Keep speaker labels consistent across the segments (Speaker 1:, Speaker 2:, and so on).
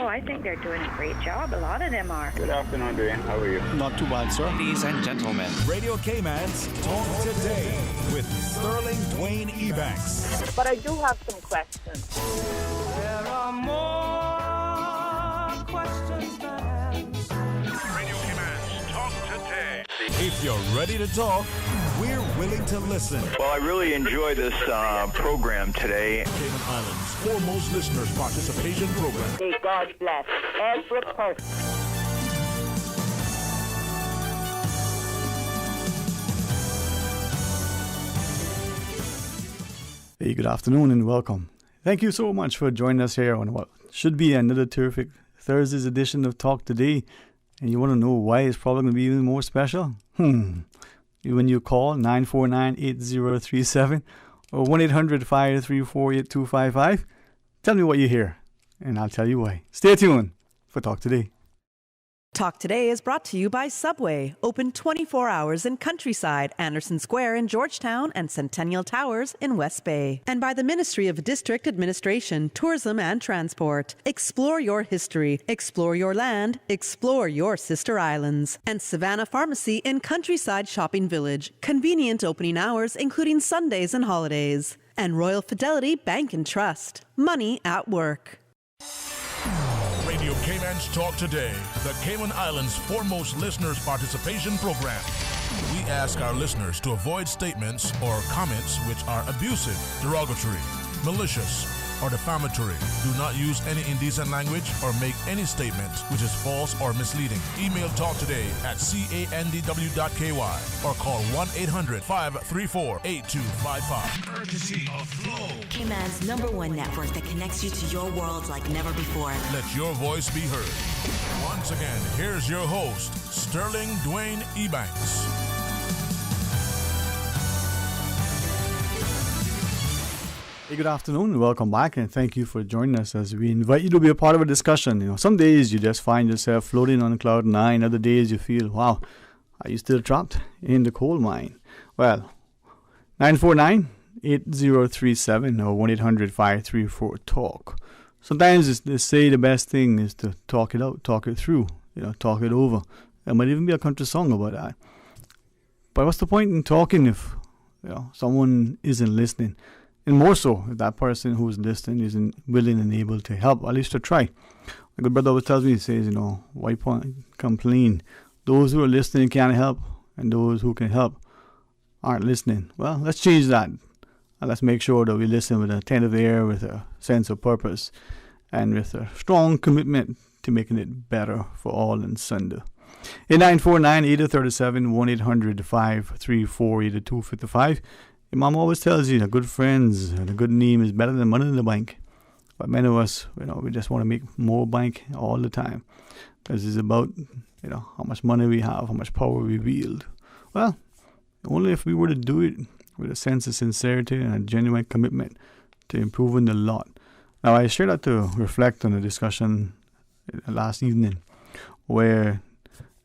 Speaker 1: Oh, I think they're doing a great job. A lot of them are.
Speaker 2: Good afternoon, Dwayne. How are you?
Speaker 3: Not too bad, sir.
Speaker 4: Ladies and gentlemen,
Speaker 5: Radio Cayman's Talk Today with Sterling Dwayne Ebanks.
Speaker 6: But I do have some questions.
Speaker 7: There are more questions than answers.
Speaker 5: Radio Cayman's Talk Today. If you're ready to talk, we're willing to listen.
Speaker 2: Well, I really enjoy this program today.
Speaker 5: Cayman Islands' foremost listeners participation program.
Speaker 6: May God bless every person.
Speaker 3: Hey, good afternoon and welcome. Thank you so much for joining us here on what should be another terrific Thursday's edition of Talk Today. And you want to know why it's probably going to be even more special? When you call 949-8037 or 1-800-534-8255, tell me what you hear, and I'll tell you why. Stay tuned for Talk Today.
Speaker 8: Talk Today is brought to you by Subway, open 24 hours in Countryside, Anderson Square in Georgetown, and Centennial Towers in West Bay. And by the Ministry of District Administration, Tourism and Transport. Explore your history, explore your land, explore your sister islands. And Savannah Pharmacy in Countryside Shopping Village, convenient opening hours including Sundays and holidays. And Royal Fidelity Bank and Trust, money at work.
Speaker 5: Radio Cayman's Talk Today, the Cayman Islands' foremost listeners participation program. We ask our listeners to avoid statements or comments which are abusive, derogatory, malicious, or defamatory. Do not use any indecent language or make any statement which is false or misleading. Email talktoday@candw.ky or call 1-800-534-8255.
Speaker 9: Courtesy of Flow.
Speaker 10: Cayman's #1 network that connects you to your world like never before.
Speaker 5: Let your voice be heard. Once again, here's your host, Sterling Dwayne Ebanks.
Speaker 3: Hey, good afternoon and welcome back, and thank you for joining us as we invite you to be a part of a discussion. Some days you just find yourself floating on cloud nine. Other days you feel, wow, are you still trapped in the coal mine? Well, 949-8037 or 1-800-534-TALK. Sometimes they say the best thing is to talk it out, talk it through, talk it over. There might even be a country song about that. But what's the point in talking if someone isn't listening? And more so, if that person who's listening isn't willing and able to help, at least to try. My good brother always tells me, he says, why complain? Those who are listening can't help, and those who can help aren't listening. Well, let's change that. And let's make sure that we listen with an attentive ear, with a sense of purpose, and with a strong commitment to making it better for all and sundry. In 949-8037, 1-800-534-8255. Your mom always tells you that good friends and a good name is better than money in the bank. But many of us, we just want to make more bank all the time. Because it's about, how much money we have, how much power we wield. Well, only if we were to do it with a sense of sincerity and a genuine commitment to improving the lot. Now, I shared that to reflect on the discussion last evening where,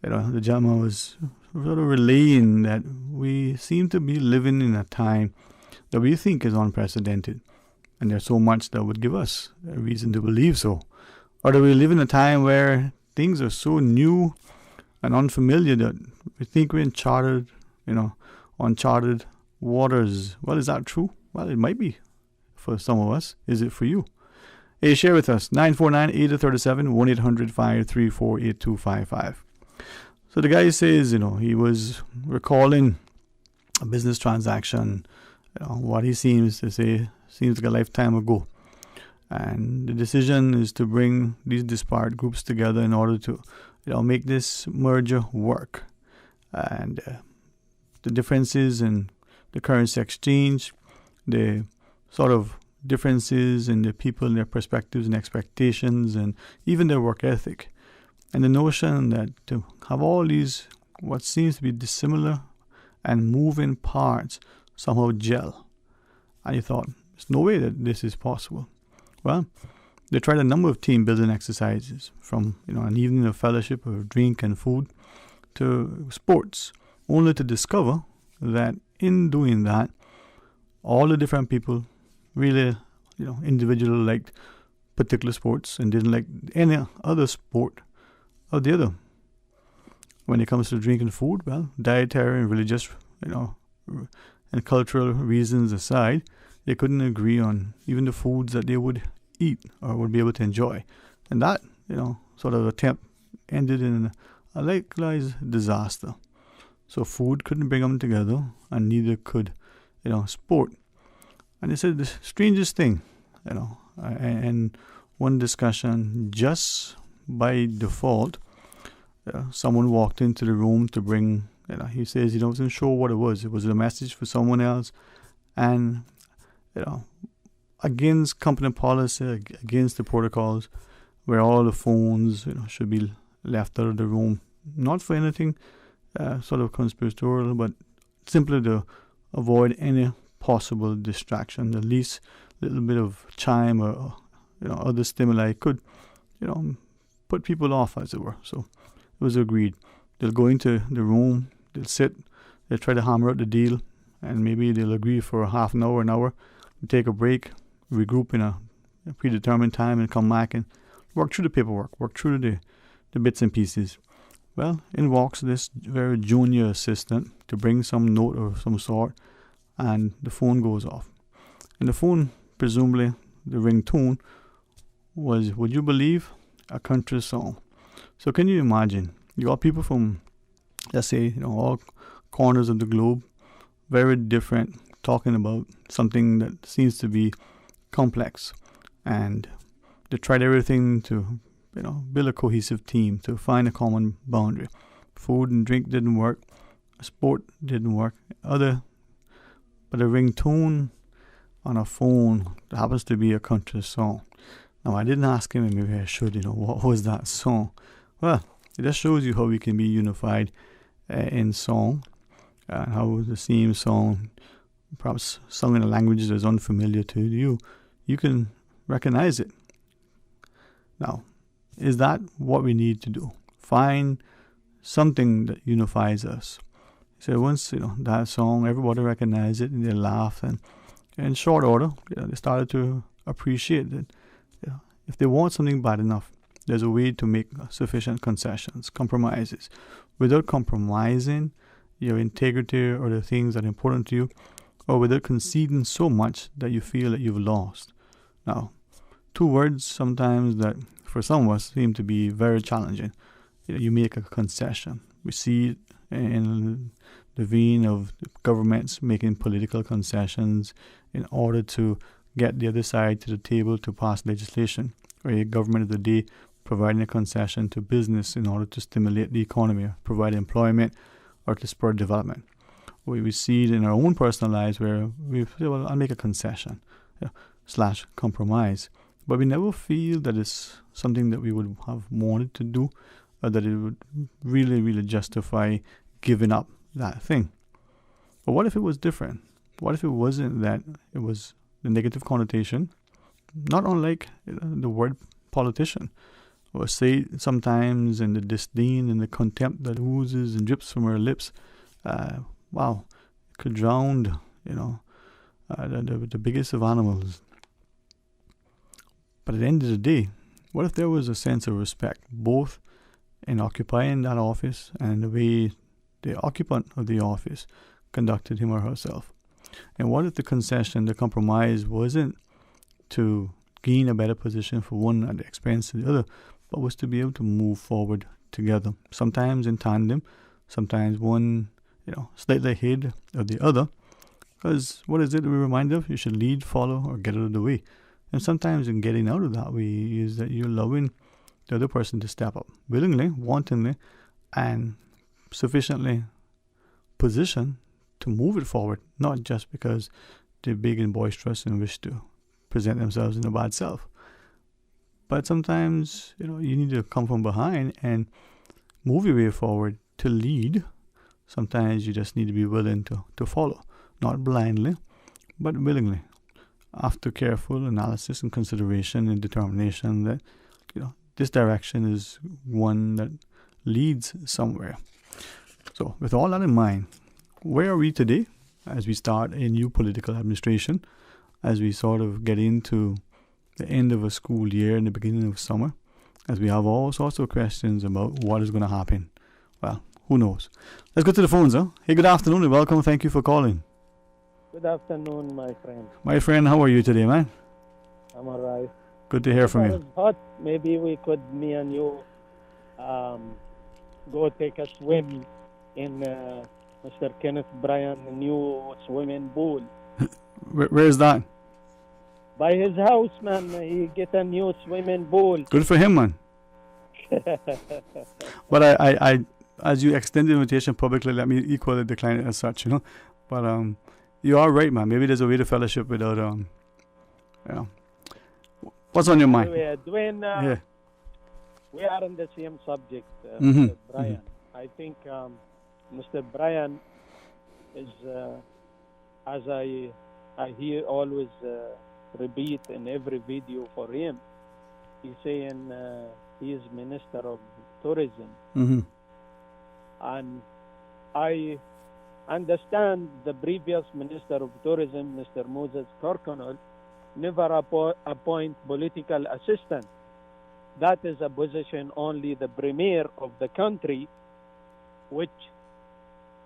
Speaker 3: the gentleman was sort of relaying that we seem to be living in a time that we think is unprecedented, and there's so much that would give us a reason to believe so. Or that we live in a time where things are so new and unfamiliar that we think we're in uncharted waters. Well, is that true? Well, it might be for some of us. Is it for you? Hey, share with us, 949-8037, 1-800-534-8255. So the guy says, he was recalling a business transaction, what he seems to say seems like a lifetime ago. And the decision is to bring these disparate groups together in order to, make this merger work. And the differences in the currency exchange, the sort of differences in the people, their perspectives and expectations, and even their work ethic. And the notion that to have all these, what seems to be dissimilar and moving parts, somehow gel. And you thought, there's no way that this is possible. Well, they tried a number of team building exercises, from an evening of fellowship of drink and food to sports, only to discover that in doing that, all the different people really, individually liked particular sports and didn't like any other sport or the other. When it comes to drinking food, well, dietary and religious, and cultural reasons aside, they couldn't agree on even the foods that they would eat or would be able to enjoy. And that, sort of attempt ended in a likewise disaster. So food couldn't bring them together, and neither could, sport. And they said the strangest thing, and one discussion, just by default, someone walked into the room to bring, he says he wasn't sure what it was. It was a message for someone else, and, against company policy, against the protocols, where all the phones, should be left out of the room, not for anything sort of conspiratorial, but simply to avoid any possible distraction. The least little bit of chime or other stimuli could put people off, as it were. So it was agreed. They'll go into the room, they'll sit, they'll try to hammer out the deal, and maybe they'll agree for a half an hour, take a break, regroup in a predetermined time, and come back and work through the paperwork, work through the bits and pieces. Well, in walks this very junior assistant to bring some note of some sort, and the phone goes off. And the phone, presumably the ringtone, was, would you believe, a country song. So can you imagine? You got people from, let's say, all corners of the globe, very different, talking about something that seems to be complex. And they tried everything to, build a cohesive team, to find a common boundary. Food and drink didn't work. Sport didn't work. But a ringtone on a phone happens to be a country song. Now, I didn't ask him, and maybe I should, what was that song? Well, it just shows you how we can be unified in song, and how the same song, perhaps sung in a language that is unfamiliar to you, you can recognize it. Now, is that what we need to do? Find something that unifies us. So once, that song, everybody recognized it, and they laughed, and in short order, they started to appreciate it. If they want something bad enough, there's a way to make sufficient concessions, compromises, without compromising your integrity or the things that are important to you, or without conceding so much that you feel that you've lost. Now, two words sometimes that for some of us seem to be very challenging. You make a concession. We see it in the vein of governments making political concessions in order to get the other side to the table to pass legislation, or a government of the day providing a concession to business in order to stimulate the economy, provide employment, or to spur development. We see it in our own personal lives where we say, well, I'll make a concession, / compromise. But we never feel that it's something that we would have wanted to do, or that it would really, really justify giving up that thing. But what if it was different? What if it wasn't that? It was the negative connotation, not unlike the word politician, or say sometimes in the disdain and the contempt that oozes and drips from our lips. Wow, it could drown, the biggest of animals. But at the end of the day, what if there was a sense of respect, both in occupying that office and the way the occupant of the office conducted him or herself? And what if the concession, the compromise, wasn't to gain a better position for one at the expense of the other, but was to be able to move forward together, sometimes in tandem, sometimes one, slightly ahead of the other. Because what is it that we remind of? You should lead, follow, or get out of the way. And sometimes in getting out of that way is that you're allowing the other person to step up willingly, wantingly, and sufficiently positioned to move it forward, not just because they're big and boisterous and wish to present themselves in a bad self. But sometimes, you need to come from behind and move your way forward to lead. Sometimes you just need to be willing to follow, not blindly, but willingly, after careful analysis and consideration and determination that, this direction is one that leads somewhere. So with all that in mind, where are we today as we start a new political administration, as we sort of get into the end of a school year and the beginning of summer, as we have all sorts of questions about what is going to happen. Well, who knows? Let's go to the phones, huh? Hey, good afternoon and welcome. Thank you for calling.
Speaker 4: Good afternoon, my friend.
Speaker 3: My friend, how are you today, man?
Speaker 4: I'm alright.
Speaker 3: Good to hear from
Speaker 4: It's
Speaker 3: you.
Speaker 4: hot. Maybe we could, me and you, go take a swim in Mr. Kenneth Bryan new swimming pool.
Speaker 3: Where is that?
Speaker 4: By his house, man. He get a new swimming pool.
Speaker 3: Good for him, man. But I, as you extend the invitation publicly, let me equally decline it as such, you know. But you are right, man. Maybe there's a way to fellowship without What's on your mind?
Speaker 4: Anyway, Dwayne,
Speaker 3: Yeah.
Speaker 4: we are on the same subject,
Speaker 3: Mhm,
Speaker 4: Mr. Bryan. I think Mr. Bryan is, as I hear always repeat in every video for him, he's saying he is Minister of Tourism.
Speaker 3: Mm-hmm.
Speaker 4: And I understand the previous Minister of Tourism, Mr. Moses Kirkconnell, never appoint political assistant. That is a position only the Premier of the country, which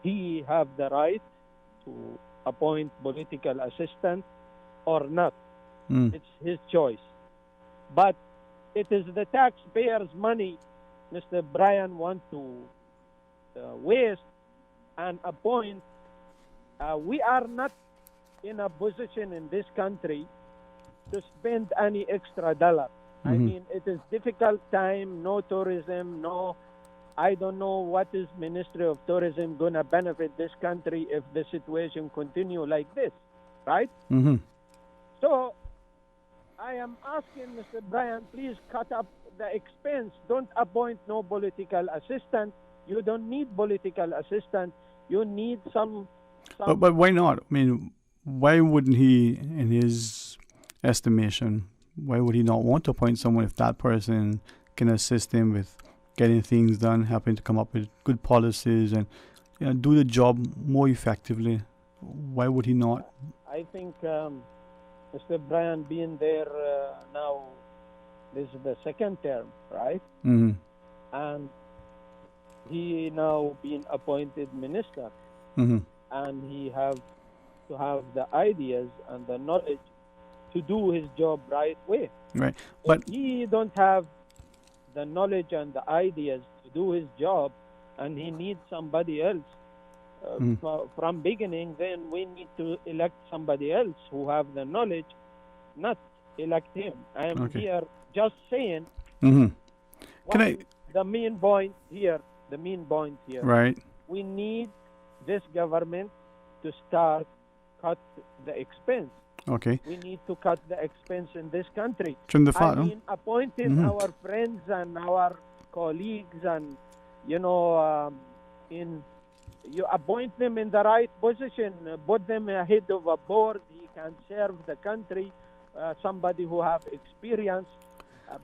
Speaker 4: he have the right to appoint political assistant or not. It's his choice. But it is the taxpayers' money Mr. Bryan want to waste and appoint. We are not in a position in this country to spend any extra dollar. I mean, it is difficult time, no tourism, no, I don't know what is Ministry of Tourism going to benefit this country if the situation continue like this, right?
Speaker 3: Mm-hmm.
Speaker 4: So I am asking Mr. Bryan, please cut up the expense. Don't appoint no political assistant. You don't need political assistant. You need some
Speaker 3: But why not? I mean, why wouldn't he, in his estimation, why would he not want to appoint someone if that person can assist him with getting things done, helping to come up with good policies and do the job more effectively? Why would he not?
Speaker 4: I think Mr. Bryan being there now, this is the second term, right?
Speaker 3: Mm-hmm.
Speaker 4: And he now being appointed minister,
Speaker 3: Mm-hmm.
Speaker 4: and he have to have the ideas and the knowledge to do his job right way.
Speaker 3: Right. But
Speaker 4: if he don't have the knowledge and the ideas to do his job, and he needs somebody else from beginning, then we need to elect somebody else who have the knowledge, not elect him. I am here just saying.
Speaker 3: Mm-hmm.
Speaker 4: The main point here.
Speaker 3: Right.
Speaker 4: We need this government to start cut the expense.
Speaker 3: Okay.
Speaker 4: We need to cut the expense in this country.
Speaker 3: Trim the fat,
Speaker 4: I mean, appointing our friends and our colleagues, and you appoint them in the right position, put them ahead of a board. He can serve the country, somebody who have experience.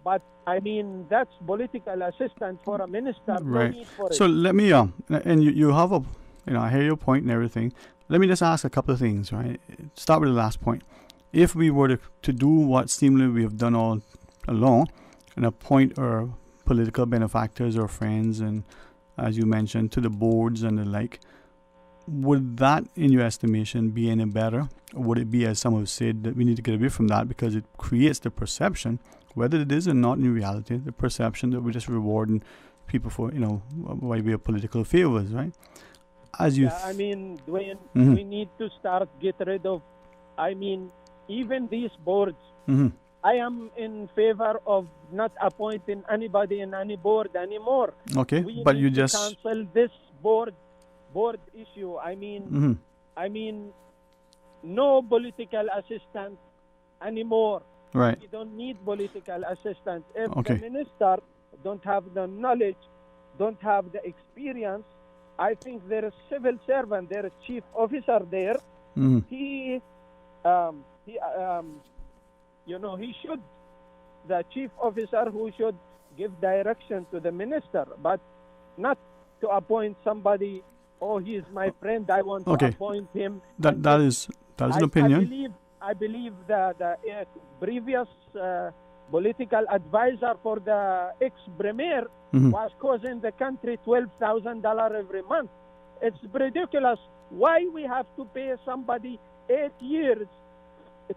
Speaker 4: But I mean, that's political assistance for a minister.
Speaker 3: Right.
Speaker 4: No need for
Speaker 3: So
Speaker 4: it.
Speaker 3: let me and you have I hear your point and everything. Let me just ask a couple of things, right? Start with the last point. If we were to do what seemingly we have done all along and appoint our political benefactors or friends, and as you mentioned, to the boards and the like, would that, in your estimation, be any better? Or would it be, as some have said, that we need to get away from that because it creates the perception, whether it is or not in reality, the perception that we're just rewarding people for, by way of political favors, right? As you
Speaker 4: I mean, Dwayne,
Speaker 3: Mhm.
Speaker 4: we need to start get rid of, even these boards.
Speaker 3: Mhm.
Speaker 4: I am in favor of not appointing anybody in any board anymore.
Speaker 3: Okay,
Speaker 4: We
Speaker 3: but
Speaker 4: need
Speaker 3: you
Speaker 4: to
Speaker 3: just
Speaker 4: cancel this board issue.
Speaker 3: Mhm.
Speaker 4: No political assistant anymore.
Speaker 3: Right.
Speaker 4: We don't need political assistance. If
Speaker 3: Okay.
Speaker 4: the minister don't have the knowledge, don't have the experience, I think there is civil servant, there is chief officer there.
Speaker 3: Mhm.
Speaker 4: He should, the chief officer who should give direction to the minister, but not to appoint somebody. Oh, he is my friend. I want to
Speaker 3: Okay.
Speaker 4: appoint him.
Speaker 3: that is an opinion.
Speaker 4: I believe the previous political advisor for the ex-premier was causing the country $12,000 every month. It's ridiculous. Why we have to pay somebody 8 years,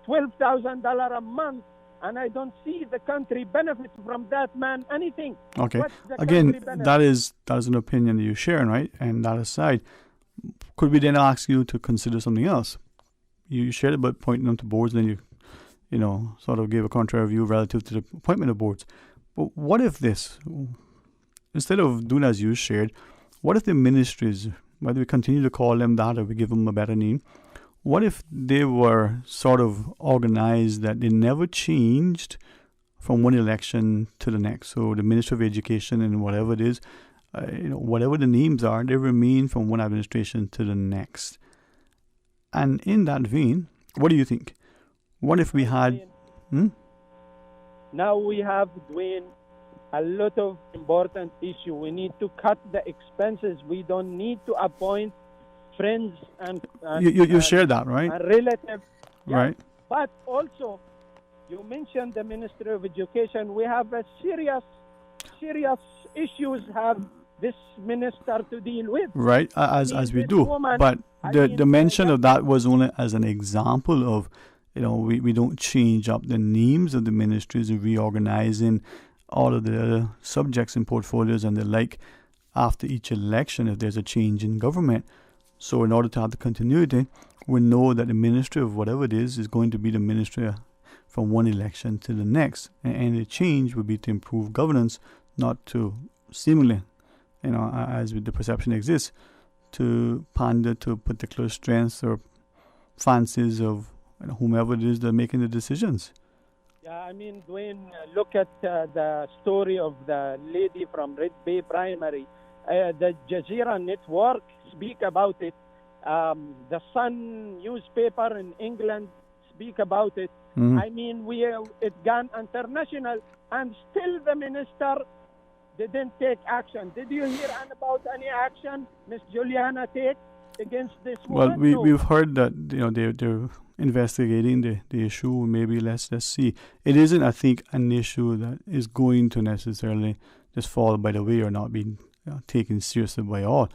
Speaker 4: $12,000 a month, and I don't see the country benefit from that man anything.
Speaker 3: Okay.
Speaker 4: What's the
Speaker 3: Again,
Speaker 4: country benefit?
Speaker 3: that is an opinion that you're sharing, right? And that aside, could we then ask you to consider something else? You shared about pointing them to boards, and then you sort of gave a contrary view relative to the appointment of boards. But what if this, instead of doing as you shared, what if the ministries, whether we continue to call them that or we give them a better name, what if they were sort of organized that they never changed from one election to the next? So the Ministry of Education and whatever it is, whatever the names are, they remain from one administration to the next. And in that vein, what do you think? What if we had...
Speaker 4: Now we have, Dwayne, a lot of important issue. We need to cut the expenses. We don't need to appoint friends and
Speaker 3: you share that, right?
Speaker 4: And relatives. Yeah.
Speaker 3: Right.
Speaker 4: But also, you mentioned the Ministry of Education. We have a serious issues have this minister to deal with.
Speaker 3: Right, as we do. But the mention of that was only as an example of, we don't change up the names of the ministries and reorganizing all of the other subjects and portfolios and the like after each election if there's a change in government. So in order to have the continuity, we know that the ministry of whatever it is going to be the ministry from one election to the next. And any change would be to improve governance, not to seemingly, as the perception exists, to pander to particular strengths or fancies of whomever it is that are making the decisions.
Speaker 4: Yeah, I mean, Dwayne, look at the story of the lady from Red Bay Primary. The Jazeera Network speak about it. The Sun newspaper in England speak about it. I mean, it gone international, and still the minister didn't take action. Did you hear about any action Miss Juliana take against this woman?
Speaker 3: Well, we've heard that they're investigating the issue. Maybe let's see. It isn't, I think, an issue that is going to necessarily just fall by the way or not being taken seriously by all.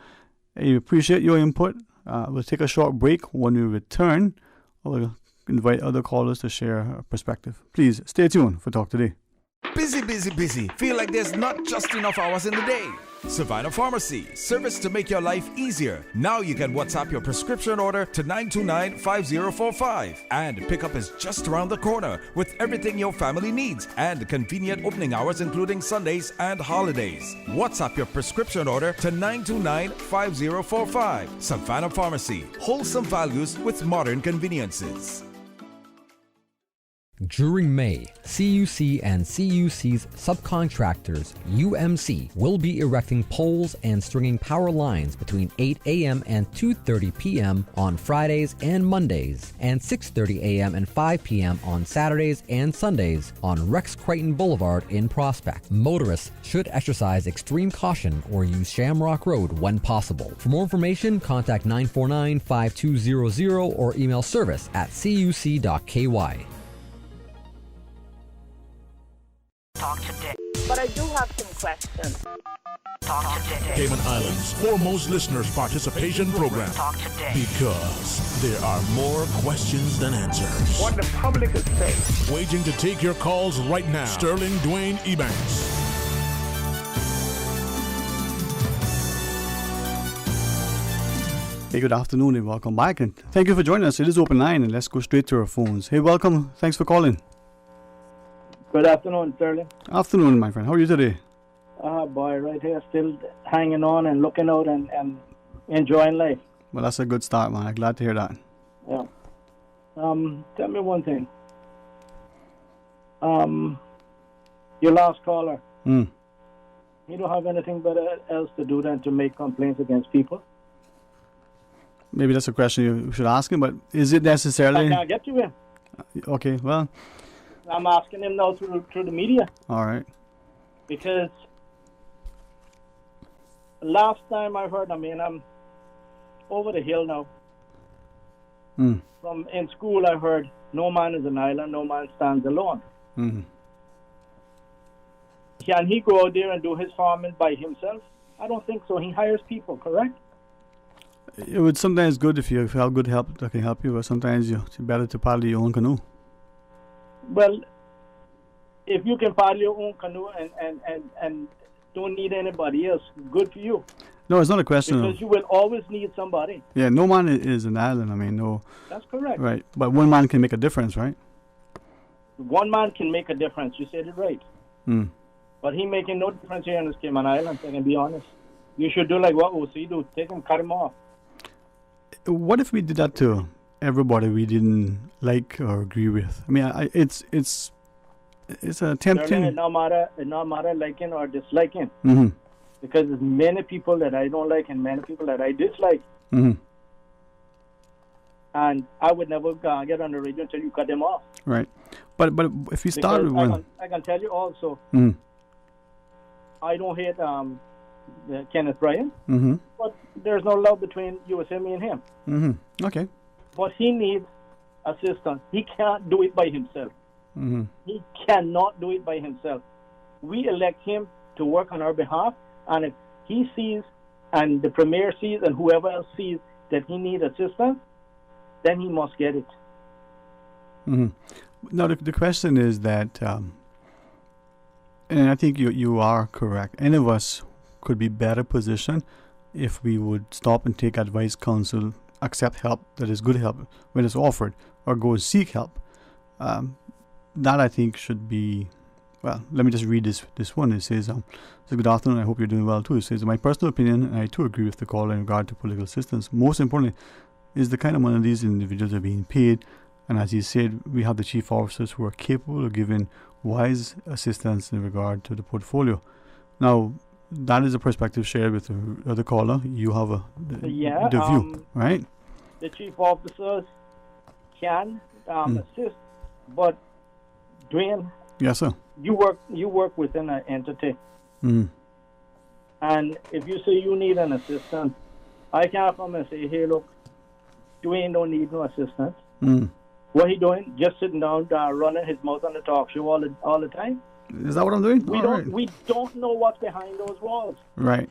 Speaker 3: I appreciate your input. We'll take a short break. When we return, we'll invite other callers to share a perspective. Please stay tuned for Talk Today.
Speaker 9: Busy, busy, busy. Feel like there's not just enough hours in the day. Savannah Pharmacy, service to make your life easier. Now you can WhatsApp your prescription order to 929-5045. And pickup is just around the corner with everything your family needs and convenient opening hours including Sundays and holidays. WhatsApp your prescription order to 929-5045. Savannah Pharmacy, wholesome values with modern conveniences.
Speaker 11: During May, CUC and CUC's subcontractors, UMC, will be erecting poles and stringing power lines between 8 a.m. and 2:30 p.m. on Fridays and Mondays, and 6:30 a.m. and 5 p.m. on Saturdays and Sundays on Rex Creighton Boulevard in Prospect. Motorists should exercise extreme caution or use Shamrock Road when possible. For more information, contact 949-5200 or email service@cuc.ky.
Speaker 6: Talk today. But I do have some questions. Talk today.
Speaker 5: Cayman Islands' foremost listeners participation program.
Speaker 6: Talk today.
Speaker 5: Because there are more questions than answers.
Speaker 2: What the public is saying.
Speaker 5: Waiting to take your calls right now. Sterling Dwayne Ebanks.
Speaker 3: Hey, good afternoon and welcome back. And thank you for joining us. It is Open Line and let's go straight to our phones. Hey, welcome. Thanks for calling.
Speaker 12: Good afternoon, Sterling.
Speaker 3: Afternoon, my friend. How are you today?
Speaker 12: Boy, right here, still hanging on and looking out and enjoying life.
Speaker 3: Well, that's a good start, man. I'm glad to hear that.
Speaker 12: Yeah. Tell me one thing. Your last caller. You don't have anything better else to do than to make complaints against people?
Speaker 3: Maybe that's a question you should ask him, but is it necessarily...
Speaker 12: I can't get to him.
Speaker 3: Okay, well...
Speaker 12: I'm asking him now through the media.
Speaker 3: All right.
Speaker 12: Because last time I heard, I'm over the hill now. from in school, I heard, no man is an island, no man stands alone.
Speaker 3: Mm-hmm.
Speaker 12: Can he go out there and do his farming by himself? I don't think so. He hires people, correct?
Speaker 3: It would sometimes good if you have good help that can help you, but sometimes it's better to paddle your own canoe.
Speaker 12: Well, if you can paddle your own canoe and don't need anybody else, good for you.
Speaker 3: No, it's not a question
Speaker 12: because you will always need somebody.
Speaker 3: Yeah, no man is an island. I mean, no.
Speaker 12: That's correct.
Speaker 3: Right, but one man can make a difference, right?
Speaker 12: One man can make a difference. You said it right.
Speaker 3: Mm.
Speaker 12: But he making no difference here in this Cayman Islands, I can be honest. You should do like what OC do. Take him, cut him off.
Speaker 3: What if we did that to everybody we didn't like or agree with? I mean, it's a tempting.
Speaker 12: It's not matter liking or disliking.
Speaker 3: Mm-hmm.
Speaker 12: Because there's many people that I don't like and many people that I dislike.
Speaker 3: Mm-hmm.
Speaker 12: And I would never get on the radio until you cut them off.
Speaker 3: Right. But if we start with one...
Speaker 12: I can tell you also,
Speaker 3: mm-hmm.
Speaker 12: I don't hate Kenneth Bryan,
Speaker 3: mm-hmm.
Speaker 12: but there's no love between USA, me and him.
Speaker 3: Mm-hmm. Okay.
Speaker 12: But he needs assistance. He can't do it by himself.
Speaker 3: Mm-hmm.
Speaker 12: He cannot do it by himself. We elect him to work on our behalf, and if he sees, and the Premier sees, and whoever else sees that he needs assistance, then he must get it.
Speaker 3: Mm-hmm. Now, the question is that, and I think you are correct, any of us could be better positioned if we would stop and take advice, counsel, accept help that is good help when it's offered, or go and seek help. That I think should be, well, let me just read this one. It says, good afternoon, I hope you're doing well too. It says, in my personal opinion, and I too agree with the call in regard to political assistance, most importantly, is the kind of money these individuals are being paid. And as he said, we have the chief officers who are capable of giving wise assistance in regard to the portfolio. Now, that is a perspective shared with the other caller. You have the view, right?
Speaker 12: The chief officers can assist, but Dwayne,
Speaker 3: yes, sir.
Speaker 12: You work within an entity, and if you say you need an assistant, I can't come and say, "Hey, look, Dwayne don't need no assistance." What he doing? Just sitting down, running his mouth on the talk show all the time.
Speaker 3: Is that what I'm doing?
Speaker 12: We don't know what's behind those walls.
Speaker 3: Right.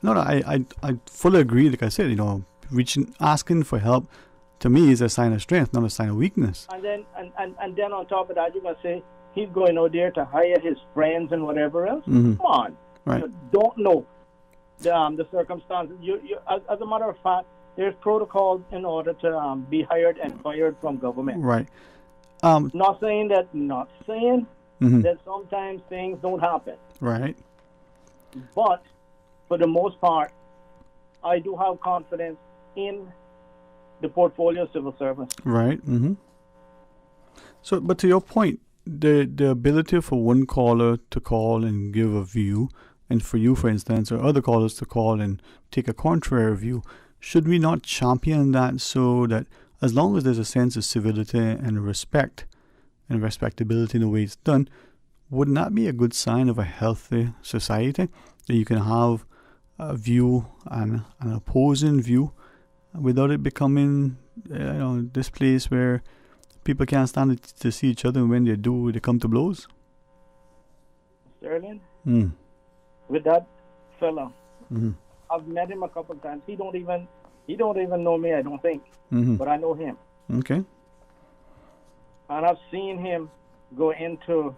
Speaker 3: No, I fully agree. Like I said, asking for help to me is a sign of strength, not a sign of weakness.
Speaker 12: And then on top of that, you're gonna say he's going out there to hire his friends and whatever else.
Speaker 3: Mm-hmm.
Speaker 12: Come on,
Speaker 3: right?
Speaker 12: You don't know the circumstances. You as a matter of fact, there's protocols in order to be hired and fired from government.
Speaker 3: Right.
Speaker 12: Not saying
Speaker 3: mm-hmm.
Speaker 12: that sometimes things don't happen.
Speaker 3: Right.
Speaker 12: But for the most part, I do have confidence in the portfolio civil servants.
Speaker 3: Right. Mm-hmm. So, but to your point, the ability for one caller to call and give a view, and for you, for instance, or other callers to call and take a contrary view, should we not champion that so that as long as there's a sense of civility and respect and respectability in the way it's done, wouldn't that be a good sign of a healthy society? That you can have a view and an opposing view without it becoming, this place where people can't stand to see each other, and when they do, they come to blows?
Speaker 12: Sterling, with that fella, I've met him a couple of times. He don't even know me, I don't think, but I know him.
Speaker 3: Okay.
Speaker 12: And I've seen him go into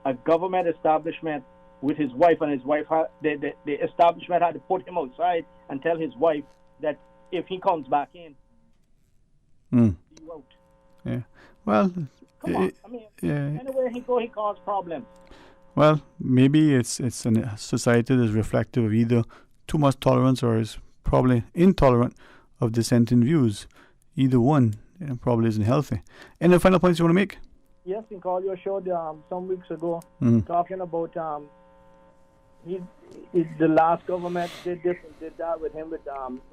Speaker 12: a government establishment with his wife, and his wife the establishment had to put him outside and tell his wife that if he comes back in, he won't.
Speaker 3: Yeah. Well,
Speaker 12: come on. I mean, anywhere he go, he causes problems.
Speaker 3: Well, maybe it's a society that's reflective of either too much tolerance or is probably intolerant of dissenting views. Either one probably isn't healthy. Any final points you want to make?
Speaker 12: Yes, he called your show some weeks ago talking about the last government did this and did that with him with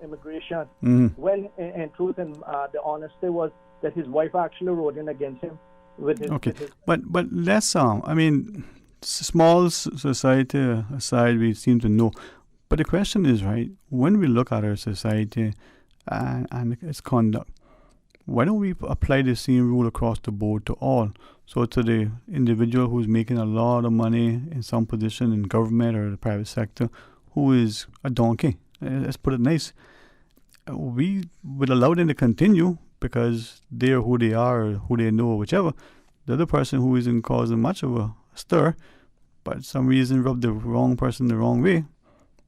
Speaker 12: immigration. When in truth and the honesty was that his wife actually wrote in against him with his.
Speaker 3: Okay, but let's small society aside, we seem to know. But the question is, right, when we look at our society and its conduct, why don't we apply the same rule across the board to all? So to the individual who's making a lot of money in some position in government or the private sector, who is a donkey, let's put it nice, we would allow them to continue because they're who they are or who they know or whichever. The other person who isn't causing much of a stir, but some reason rub the wrong person the wrong way,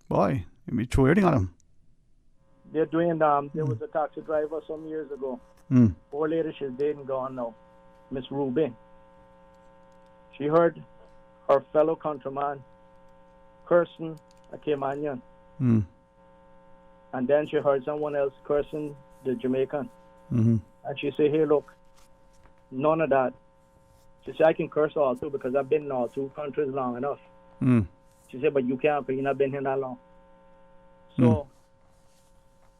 Speaker 3: boy, we throw everything at them.
Speaker 12: They're doing, there was a taxi driver some years ago. Poor lady, she's dead and gone now, Miss Ruby. She heard her fellow countryman cursing a Caymanian. And then she heard someone else cursing the Jamaican. And she said, hey, look, none of that. She said, I can curse all too because I've been in all two countries long enough. She said, but you can't because you've not been here that long. So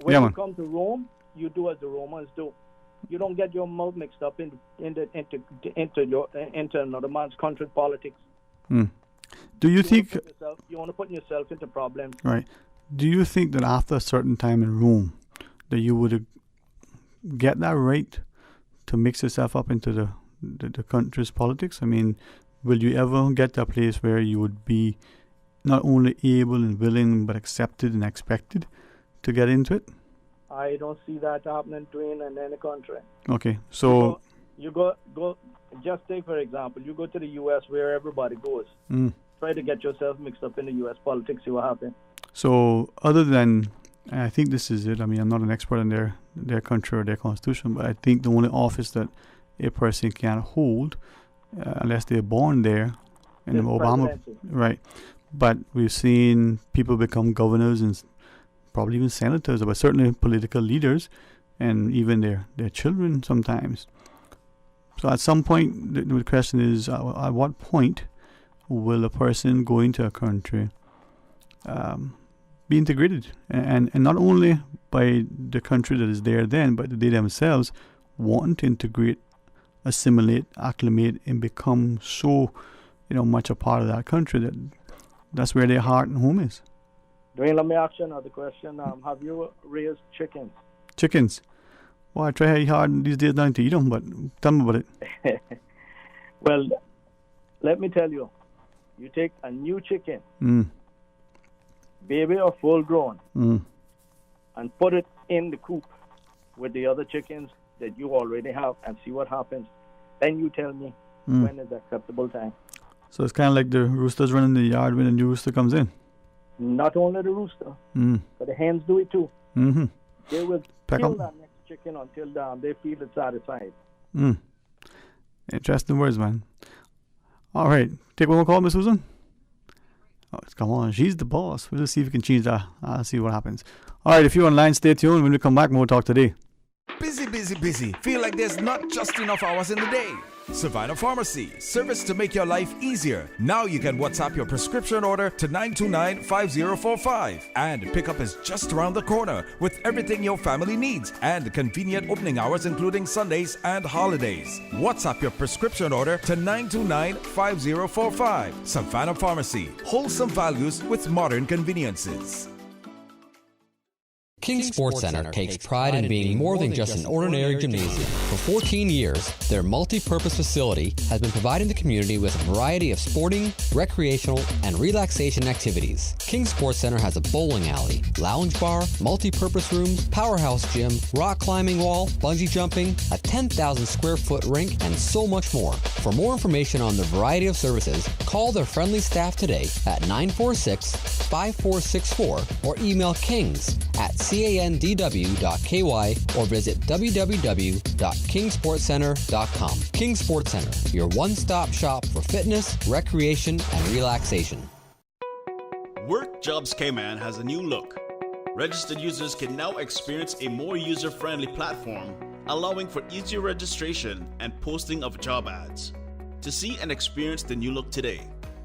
Speaker 12: when you come to Rome, you do as the Romans do. You don't get your mouth mixed up into another man's country politics.
Speaker 3: Do you think
Speaker 12: you want to put yourself into problems?
Speaker 3: Right. Do you think that after a certain time in Rome, that you would get that right to mix yourself up into the country's politics? I mean, will you ever get to a place where you would be not only able and willing, but accepted and expected to get into it?
Speaker 12: I don't see that happening in any country.
Speaker 3: Okay, so
Speaker 12: you go. Just take for example, you go to the U.S. where everybody goes. Try to get yourself mixed up in the U.S. politics. See what happens.
Speaker 3: So other than, I think this is it. I mean, I'm not an expert in their country or their constitution, but I think the only office that a person can hold, unless they're born there, in the Obama, right? But we've seen people become governors and probably even senators, but certainly political leaders, and even their children sometimes. So at some point, the question is, at what point will a person go into a country be integrated? And not only by the country that is there then, but they themselves want to integrate, assimilate, acclimate, and become so, much a part of that country that's where their heart and home is.
Speaker 12: Dwayne, let me ask you another question. Have you raised chickens?
Speaker 3: Chickens? Well, I try hard these days not to eat them, but tell me about it.
Speaker 12: Well, let me tell you. You take a new chicken, baby or full grown, and put it in the coop with the other chickens that you already have and see what happens. Then you tell me when is the acceptable time.
Speaker 3: So it's kind of like the roosters running the yard when a new rooster comes in.
Speaker 12: Not only the rooster, but the hens do it too. They will kill that next chicken until they feel it's satisfied.
Speaker 3: Interesting words, man. All right, take one more call, Miss Susan. Oh, come on, she's the boss. We'll see if we can change that. I'll see what happens. All right, if you're online, stay tuned. When we come back, more talk today.
Speaker 9: Busy, busy, busy. Feel like there's not just enough hours in the day. Savannah Pharmacy, service to make your life easier. Now you can WhatsApp your prescription order to 929-5045. And pickup is just around the corner with everything your family needs and convenient opening hours including Sundays and holidays. WhatsApp your prescription order to 929-5045. Savannah Pharmacy, wholesome values with modern conveniences.
Speaker 11: King Sports Center takes pride in being more than just an ordinary gymnasium. For 14 years, their multi-purpose facility has been providing the community with a variety of sporting, recreational, and relaxation activities. King Sports Center has a bowling alley, lounge bar, multi-purpose rooms, powerhouse gym, rock climbing wall, bungee jumping, a 10,000 square foot rink, and so much more. For more information on the variety of services, call their friendly staff today at 946-5464 or email kings@candw.ky or visit www.kingsportscenter.com. King Sports Center, your one-stop shop for fitness, recreation, and relaxation.
Speaker 13: WorkJobs Cayman has a new look. Registered users can now experience a more user-friendly platform, allowing for easier registration and posting of job ads. To see and experience the new look today,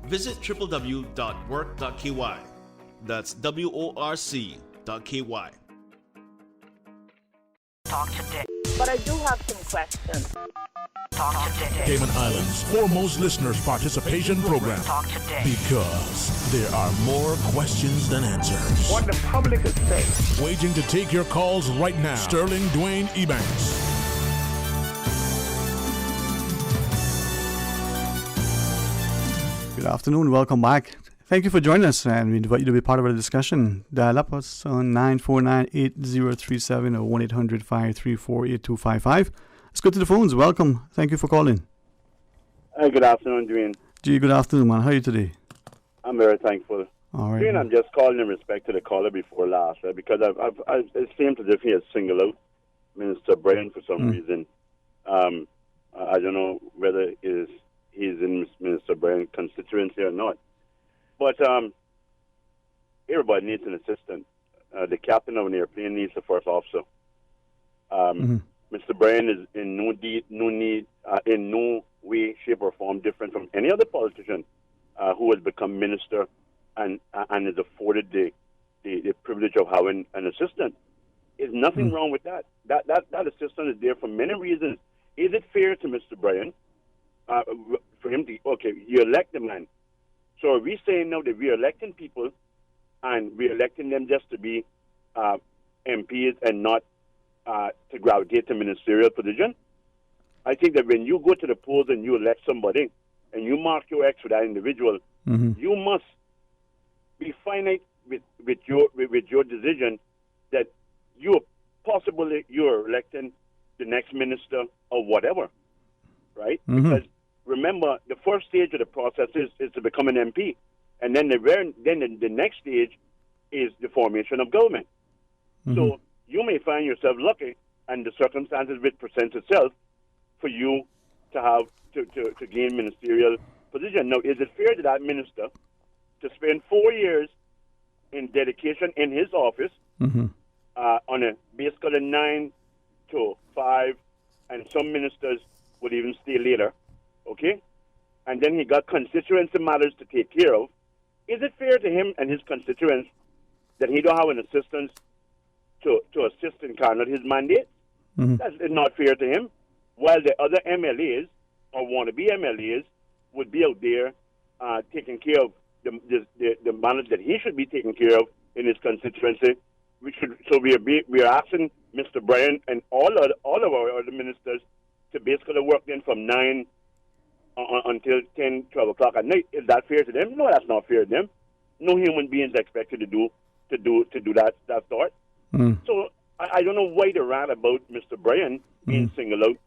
Speaker 13: visit www.work.ky. That's WORC.ky.
Speaker 6: Talk today. But I do have some questions. Talk today.
Speaker 5: Cayman Islands' foremost listeners participation program.
Speaker 6: Talk today.
Speaker 5: Because there are more questions than answers.
Speaker 2: What the public is saying.
Speaker 5: Waiting to take your calls right now. Sterling Dwayne Ebanks.
Speaker 3: Good afternoon. Welcome back. Thank you for joining us, and we invite you to be part of our discussion. Dial up us on 949-8037 or 1-800-534-8255. Let's go to the phones. Welcome. Thank you for calling.
Speaker 14: Good afternoon, Dwayne.
Speaker 3: Gee, good afternoon, man. How are you today?
Speaker 14: I'm very thankful.
Speaker 3: All right.
Speaker 14: Dwayne, I'm just calling in respect to the caller before last, right? Because it seems as if he has singled out Minister Bryan for some reason. I don't know whether he's in Minister Bryan's constituency or not. But everybody needs an assistant. The captain of an airplane needs the first officer. Mr. Bryan is in no way, shape, or form different from any other politician who has become minister and is afforded the privilege of having an assistant. There's nothing wrong with that. That assistant is there for many reasons. Is it fair to Mr. Bryan for him to, you elect the man? So are we saying now that we're electing people and we're electing them just to be MPs and not to gravitate to ministerial position? I think that when you go to the polls and you elect somebody and you mark your X for that individual, you must be finite with your decision that you're electing the next minister or whatever, right? Because remember, the first stage of the process is to become an MP, and then the next stage is the formation of government. So you may find yourself lucky, and the circumstances will present itself for you to have to gain ministerial position. Now, is it fair to that minister to spend 4 years in dedication in his office on a basically 9 to 5, and some ministers would even stay later, okay? And then he got constituency matters to take care of. Is it fair to him and his constituents that he don't have an assistant to assist in carrying out his mandate? That's not fair to him. While the other MLAs or wannabe MLAs would be out there taking care of the matters that he should be taking care of in his constituency. We are asking Mr. Bryan and all of our other ministers to basically work then from 9 until 10, 12 o'clock at night. Is that fair to them? No, that's not fair to them. No human being is expected to do that sort. So I don't know why the rant about Mr. Bryan being singled out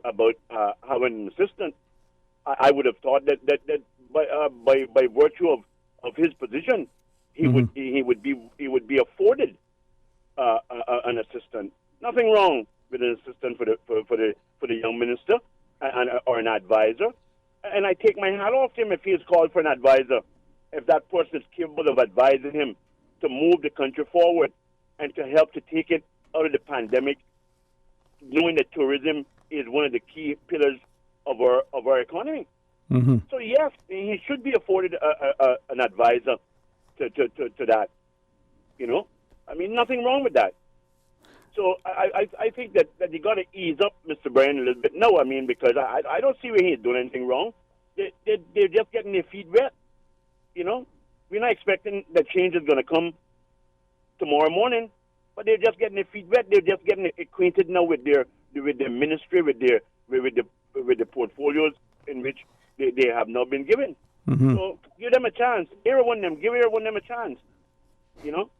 Speaker 14: about having an assistant. I would have thought that by virtue of his position, he would be afforded an assistant. Nothing wrong with an assistant for the young minister or an advisor. And I take my hat off to him if he is called for an advisor. If that person is capable of advising him to move the country forward and to help to take it out of the pandemic, knowing that tourism is one of the key pillars of our economy. So yes, he should be afforded an advisor to that. You know, I mean, nothing wrong with that. So I think that you got to ease up Mr. Bryan a little bit. No, I mean, because I don't see where he's doing anything wrong. They're just getting their feet wet. You know, we're not expecting that change is going to come tomorrow morning, but they're just getting their feet wet. They're just getting acquainted now with their ministry, with the portfolios in which they have not been given. So give them a chance. Give everyone them a chance. You know,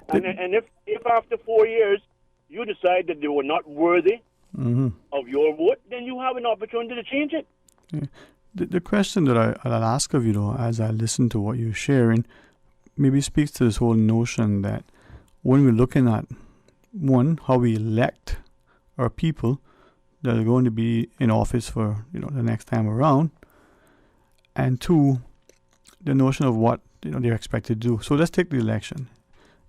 Speaker 14: and if after 4 years you decide that they were not worthy of your vote, then you have an opportunity to change it.
Speaker 3: Yeah. The question that I'll ask of you, though, as I listen to what you're sharing, maybe speaks to this whole notion that when we're looking at, one, how we elect our people that are going to be in office for the next time around, and two, the notion of what they're expected to do. So let's take the election.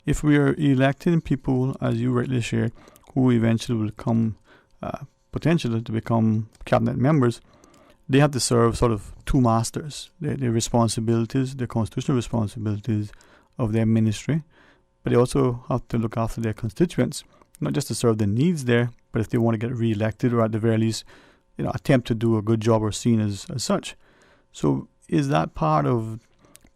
Speaker 3: If we are electing people, as you rightly shared, who eventually will come potentially to become cabinet members, they have to serve sort of two masters. Their responsibilities, their constitutional responsibilities of their ministry, but they also have to look after their constituents, not just to serve their needs there, but if they want to get re-elected or at the very least, attempt to do a good job or seen as such. So is that part of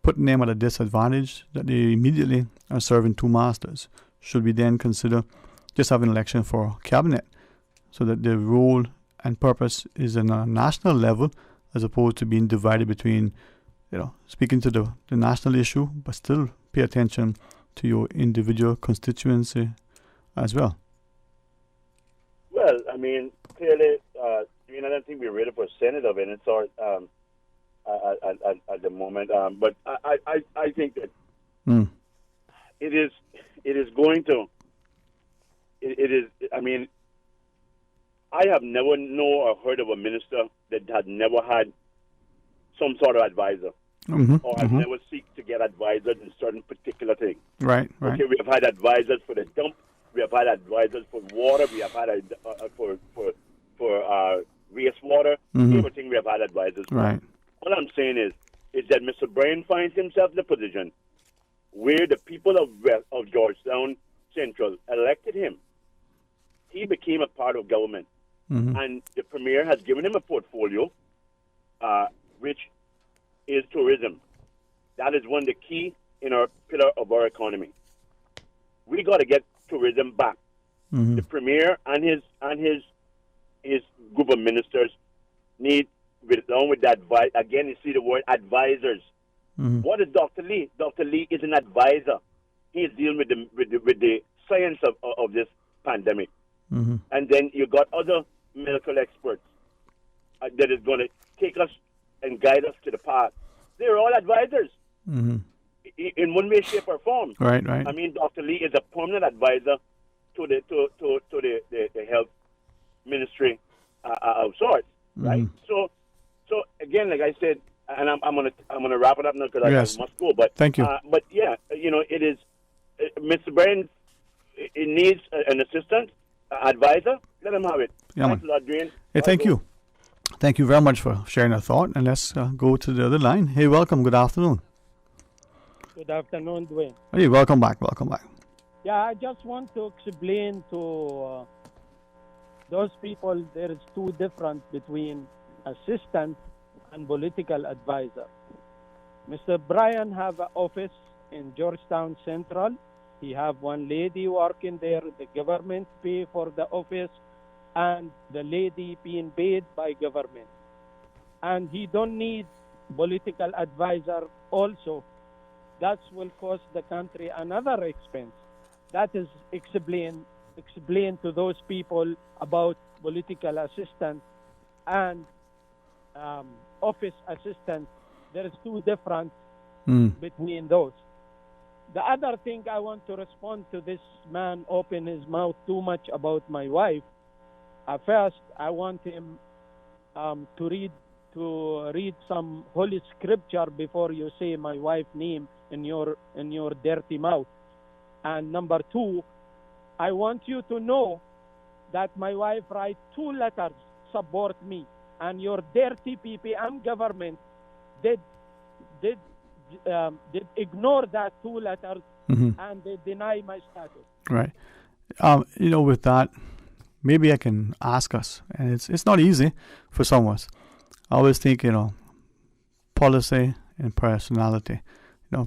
Speaker 3: putting them at a disadvantage that they immediately are serving two masters? Should we then consider just having an election for cabinet so that the role and purpose is on a national level as opposed to being divided between speaking to the national issue, but still pay attention to your individual constituency as well?
Speaker 14: Well, I mean, clearly, I don't think we're ready for Senate of any sort at the moment. But I think that it is going to. It is. I mean, I have never known or heard of a minister that had never had some sort of advisor, or have never seek to get advisors in certain particular things.
Speaker 3: Right.
Speaker 14: Okay, we have had advisors for the dump. We have had advisors for water. We have had for wastewater. Everything we have had advisors for.
Speaker 3: Right.
Speaker 14: All I'm saying is that Mr. Bryan finds himself in a position where the people of Georgetown Central elected him. He became a part of government, and the premier has given him a portfolio, which is tourism. That is one of the key in our pillar of our economy. We got to get tourism back. The premier and his group of ministers need, along with that, again, you see the word advisors. What is Dr. Lee? Dr. Lee is an advisor. He is dealing with the science of this pandemic. And then you got other medical experts that is going to take us and guide us to the path. They're all advisors in one way, shape, or form.
Speaker 3: Right.
Speaker 14: I mean, Dr. Lee is a permanent advisor to the health ministry of sorts, right? So again, like I said, and I'm gonna wrap it up now because I must go. But
Speaker 3: thank you.
Speaker 14: But yeah, it is Mr. Bryan. It needs an assistant, advisor. Let him have it.
Speaker 3: Yeah,
Speaker 14: Thanks a lot, Adrian.
Speaker 3: Hey, thank you. Thank you very much for sharing a thought. And let's go to the other line. Hey, welcome. Good afternoon.
Speaker 4: Good afternoon, Dwayne.
Speaker 3: Hey, welcome back.
Speaker 4: Yeah, I just want to explain to those people there is two difference between assistant and political advisor. Mr. Bryan have an office in Georgetown Central. He have one lady working there. The government pay for the office, and the lady being paid by government. And he don't need political advisor also. That will cost the country another expense. That is explain to those people about political assistant and office assistant. There is two difference between those. The other thing I want to respond to this man open his mouth too much about my wife. First, I want him to read some holy scripture before you say my wife's name in your dirty mouth. And number two, I want you to know that my wife write 2 letters support me, and your dirty PPM government did ignore that 2 letters and they deny my status.
Speaker 3: Right. With that, maybe I can ask us, and it's not easy for some of us. I always think, policy and personality,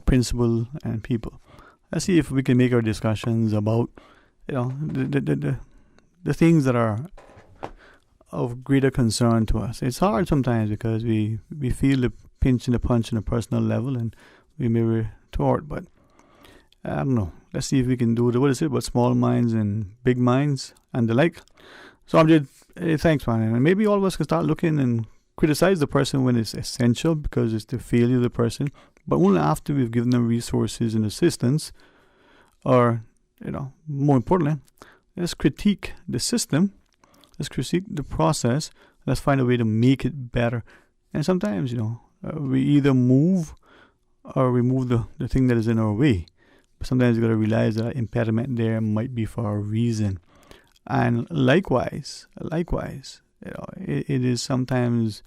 Speaker 3: principle and people. Let's see if we can make our discussions about, the things that are of greater concern to us. It's hard sometimes because we feel the pinch and the punch on a personal level, and we may retort, but I don't know. Let's see if we can do what is it about small minds and big minds and the like. So Amjad, thanks, man. And maybe all of us can start looking and criticize the person when it's essential because it's the failure of the person, but only after we've given them resources and assistance, or, more importantly, let's critique the system, let's critique the process, let's find a way to make it better. And sometimes, we either move or remove the thing that is in our way. But sometimes you got to realize that impediment there might be for a reason. And likewise, it is sometimes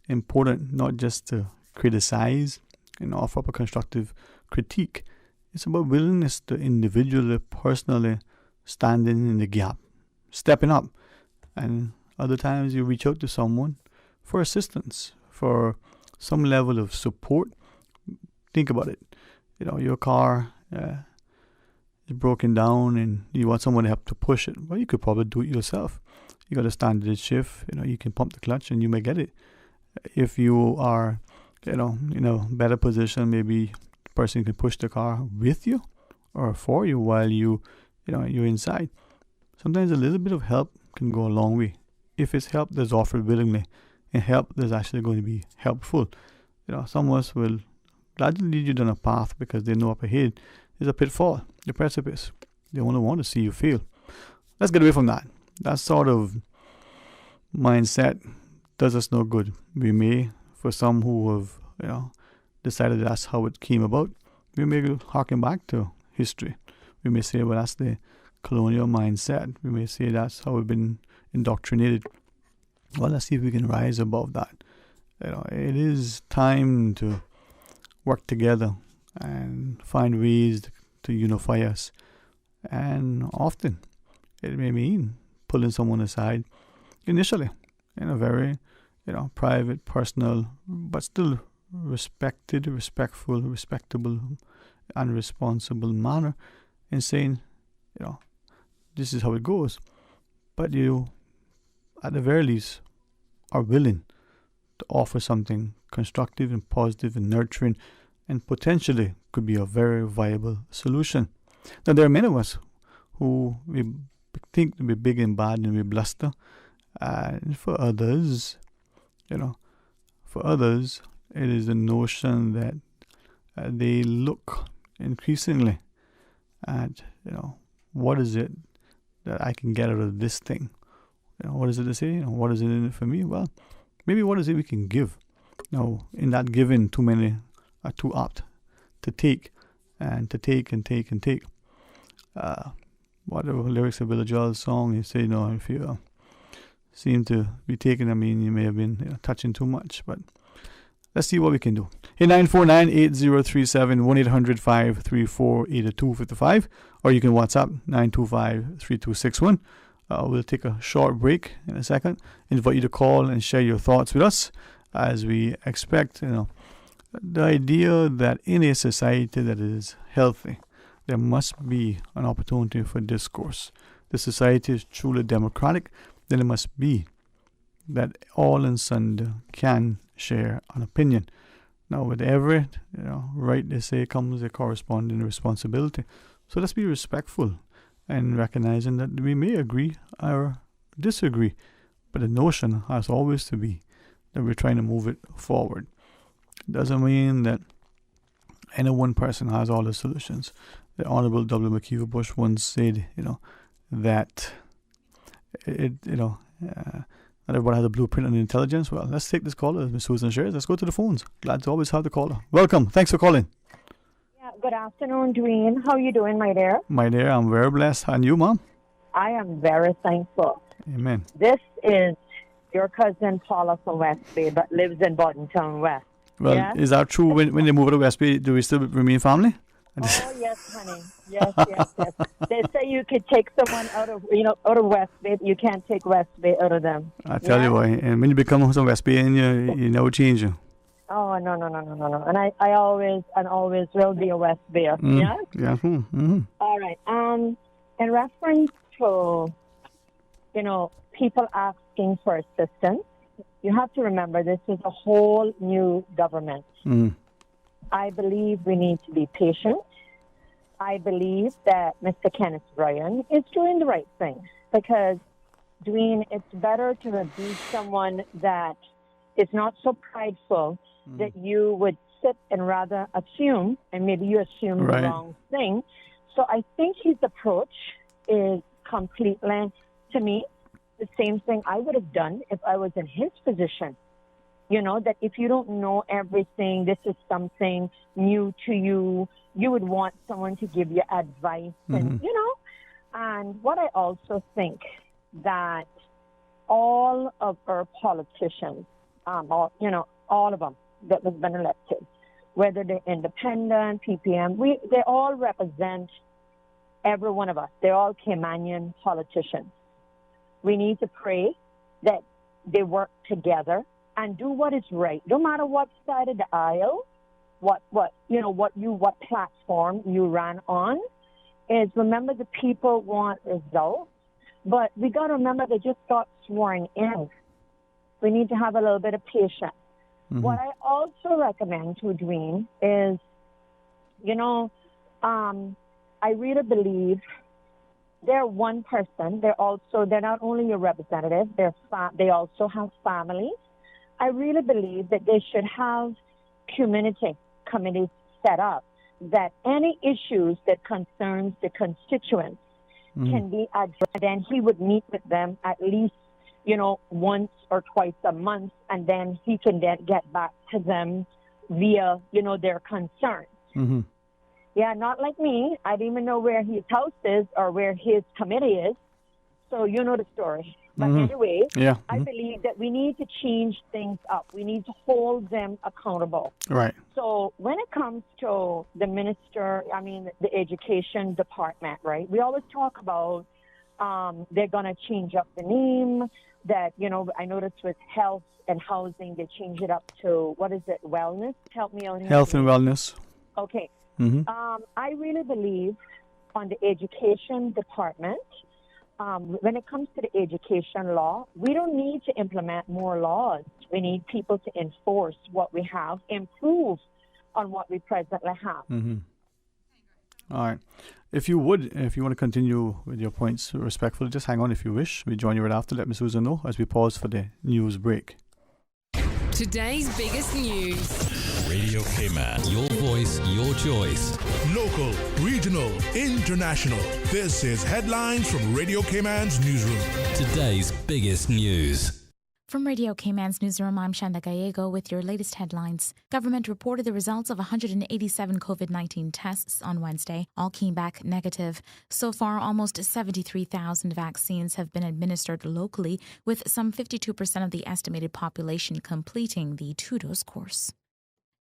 Speaker 3: important not just to criticize and offer up a constructive critique. It's about willingness to individually, personally standing in the gap, stepping up. And other times you reach out to someone for assistance, for some level of support. Think about it. Your car is broken down and you want someone to help to push it. Well, you could probably do it yourself. You got a standard shift. You can pump the clutch and you may get it. If you are in a better position. Maybe the person can push the car with you or for you while you're inside. Sometimes a little bit of help can go a long way. If it's help that's offered willingly, and help that's actually going to be helpful. Some of us will gladly lead you down a path because they know up ahead is a pitfall, a precipice. They only want to see you fail. Let's get away from that. That sort of mindset does us no good. We may, for some who have, decided that's how it came about, we may harken back to history. We may say, well, that's the colonial mindset. We may say that's how we've been indoctrinated. Well, let's see if we can rise above that. It is time to work together and find ways to unify us. And often it may mean pulling someone aside initially in a very, private, personal, but still respected, respectful, respectable, and responsible manner, and saying, this is how it goes. But you, at the very least, are willing to offer something constructive and positive and nurturing, and potentially could be a very viable solution. Now, there are many of us who we think to be big and bad and we bluster. And for others, it is the notion that they look increasingly at, what is it that I can get out of this thing? What is it to say? What is it in it for me? Well, maybe what is it we can give? Now, in that giving, too many are too apt to take and to take and take and take. What the lyrics of Billy Joel's song, you say, if you seem to be taking, you may have been touching too much, but let's see what we can do. Hey, 949-8037, 1-800-534-8255, or you can WhatsApp 925-3261. We'll take a short break in a second. Invite you to call and share your thoughts with us as we expect, the idea that in a society that is healthy, there must be an opportunity for discourse. The society is truly democratic, then it must be that all and sundry can share an opinion. Now, with every right, they say, comes a corresponding responsibility. So let's be respectful and recognizing that we may agree or disagree, but the notion has always to be that we're trying to move it forward. It doesn't mean that any one person has all the solutions. The Honorable W. McKeever Bush once said, that not everybody has a blueprint on intelligence. Well, let's take this caller, Ms. Susan Shares. Let's go to the phones. Glad to always have the caller. Welcome. Thanks for calling.
Speaker 15: Yeah, good afternoon, Dwayne. How are you doing, my dear?
Speaker 3: My dear, I'm very blessed. And you, Mom?
Speaker 15: I am very thankful.
Speaker 3: Amen.
Speaker 15: This is your cousin Paula from West Bay, but lives in Bordentown West.
Speaker 3: Well,
Speaker 15: yeah?
Speaker 3: Is that true? When they move to West Bay, do we still remain family?
Speaker 15: Oh, yes, honey. Yes. They say you could take someone out of West Bay. You can't take West Bay out of them.
Speaker 3: I tell you why. And when you become some West Bay, you never change.
Speaker 15: Oh, no. And I always will be a West Bayer. Yeah?
Speaker 3: Yeah. Mm-hmm.
Speaker 15: All right. In reference to, people asking for assistance, you have to remember this is a whole new government.
Speaker 3: Mm.
Speaker 15: I believe we need to be patient. I believe that Mr. Kenneth Bryan is doing the right thing because, Dwayne, it's better to be someone that is not so prideful that you would sit and rather assume, and maybe you assume the wrong thing. So I think his approach is completely, to me, the same thing I would have done if I was in his position. That if you don't know everything, this is something new to you, you would want someone to give you advice. And, and what I also think that all of our politicians, all of them that have been elected, whether they're independent, PPM, they all represent every one of us. They're all Caymanian politicians. We need to pray that they work together and do what is right, no matter what side of the aisle, what platform you ran on. Is remember the people want results, but we got to remember they just got sworn in. We need to have a little bit of patience. What I also recommend to Dwayne is, I really believe they're one person. They're not only your representative, they also have families. I really believe that they should have committees set up that any issues that concerns the constituents can be addressed. Then he would meet with them at least, once or twice a month, and then he can then get back to them via, their concerns. Yeah, not like me. I didn't even know where his house is or where his committee is. So you know the story. But anyway, I believe that we need to change things up. We need to hold them accountable.
Speaker 3: Right.
Speaker 15: So when it comes to the the education department, right, we always talk about they're going to change up the name. That, I noticed with health and housing, they change it up to, what is it, wellness? Help me out here.
Speaker 3: Health and wellness.
Speaker 15: Okay. I really believe on the education department, when it comes to the education law, we don't need to implement more laws. We need people to enforce what we have, improve on what we presently have.
Speaker 3: All right. If you want to continue with your points respectfully, just hang on if you wish. We'll join you right after. Let Ms. Susan know as we pause for the news break.
Speaker 16: Today's biggest news.
Speaker 17: Radio Cayman. Your voice, your choice.
Speaker 5: Local, regional, international. This is Headlines from Radio Cayman's newsroom.
Speaker 17: Today's biggest news.
Speaker 18: From Radio Cayman's newsroom, I'm Shanda Gallego with your latest headlines. Government reported the results of 187 COVID-19 tests on Wednesday. All came back negative. So far, almost 73,000 vaccines have been administered locally, with some 52% of the estimated population completing the 2-dose course.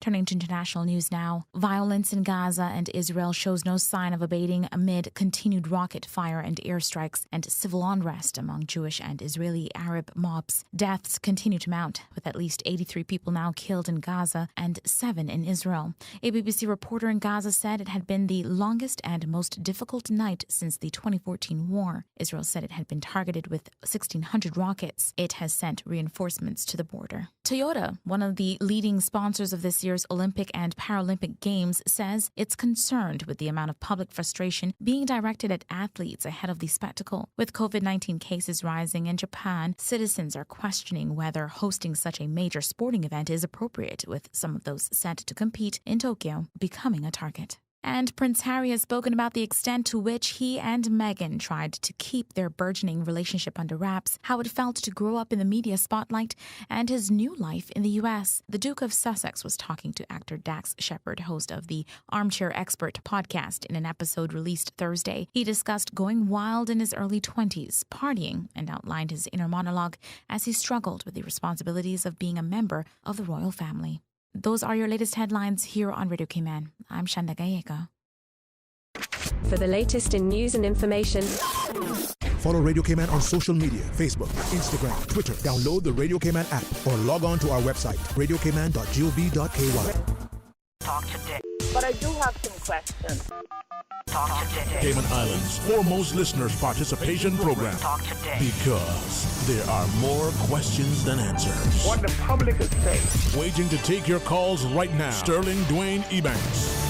Speaker 18: Turning to international news now. Violence in Gaza and Israel shows no sign of abating amid continued rocket fire and airstrikes and civil unrest among Jewish and Israeli Arab mobs. Deaths continue to mount, with at least 83 people now killed in Gaza and 7 in Israel. A BBC reporter in Gaza said it had been the longest and most difficult night since the 2014 war. Israel said it had been targeted with 1,600 rockets. It has sent reinforcements to the border. Toyota, one of the leading sponsors of this year's Olympic and Paralympic Games, says it's concerned with the amount of public frustration being directed at athletes ahead of the spectacle. With COVID-19 cases rising in Japan, citizens are questioning whether hosting such a major sporting event is appropriate, with some of those set to compete in Tokyo becoming a target. And Prince Harry has spoken about the extent to which he and Meghan tried to keep their burgeoning relationship under wraps, how it felt to grow up in the media spotlight, and his new life in the U.S. The Duke of Sussex was talking to actor Dax Shepard, host of the Armchair Expert podcast, in an episode released Thursday. He discussed going wild in his early 20s, partying, and outlined his inner monologue as he struggled with the responsibilities of being a member of the royal family. Those are your latest headlines here on Radio Cayman. I'm Shanda Gallego.
Speaker 16: For the latest in news and information,
Speaker 5: follow Radio Cayman on social media, Facebook, Instagram, Twitter. Download the Radio Cayman app or log on to our website, radiocayman.gov.ky.
Speaker 6: Talk today. But I do have some questions. Talk today.
Speaker 5: Cayman Islands' foremost listeners participation program.
Speaker 6: Talk today.
Speaker 5: Because there are more questions than answers.
Speaker 2: What the public is saying.
Speaker 5: Waiting to take your calls right now. Sterling Dwayne Ebanks.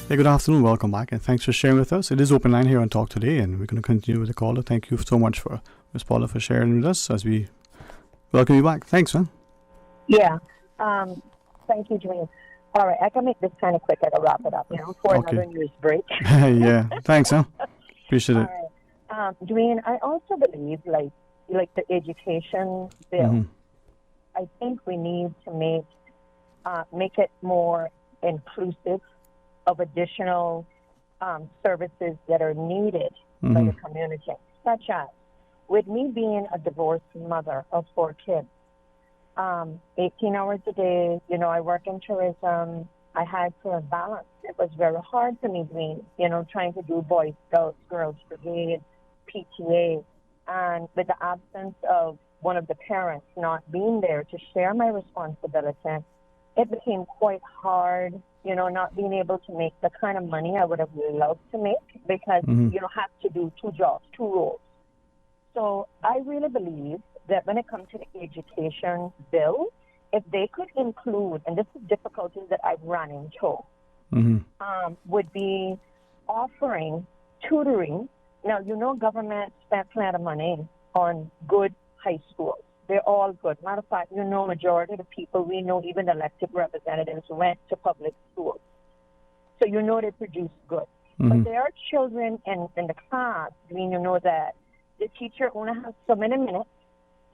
Speaker 3: Hey, good afternoon. Welcome back, and thanks for sharing with us. It is open line here on Talk Today, and we're going to continue with the caller. Thank you so much for Ms. Paula for sharing with us as we welcome you back. Thanks, man.
Speaker 15: Yeah. Thank you, Dwayne. All right, I can make this kind of quick. I can wrap it up, for another news break.
Speaker 3: Yeah. Thanks, huh? Appreciate it.
Speaker 15: All right. Dwayne, I also believe, like the education bill, I think we need to make it more inclusive of additional services that are needed by the community, such as, with me being a divorced mother of 4 kids, 18 hours a day, I work in tourism. I had to balance. It was very hard for me, trying to do Boy Scouts, Girls Brigade, PTA, and with the absence of one of the parents not being there to share my responsibility, it became quite hard, not being able to make the kind of money I would have loved to make because you have to do 2 jobs, 2 roles. So I really believe that when it comes to the education bill, if they could include, and this is difficulties that I've run into, would be offering tutoring. Now, government spent plenty of money on good high schools. They're all good. Matter of fact, majority of the people we know, even elected representatives, went to public schools. So they produce good. But there are children in the class, that the teacher only has so many minutes.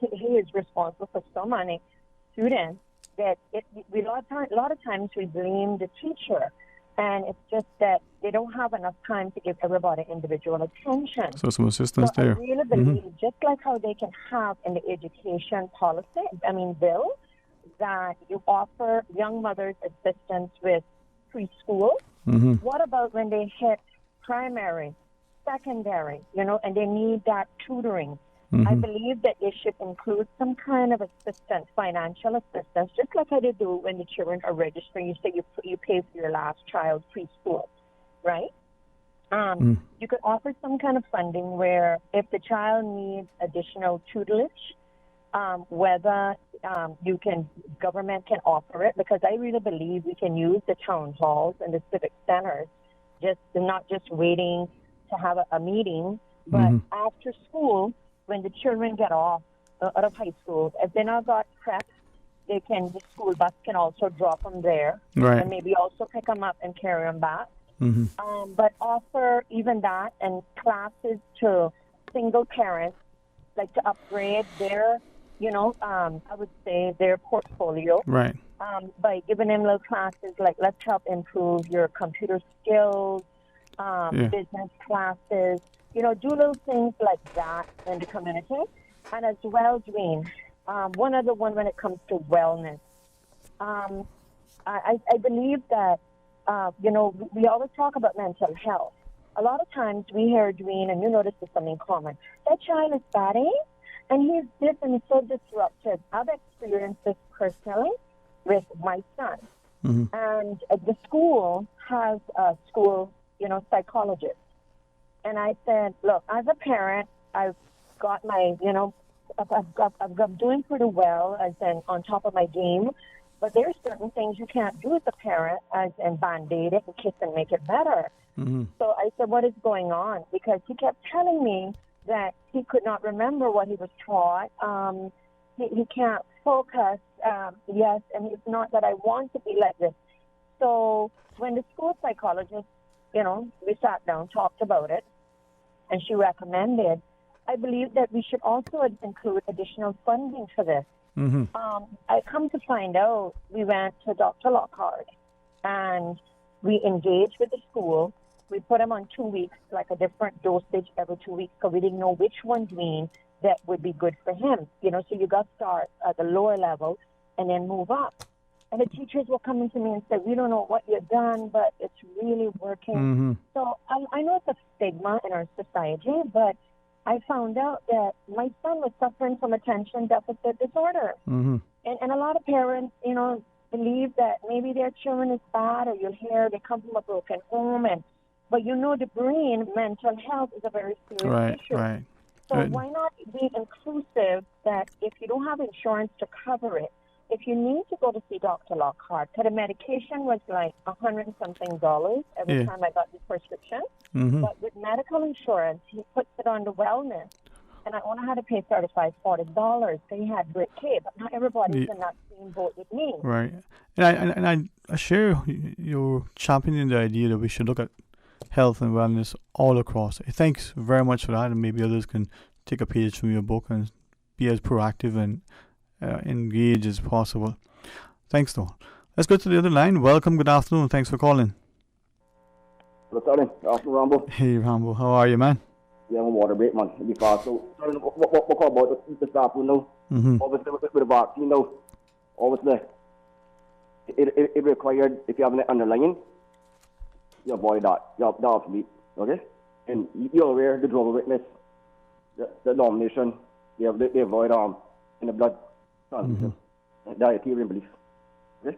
Speaker 15: He is responsible for so many students that a lot of times we blame the teacher. And it's just that they don't have enough time to give everybody individual attention.
Speaker 3: So some assistance there.
Speaker 15: I really believe, just like how they can have in the education bill, that you offer young mothers assistance with preschool. What about when they hit primary, secondary, and they need that tutoring? I believe that they should include some kind of assistance, financial assistance, just like how they do when the children are registering. You say you pay for your last child preschool, right? You could offer some kind of funding where if the child needs additional tutelage, whether government can offer it, because I really believe we can use the town halls and the civic centers, not just waiting to have a meeting, but after school, when the children get off out of high school, if they now got prep, the school bus can also drop them there,
Speaker 3: right,
Speaker 15: and maybe also pick them up and carry them back. But offer even that and classes to single parents, like to upgrade their, I would say their portfolio.
Speaker 3: Right.
Speaker 15: By giving them little classes like let's help improve your computer skills, business classes. Do little things like that in the community. And as well, Dwayne, one other one when it comes to wellness. I believe that, we always talk about mental health. A lot of times we hear, Dwayne, and this is something common, that child is bad, and he's this and he's so disrupted. I've experienced this personally with my son. And the school has a school, psychologist. And I said, look, as a parent, I've got my, I'm doing pretty well as in on top of my game, but there's certain things you can't do as a parent as in Band-Aid it and kiss and make it better. So I said, what is going on? Because he kept telling me that he could not remember what he was taught. He can't focus. Yes, and it's not that I want to be like this. So when the school psychologist, we sat down, talked about it, and she recommended, I believe that we should also include additional funding for this. I come to find out, we went to Dr. Lockhart, and we engaged with the school. We put him on 2 weeks, like a different dosage every 2 weeks, because we didn't know which one, that would be good for him. So you got to start at the lower level and then move up. And the teachers were coming to me and said, we don't know what you've done, but it's really working. So I know it's a stigma in our society, but I found out that my son was suffering from attention deficit disorder. And a lot of parents, believe that maybe their children is bad, or you'll hear they come from a broken home. But the brain, mental health is a very serious issue.
Speaker 3: Right.
Speaker 15: So why not be inclusive that if you don't have insurance to cover it, if you need to go to see Dr. Lockhart, because the medication was like $100 and something every time I got the prescription. But with medical insurance, he puts it on the wellness. And I only had to pay $35, $40. So he had great care. But not everybody's in that same boat with me.
Speaker 3: Right. And I share your championing the idea that we should look at health and wellness all across. Thanks very much for that. And maybe others can take a page from your book and be as proactive and engage as possible. Thanks, though. Let's go to the other line. Welcome. Good afternoon. Thanks for calling.
Speaker 19: Good afternoon, Rambo.
Speaker 3: Hey, Rambo. How are you, man?
Speaker 19: Yeah, I'm on water break, man. It'll be fast. So, what call about the staff will know? Obviously, with the vaccine, though, obviously, it required, if you have an underlying, you avoid that. You have obsolete, okay? And you're aware the drug witness, the nomination, they avoid in the blood transfusion, dietary belief. Okay?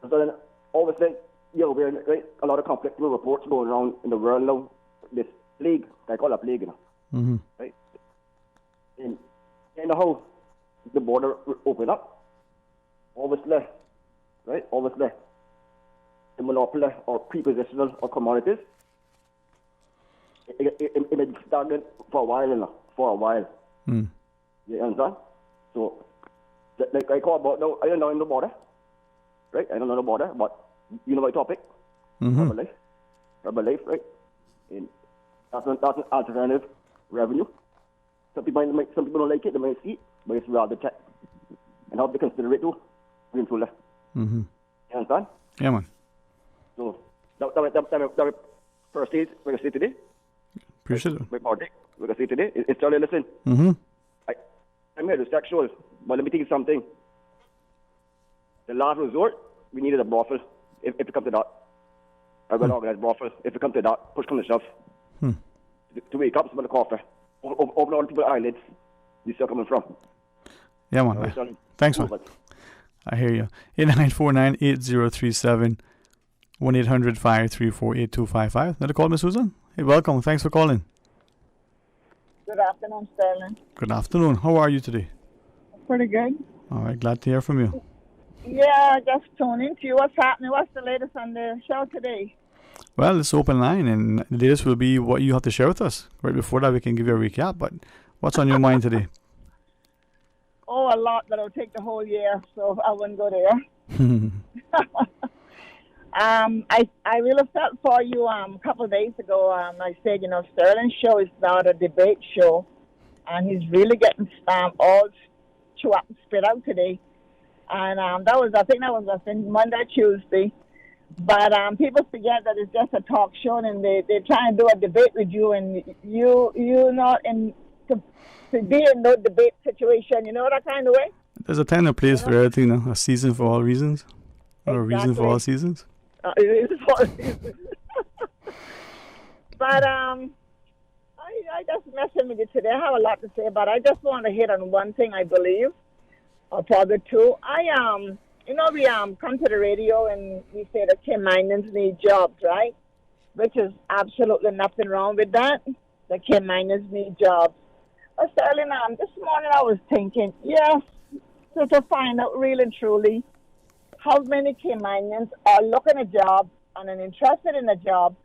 Speaker 19: So then, obviously, you're aware, right? A lot of conflicting reports going around in the world now. This plague, they call it a plague, right? And how the border open up, obviously, right? Obviously, the monopoly or prepositional or commodities, it may be stagnant for a while. You understand? So, like I call about now, I don't know in the border, right? I don't know the border, but you know my topic, Herbalife, right? And that's an alternative revenue. Some people don't like it, they might see it, but it's rather check. And how they consider it too, eventually. You understand?
Speaker 3: Yeah, man.
Speaker 19: So, that first stage, we're going to see today.
Speaker 3: Appreciate it.
Speaker 19: My party, we're going to see today. It's Charlie, listen. I'm here to sexual, but let me tell you something. The last resort, we needed a brothel, if it comes to that. A well-organized brothel, if it comes to that, push come to shove. To wake up, smell the coffee. Open all people's eyelids. You see where I'm coming from.
Speaker 3: Yeah, man. Thanks, man. I hear you. 8949-8037, 1-800-534-8255. Another call, Miss Susan? Hey, welcome. Thanks for calling.
Speaker 20: Good afternoon, Sterling.
Speaker 3: Good afternoon. How are you today?
Speaker 20: Pretty good.
Speaker 3: All right, glad to hear from you.
Speaker 20: Yeah, just tuning to you. What's happening? What's the latest on the show today?
Speaker 3: Well, it's open line, and the latest will be what you have to share with us. Right before that, we can give you a recap, but what's on your mind today?
Speaker 20: Oh, a lot that will take the whole year, so I wouldn't go there. I really felt for you a couple of days ago. I said, Sterling's show is not a debate show, and he's really getting all chew up and spit out today. And I think that was Monday, Tuesday. But people forget that it's just a talk show, and they try and do a debate with you, and you're not to be in no debate situation. You know that kind of way.
Speaker 3: There's a time and a place for everything. A season for all reasons, or a reason for all seasons.
Speaker 20: It is for all seasons. But I just messing with you today. I have a lot to say, but I just want to hit on one thing. I believe, or probably two. We come to the radio and we say that Caymanians need jobs, right? Which is absolutely nothing wrong with that. The Caymanians need jobs. But Sterling, this morning I was thinking, yes, so to find out really and truly how many Caymanians are looking at jobs and are interested in a job,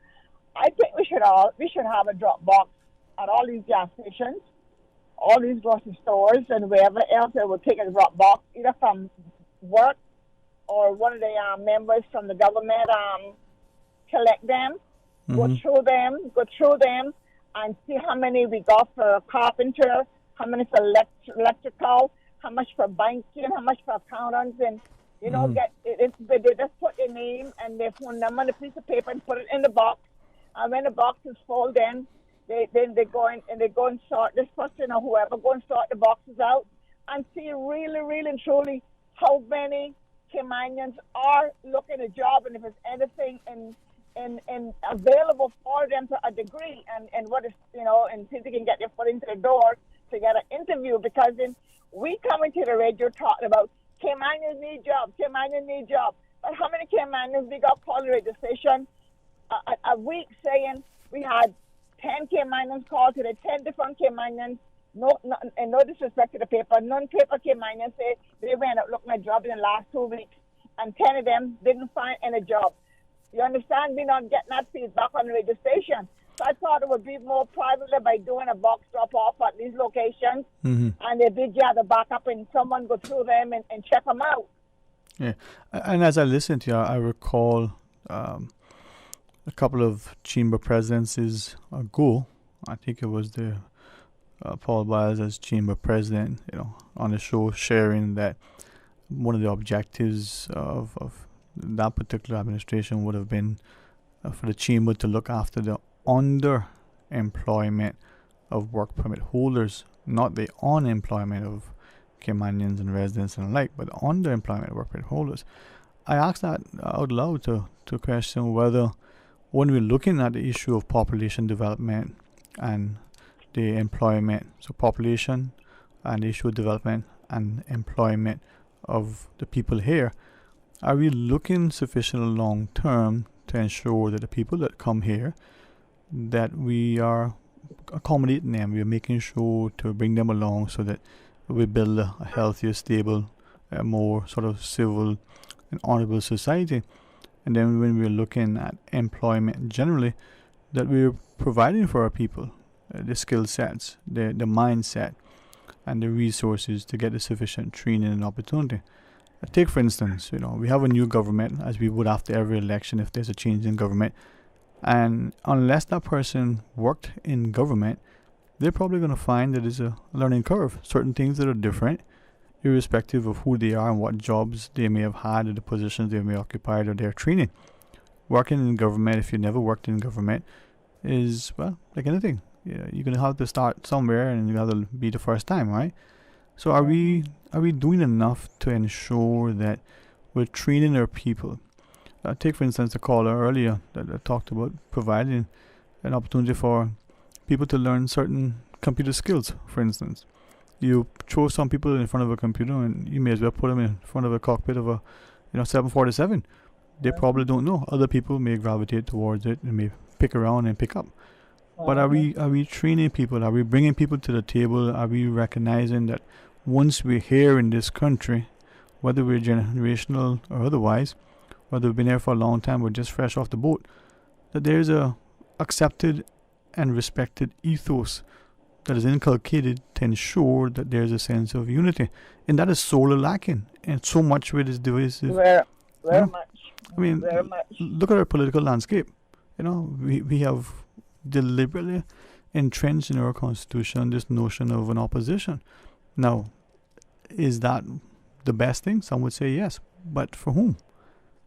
Speaker 20: I think we should have a drop box at all these gas stations, all these grocery stores, and wherever else they will take a drop box, either from work or one of the members from the government collect them, go through them, and see how many we got for a carpenter, how many for electrical, how much for banking, how much for accountants, and they just put their name and their phone number on a piece of paper and put it in the box. And when the box is full, then they go in and they go and sort this person or whoever go and sort the boxes out and see really, really and truly how many Caymanians are looking at a job, and if there's anything in available for them to a degree, and what is and see if they can get their foot into the door to get an interview. Because then we come into the radio talking about Caymanians need jobs, but how many Caymanians we got called the radio station a week saying we had 10 Caymanians called today, 10 different Caymanians. No disrespect to the paper. Non-paper Caymanians say they went out looking at jobs in the last 2 weeks, and 10 of them didn't find any job. You understand? We're not getting that feedback on the radio station. So I thought it would be more privately by doing a box drop-off at these locations, and they did gather back up and someone go through them and check them out.
Speaker 3: Yeah, and as I listened to you, I recall a couple of chamber presidencies ago. I think it was the Paul Biles as chamber president, on the show, sharing that one of the objectives of that particular administration would have been for the chamber to look after the underemployment of work permit holders, not the unemployment of Caymanians and residents and the like, but the underemployment of work permit holders. I asked that out loud to question whether, when we're looking at the issue of population development and the employment, so population and the issue of development and employment of the people here, are we looking sufficiently long term to ensure that the people that come here, that we are accommodating them. We're making sure to bring them along so that we build a healthier, stable, more sort of civil and honorable society. And then when we're looking at employment generally, that we're providing for our people the skill sets, the mindset, and the resources to get the sufficient training and opportunity. Take for instance, we have a new government, as we would after every election if there's a change in government, and unless that person worked in government, they're probably going to find that there's a learning curve, certain things that are different, irrespective of who they are and what jobs they may have had or the positions they may have occupied or their training. Working in government, if you never worked in government, is, well, like anything. You're going to have to start somewhere and you got to be the first time, right? So are we doing enough to ensure that we're training our people? Take for instance the caller earlier that talked about providing an opportunity for people to learn certain computer skills, for instance. You throw some people in front of a computer and you may as well put them in front of a cockpit of a 747. They probably don't know. Other people may gravitate towards it and may pick around and pick up. But are we training people? Are we bringing people to the table? Are we recognizing that once we're here in this country, whether we're generational or otherwise, whether we've been here for a long time or just fresh off the boat, that there's a accepted and respected ethos that is inculcated to ensure that there's a sense of unity, and that is sorely lacking, and so much with this divisive.
Speaker 20: Very much.
Speaker 3: I mean, look at our political landscape. We have deliberately entrenched in our constitution this notion of an opposition. Now, is that the best thing? Some would say yes, but for whom?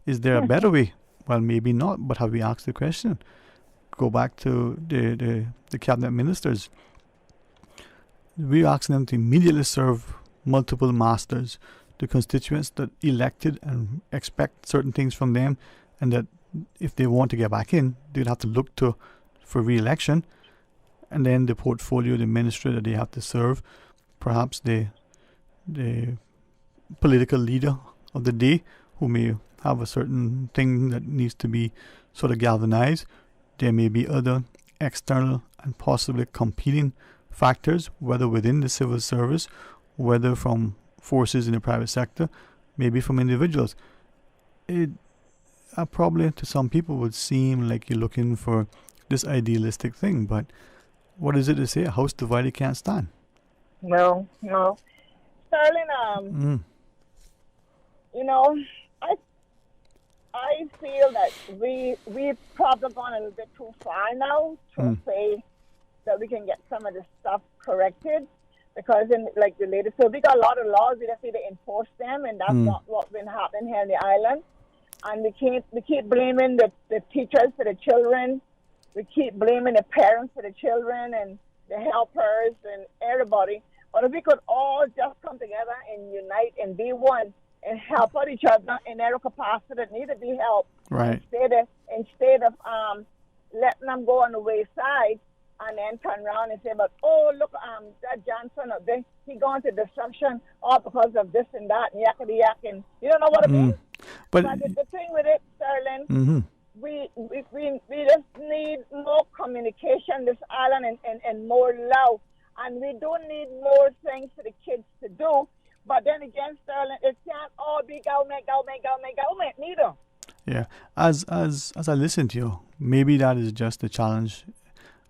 Speaker 3: Is there a better way? Well, maybe not, but have we asked the question? Go back to the cabinet ministers. We're asking them to immediately serve multiple masters, the constituents that elected and expect certain things from them, and that if they want to get back in, they'd have to look for re-election, and then the portfolio, the ministry that they have to serve, perhaps the political leader of the day who may have a certain thing that needs to be sort of galvanized. There may be other external and possibly competing factors, whether within the civil service, whether from forces in the private sector, maybe from individuals. It probably to some people would seem like you're looking for this idealistic thing, but what is it to say? A house divided can't stand.
Speaker 20: No. Sterling, I feel that we've probably gone a little bit too far now to say that we can get some of this stuff corrected, because in like the latest, so we got a lot of laws, we just need to enforce them, and that's not what's been happening here in the island. And we keep blaming the teachers for the children, we keep blaming the parents for the children and the helpers and everybody. But if we could all just come together and unite and be one and help out each other in their capacity that need to be helped,
Speaker 3: right?
Speaker 20: Instead of letting them go on the wayside and then turn around and say, "But look, that Johnson up there, he gone to destruction all because of this and that and yakety yak," and you don't know what I mean. But the thing with it, Sterling, we just need more communication this island and more love. And we do need more things for the kids to do. But then again, Sterling, it can't all be government neither.
Speaker 3: Yeah. As I listen to you, maybe that is just the challenge,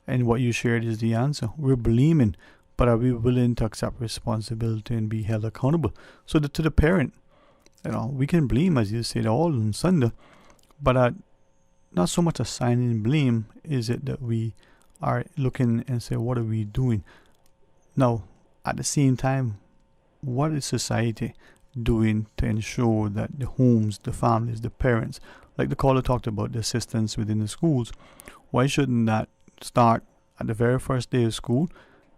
Speaker 3: and what you shared is the answer. We're blaming, but are we willing to accept responsibility and be held accountable? So to the parent, we can blame, as you said, all on Sunday, but not so much assigning blame is it that we are looking and say, what are we doing? Now, at the same time, what is society doing to ensure that the homes, the families, the parents, like the caller talked about, the assistance within the schools, why shouldn't that start at the very first day of school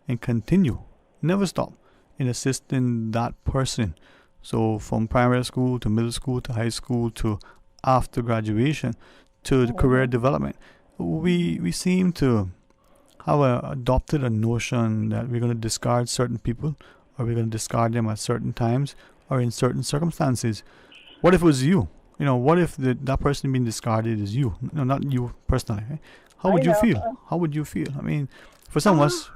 Speaker 3: and continue, never stop, in assisting that person? So from primary school to middle school to high school to after graduation to the career development. We seem to have adopted a notion that we're going to discard certain people, or we're going to discard them at certain times or in certain circumstances. What if it was you? What if that person being discarded is you? No, not you personally. Right? How would you feel? How would you feel? I mean, for some of us,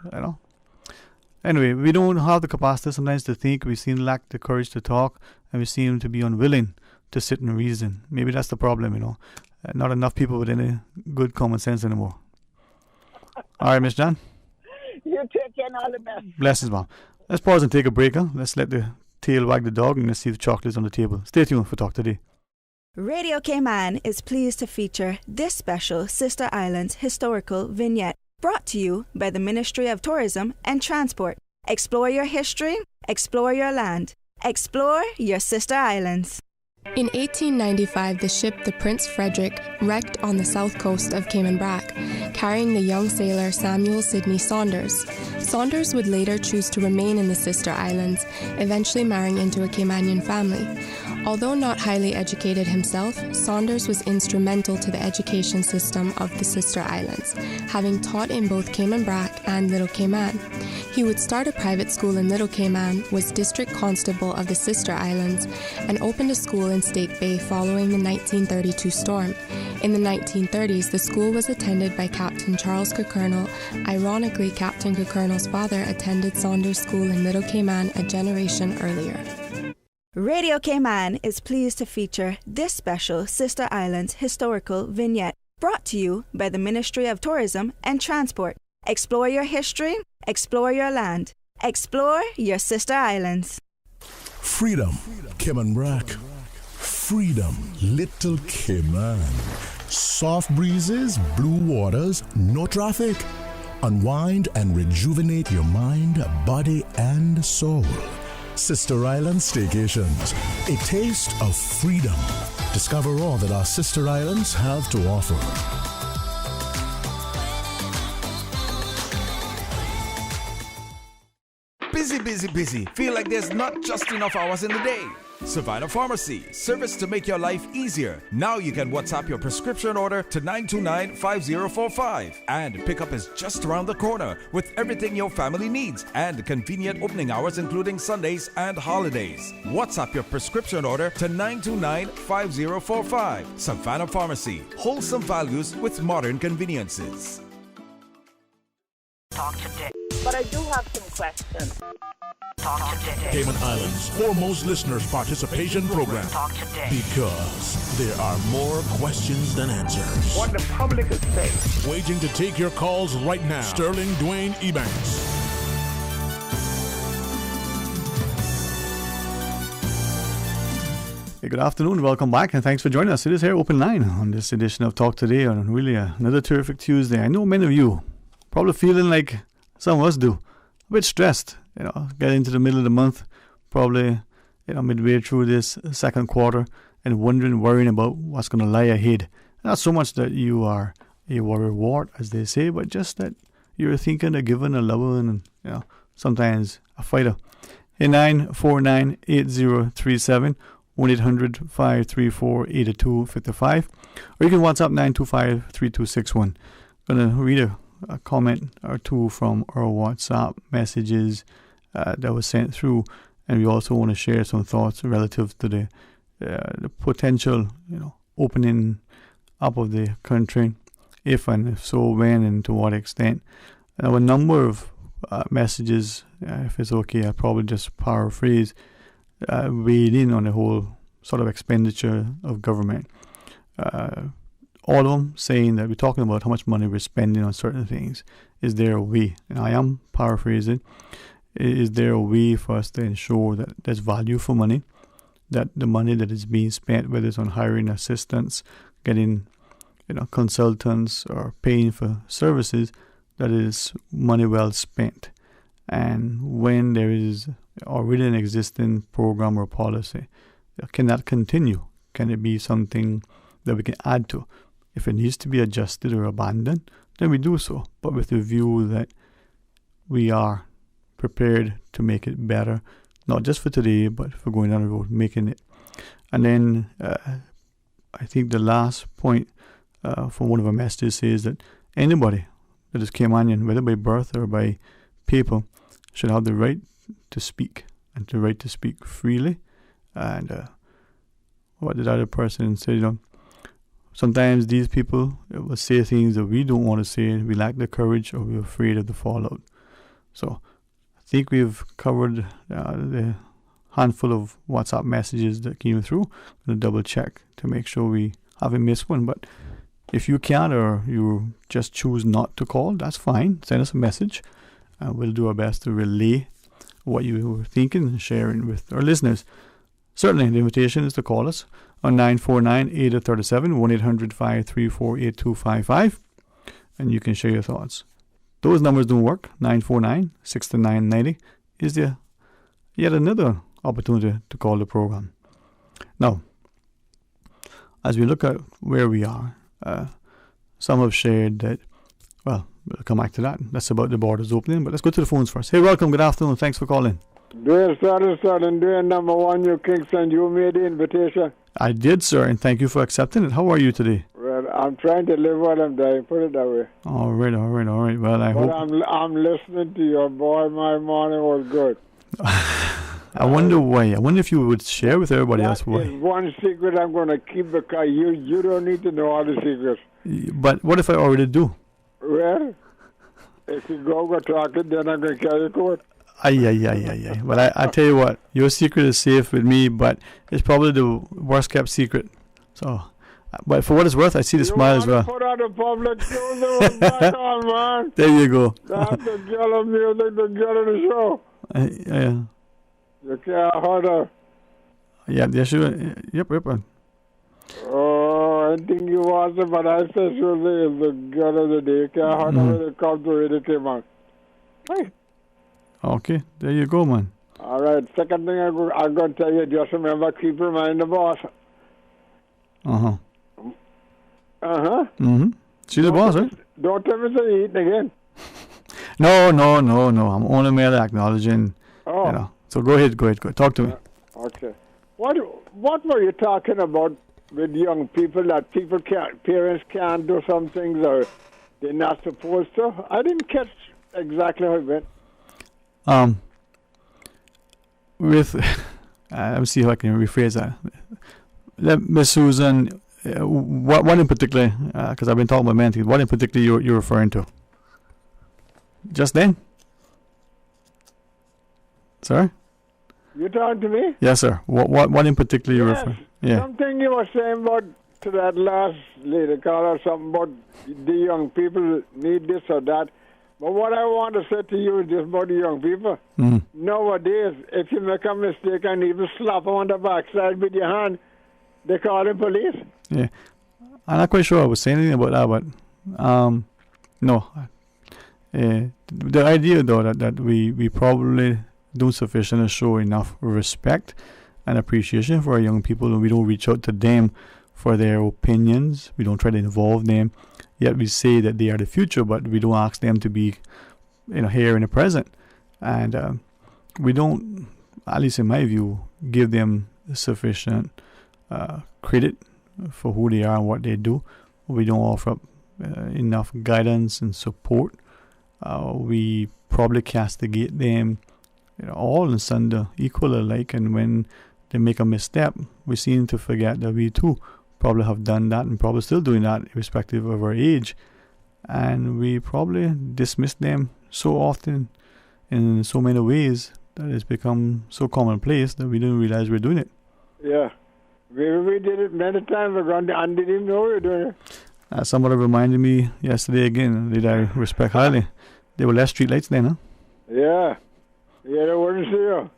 Speaker 3: Anyway, we don't have the capacity sometimes to think. We seem to lack the courage to talk, and we seem to be unwilling to sit and reason. Maybe that's the problem, Not enough people with any good common sense anymore. All right, Miss John.
Speaker 20: You take care and all the best.
Speaker 3: Blessings, Mom. Let's pause and take a break. Let's let the tail wag the dog, and let's see if the chocolate is on the table. Stay tuned for Talk Today.
Speaker 21: Radio Cayman is pleased to feature this special Sister Islands historical vignette, brought to you by the Ministry of Tourism and Transport. Explore your history, explore your land, explore your Sister Islands.
Speaker 22: In 1895, the ship the Prince Frederick wrecked on the south coast of Cayman Brac, carrying the young sailor Samuel Sidney Saunders. Saunders would later choose to remain in the Sister Islands, eventually marrying into a Caymanian family. Although not highly educated himself, Saunders was instrumental to the education system of the Sister Islands, having taught in both Cayman Brac and Little Cayman. He would start a private school in Little Cayman, was district constable of the Sister Islands, and opened a school in Stake Bay following the 1932 storm. In the 1930s, the school was attended by Captain Charles Kirkernel. Ironically, Captain Kirkernel's father attended Saunders School in Little Cayman a generation earlier.
Speaker 21: Radio Cayman is pleased to feature this special Sister Islands historical vignette, brought to you by the Ministry of Tourism and Transport. Explore your history, explore your land, explore your Sister Islands.
Speaker 5: Freedom, Cayman Brac. Freedom, Little Cayman. Soft breezes, blue waters, no traffic. Unwind and rejuvenate your mind, body, and soul. Sister Island Staycations, a taste of freedom. Discover all that our Sister Islands have to offer.
Speaker 9: Busy. Feel like there's not just enough hours in the day. Savannah Pharmacy, service to make your life easier. Now you can WhatsApp your prescription order to 929-5045. And pickup is just around the corner with everything your family needs and convenient opening hours including Sundays and holidays. WhatsApp your prescription order to 929-5045. Savannah Pharmacy, wholesome values with modern conveniences.
Speaker 6: Talk today.
Speaker 20: But I do have some questions.
Speaker 6: Talk today.
Speaker 5: Cayman Islands' foremost listeners participation program.
Speaker 6: Talk today.
Speaker 5: Because there are more questions than answers.
Speaker 14: What the public is saying.
Speaker 5: Waiting to take your calls right now. Sterling Dwayne Ebanks.
Speaker 3: Hey, good afternoon. Welcome back, and thanks for joining us. It is here, Open Line, on this edition of Talk Today on really another terrific Tuesday. I know many of you probably feeling like some of us do, a bit stressed. Get into the middle of the month, probably midway through this second quarter, and worrying about what's going to lie ahead. Not so much that you are a worrywart, as they say, but just that you're thinking of giving, a loving, and sometimes a fighter. 949-8037, 1-800-534-8255, or you can WhatsApp 925-3261. Going to read a comment or two from our WhatsApp messages that was sent through, and we also want to share some thoughts relative to the potential, opening up of the country, if so, when, and to what extent. Now, a number of messages, if it's okay, I'll probably just paraphrase, weighed in on the whole sort of expenditure of government. All of them saying that we're talking about how much money we're spending on certain things. Is there a way, and I am paraphrasing, is there a way for us to ensure that there's value for money, that the money that is being spent, whether it's on hiring assistants, getting consultants, or paying for services, that is money well spent? And when there is already an existing program or policy, can that continue? Can it be something that we can add to? If it needs to be adjusted or abandoned, then we do so, but with the view that we are prepared to make it better, not just for today, but for going down the road, making it. And then I think the last point from one of our messages says that anybody that is Caymanian, whether by birth or by paper, should have the right to speak, and the right to speak freely. And what did the other person say? sometimes these people will say things that we don't want to say, and we lack the courage, or we're afraid of the fallout. So I think we've covered the handful of WhatsApp messages that came through. I'm going to double check to make sure we haven't missed one. But if you can, or you just choose not to call, that's fine. Send us a message. We'll do our best to relay what you were thinking and sharing with our listeners. Certainly, the invitation is to call us on 949-8037, 1-800-534-8255, and you can share your thoughts. Those numbers don't work. 949-629-90 is there yet another opportunity to call the program. Now, as we look at where we are, some have shared that, well, we'll come back to that. That's about the borders opening, but let's go to the phones first. Hey, welcome, good afternoon, thanks for calling.
Speaker 1: Dear number one, you Kingston, you made the invitation.
Speaker 3: I did, sir, and thank you for accepting it. How are you today?
Speaker 1: Well, I'm trying to live while I'm dying, put it that way.
Speaker 3: All right. Well, I hope...
Speaker 1: I'm listening to you. Boy, my morning was good.
Speaker 3: I wonder why. I wonder if you would share with everybody else why.
Speaker 1: That is one secret I'm going to keep, because you don't need to know all the secrets.
Speaker 3: But what if I already do?
Speaker 1: Well, if you go talking, then I'm going to carry court.
Speaker 3: Aye. Well, I tell you what, your secret is safe with me, but it's probably the worst kept secret. So, but for what it's worth, I see the smile as well.
Speaker 1: Put on the public news, back on, man.
Speaker 3: There you go.
Speaker 1: That's the girl of music, the girl of the show.
Speaker 3: Yeah.
Speaker 1: You can't hurt her.
Speaker 3: Yeah, sure. Yep.
Speaker 1: Oh, I think you was it, but I said she was the girl of the day. You can't hurt her when it comes to it, came on. Hey.
Speaker 3: Okay, there you go, man.
Speaker 1: All right, second thing I'm going to tell you, just remember, keep reminding the boss.
Speaker 3: She's the boss, right?
Speaker 1: Don't tell me to eat again.
Speaker 3: No. I'm only merely acknowledging.
Speaker 1: Oh.
Speaker 3: You know. So go ahead. Talk to me.
Speaker 1: Okay. What were you talking about with young people, that parents can't do some things or they're not supposed to? I didn't catch exactly how it went.
Speaker 3: Let me see how I can rephrase that. Miss Susan, what in particular, because I've been talking about many things, what in particular you're referring to? Just then? Sorry?
Speaker 1: You talking to me?
Speaker 3: Yes, sir. What in particular you're referring? Yeah.
Speaker 1: Something you were saying about to that last lady caller, something about the young people need this or that. But what I want to say to you is just about the young people. Nowadays, if you make a mistake and even slap them on the backside with your hand, they call the police.
Speaker 3: Yeah. I'm not quite sure I was saying anything about that, but no. The idea, though, that we probably don't sufficiently show enough respect and appreciation for our young people, and we don't reach out to them for their opinions. We don't try to involve them. Yet we say that they are the future, but we don't ask them to be, here in the present. And we don't, at least in my view, give them sufficient credit for who they are and what they do. We don't offer up enough guidance and support. We probably castigate them, all and sundry, equal alike. And when they make a misstep, we seem to forget that we too probably have done that and probably still doing that irrespective of our age, and we probably dismiss them so often in so many ways that it's become so commonplace that we didn't realize we're doing it.
Speaker 1: Yeah, we did it many times ago and didn't even know we were doing it.
Speaker 3: Somebody reminded me yesterday again that I respect highly. There were less street lights then, huh?
Speaker 1: Yeah, they wouldn't see you.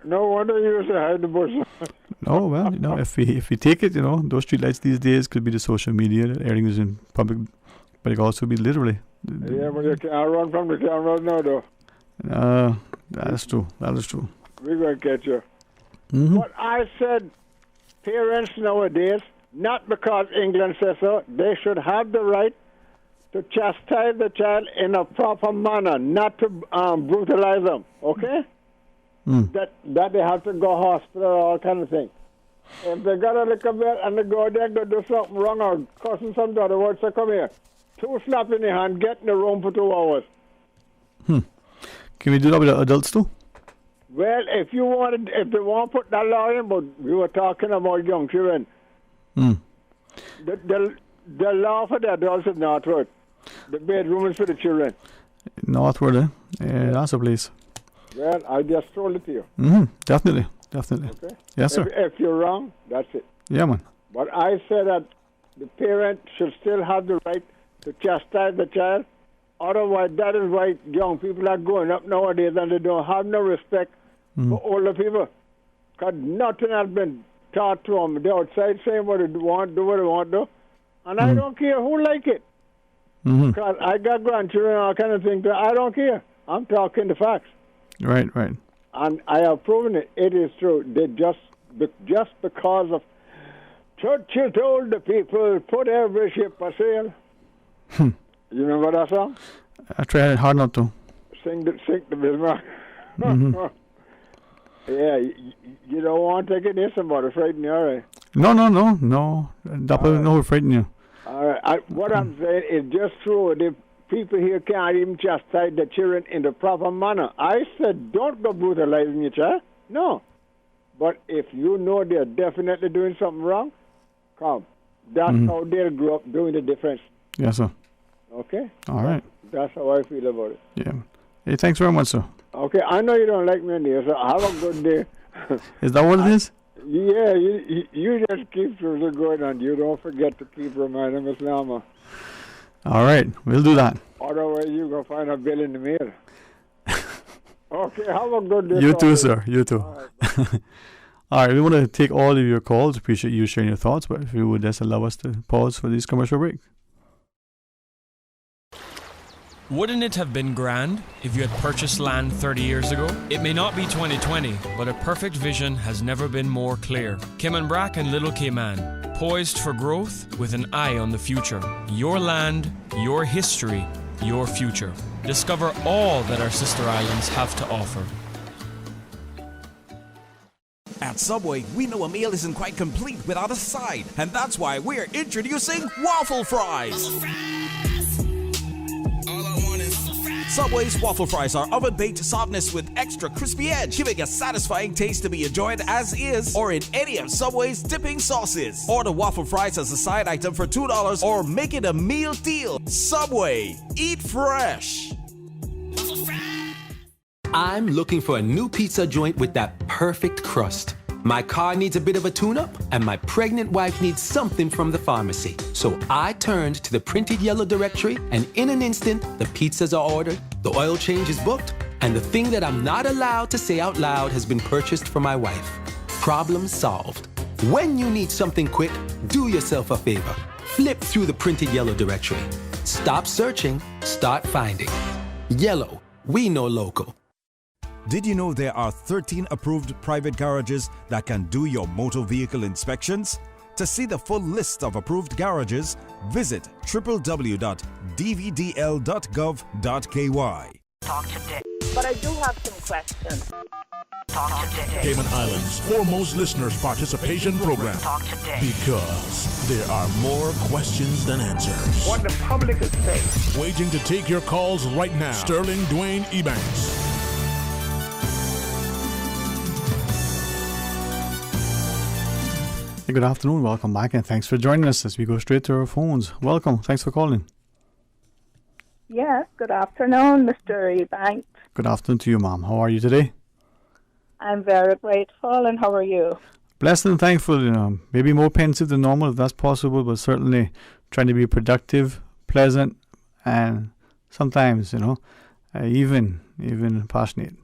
Speaker 1: No wonder you used to hide the bush.
Speaker 3: Oh, well, if we take it, those streetlights these days could be the social media, everything is in public, but it could also be literally.
Speaker 1: Yeah, but you can't run from the cameras now, though.
Speaker 3: That's true. That is true.
Speaker 1: We're going to catch you. But I said, parents nowadays, not because England says so, they should have the right to chastise the child in a proper manner, not to brutalize them, okay? That they have to go hospital or all kind of thing. If they got a little bit and they go there, go do something wrong or cussing some other words, say, come here. 2 slaps in the hand, get in the room for 2 hours.
Speaker 3: Can we do that with adults too?
Speaker 1: Well, if they want to put that law in, but we were talking about young children. The law for the adults is Northwood. The bedroom is for the children.
Speaker 3: Northwood, eh? Yeah, that's a place.
Speaker 1: Well, I just told it to you.
Speaker 3: Definitely.
Speaker 1: Okay.
Speaker 3: Yes, sir.
Speaker 1: If you're wrong, that's it.
Speaker 3: Yeah, man.
Speaker 1: But I said that the parent should still have the right to chastise the child. Otherwise, that is why young people are growing up nowadays and they don't have no respect for older people. Because nothing has been taught to them. They're outside saying what they want, do what they want to do. And I don't care who like it. Because I got grandchildren and all kind of things. I don't care. I'm talking the facts.
Speaker 3: Right.
Speaker 1: And I have proven it. It is true. They just because of Churchill told the people, put every ship for sale. You remember that song?
Speaker 3: I tried hard not to.
Speaker 1: Sing the Bismarck. Yeah, you don't want to take it this about it, frighten you, all right?
Speaker 3: No. That will no frighten you.
Speaker 1: All right. What I'm saying is just true. The people here can't even chastise the children in the proper manner. I said, don't go brutalizing your child. No. But if you know they're definitely doing something wrong, come. That's how they'll grow up doing the difference.
Speaker 3: Yes, sir.
Speaker 1: Okay?
Speaker 3: All right.
Speaker 1: That's how I feel about it.
Speaker 3: Yeah. Hey, thanks very much, sir.
Speaker 1: Okay, I know you don't like me in here, so have a good day.
Speaker 3: Is that what it is?
Speaker 1: Yeah, you just keep going on. You don't forget to keep reminding Miss Lama.
Speaker 3: All right, we'll do that.
Speaker 1: Otherwise, you're going to find a bill in the mail. Okay, have a good day.
Speaker 3: You too, sir. You too. All right, we want to take all of your calls. Appreciate you sharing your thoughts, but if you would just allow us to pause for this commercial break.
Speaker 7: Wouldn't it have been grand if you had purchased land 30 years ago? It may not be 2020, but a perfect vision has never been more clear. Cayman Brac and Little Cayman, poised for growth with an eye on the future. Your land, your history, your future. Discover all that our sister islands have to offer.
Speaker 9: At Subway, we know a meal isn't quite complete without a side, and that's why we're introducing waffle fries. Subway's waffle fries are oven-baked softness with extra crispy edge, giving a satisfying taste to be enjoyed as is or in any of Subway's dipping sauces. Order waffle fries as a side item for $2 or make it a meal deal. Subway, eat fresh.
Speaker 8: I'm looking for a new pizza joint with that perfect crust. My car needs a bit of a tune-up, and my pregnant wife needs something from the pharmacy. So I turned to the printed yellow directory, and in an instant, the pizzas are ordered, the oil change is booked, and the thing that I'm not allowed to say out loud has been purchased for my wife. Problem solved. When you need something quick, do yourself a favor. Flip through the printed yellow directory. Stop searching, start finding. Yellow, we know local.
Speaker 9: Did you know there are 13 approved private garages that can do your motor vehicle inspections? To see the full list of approved garages, visit www.dvdl.gov.ky.
Speaker 6: Talk today. But I do have some questions. Talk today.
Speaker 5: Cayman Islands' foremost listeners participation program.
Speaker 6: Talk today.
Speaker 5: Because there are more questions than answers.
Speaker 6: What the public is saying.
Speaker 5: Waiting to take your calls right now. Sterling Dwayne Ebanks.
Speaker 3: Hey, good afternoon. Welcome back, and thanks for joining us as we go straight to our phones. Welcome. Thanks for calling.
Speaker 23: Yes, good afternoon, Mr. Ebanks.
Speaker 3: Good afternoon to you, Mom. How are you today?
Speaker 23: I'm very grateful, and how are you?
Speaker 3: Blessed and thankful. Maybe more pensive than normal if that's possible, but certainly trying to be productive, pleasant, and sometimes, even passionate.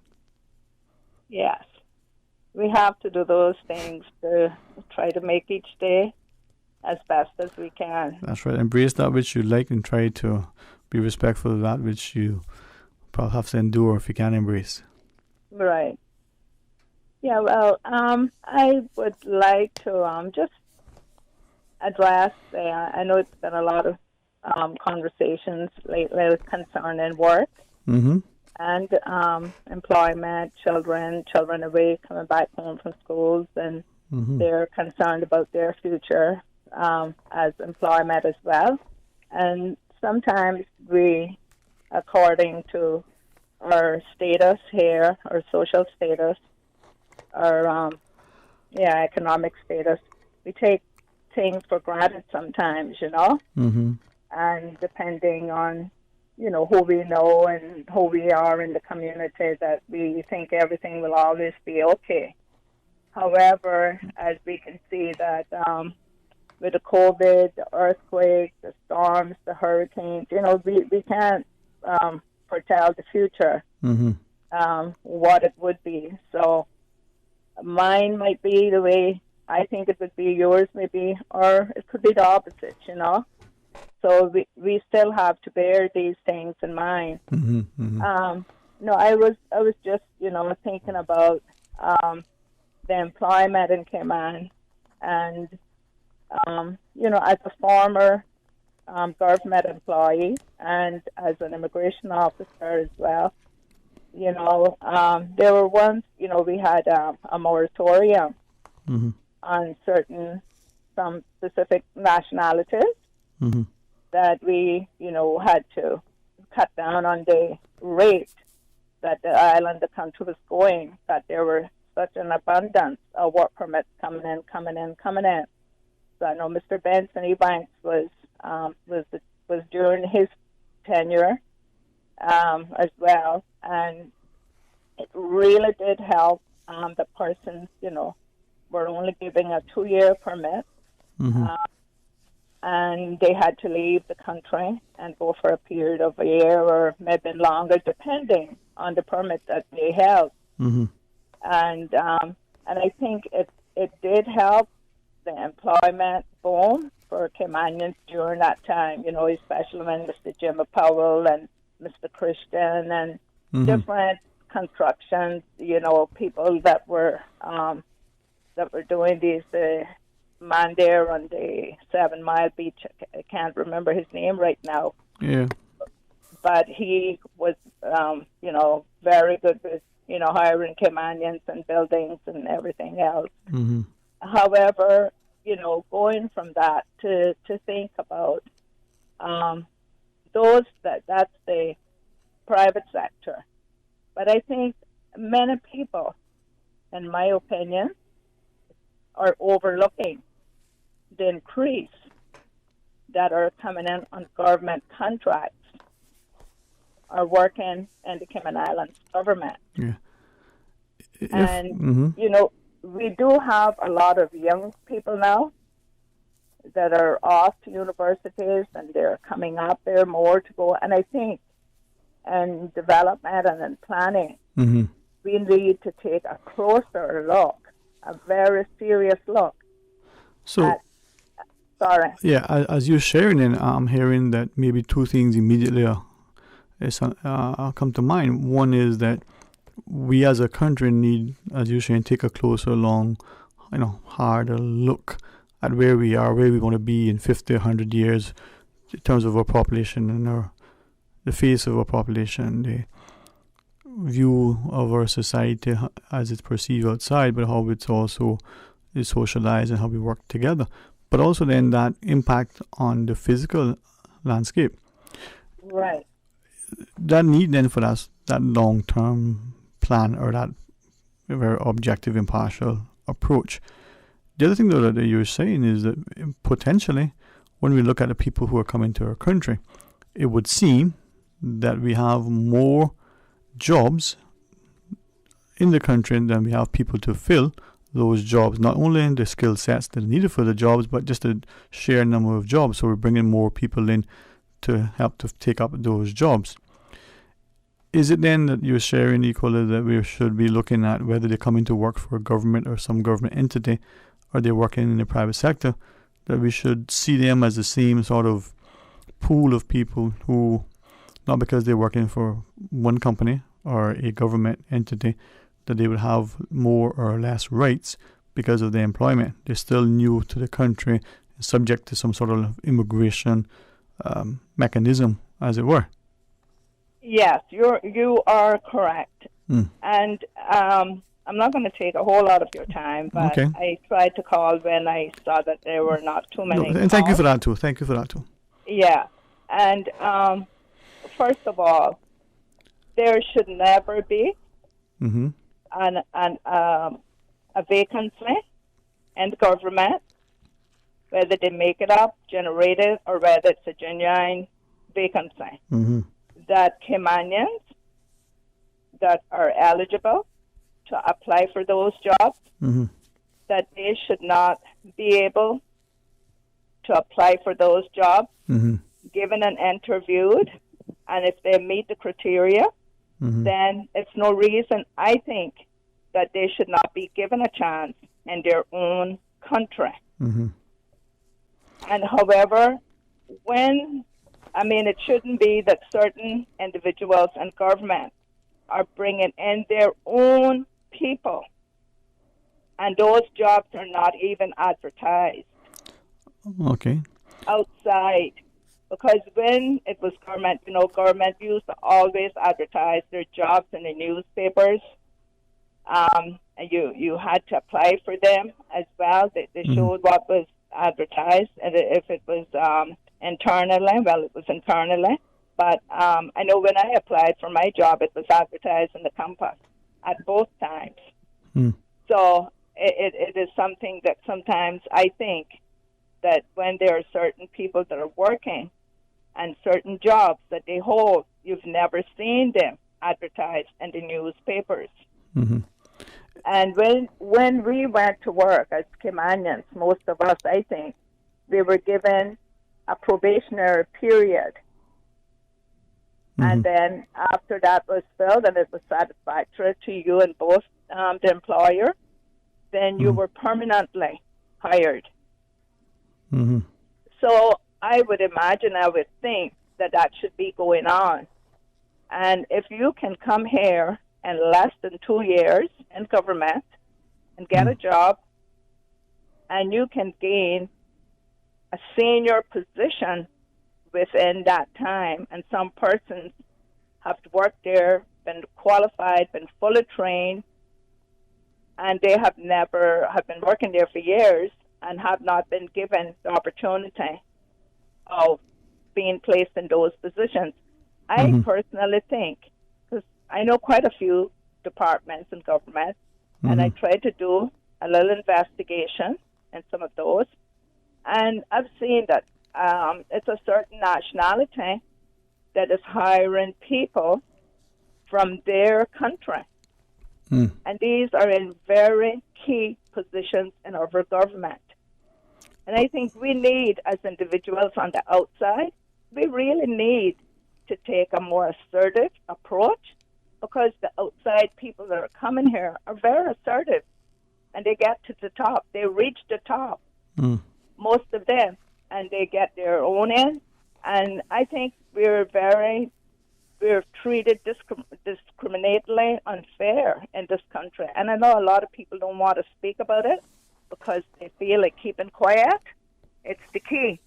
Speaker 23: Yes. We have to do those things to try to make each day as best as we can.
Speaker 3: That's right. Embrace that which you like and try to be respectful of that which you probably have to endure if you can't embrace.
Speaker 23: Right. Yeah, well, I would like to just address, I know it's been a lot of conversations lately concerning work.
Speaker 3: Mm-hmm.
Speaker 23: And employment, children away, coming back home from schools, and they're concerned about their future as employment as well. And sometimes we, according to our status here, our social status, our economic status, we take things for granted sometimes, you know.
Speaker 3: Mm-hmm.
Speaker 23: And depending on, you know, who we know and who we are in the community, that we think everything will always be okay. However, as we can see that with the COVID, the earthquake, the storms, the hurricanes, you know, we can't foretell the future, what it would be. So mine might be the way I think it would be, yours maybe, or it could be the opposite, you know. So we still have to bear these things in mind. No, I was just, you know, thinking about the employment in Cayman, and you know, as a former government employee and as an immigration officer as well, you know, there were once, you know, we had a moratorium on some specific nationalities that we, you know, had to cut down on the rate that the island, the country was going, that there were such an abundance of work permits coming in. So I know Mr. Benson Ebanks was during his tenure as well, and it really did help. The persons, you know, were only giving a 2-year permit, and they had to leave the country and go for a period of a year or maybe longer, depending on the permit that they held. And I think it did help the employment boom for Caymanians during that time, you know, especially when Mr. Jimmy Powell and Mr. Christian and different constructions, you know, people that were doing these man there on the 7 Mile Beach. I can't remember his name right now.
Speaker 3: Yeah.
Speaker 23: But he was, you know, very good with, you know, hiring Caymanians and buildings and everything else. However, you know, going from that to think about that's the private sector. But I think many people, in my opinion, are overlooking the increase that are coming in on government contracts are working in the Cayman Islands government.
Speaker 3: Yeah.
Speaker 23: And, you know, we do have a lot of young people now that are off to universities, and they're coming up there more to go. And I think in development and in planning, we need to take a closer look, a very serious look.
Speaker 3: So, yeah, as you're sharing it, I'm hearing that maybe two things immediately come to mind. One is that we as a country need, as you're saying, take a closer, harder look at where we are, where we want to be in 50, 100 years in terms of our population and the face of our population, the view of our society as it's perceived outside, but how it's also is socialized and how we work together. But also then that impact on the physical landscape.
Speaker 23: Right.
Speaker 3: That need then for us, that long-term plan or that very objective, impartial approach. The other thing though that you're saying is that potentially when we look at the people who are coming to our country, it would seem that we have more jobs in the country than we have people to fill those jobs, not only in the skill sets that are needed for the jobs, but just a sheer number of jobs. So we're bringing more people in to help to take up those jobs. Is it then that you're sharing equally that we should be looking at whether they're coming to work for a government or some government entity, or they're working in the private sector, that we should see them as the same sort of pool of people who, not because they're working for one company or a government entity, that they would have more or less rights because of their employment. They're still new to the country, subject to some sort of immigration mechanism, as it were.
Speaker 23: Yes, you are correct. And I'm not going to take a whole lot of your time, but okay. I tried to call when I saw that there were not too many.
Speaker 3: And thank you for that too.
Speaker 23: Yeah, and first of all, there should never be a vacancy in the government whether they make it up, generate it, or whether it's a genuine vacancy, that Caymanians that are eligible to apply for those jobs, that they should not be able to apply for those jobs, given and interviewed, and if they meet the criteria, then it's no reason, I think, that they should not be given a chance in their own country. And however, it shouldn't be that certain individuals and government are bringing in their own people, and those jobs are not even advertised.
Speaker 3: Okay.
Speaker 23: Outside. Because when it was government, government used to always advertise their jobs in the newspapers. And you had to apply for them as well. They showed what was advertised. And if it was internally, well, it was internally. But I know when I applied for my job, it was advertised in the Compass at both times. So it is something that sometimes I think that when there are certain people that are working and certain jobs that they hold, you've never seen them advertised in the newspapers. And when we went to work as Caymanians, most of us, I think, we were given a probationary period. And then after that was filled and it was satisfactory to you and both the employer, then you were permanently hired. So I would imagine, I would think that should be going on. And if you can come here in less than 2 years in government and get a job, and you can gain a senior position within that time, and some persons have worked there, been qualified, been fully trained, and they have been working there for years and have not been given the opportunity of being placed in those positions. I personally think, because I know quite a few departments in government, and I try to do a little investigation in some of those, and I've seen that it's a certain nationality that is hiring people from their country. And these are in very key positions in our government. And I think we need, as individuals on the outside, we really need to take a more assertive approach, because the outside people that are coming here are very assertive, and they get to the top. They reach the top, most of them, and they get their own in. And I think we're treated discriminatingly unfair in this country. And I know a lot of people don't want to speak about it because they feel like keeping quiet, it's the key.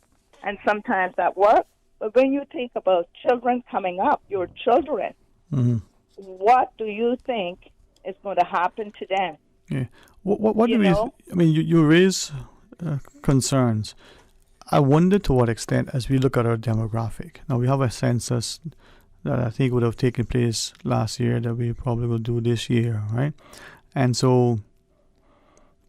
Speaker 23: And sometimes that works. But when you think about children coming up, your children, what do you think is going to happen to them?
Speaker 3: Yeah. What do we? I mean, you raise concerns. I wonder to what extent, as we look at our demographic, now we have a census that I think would have taken place last year that we probably will do this year, right? And so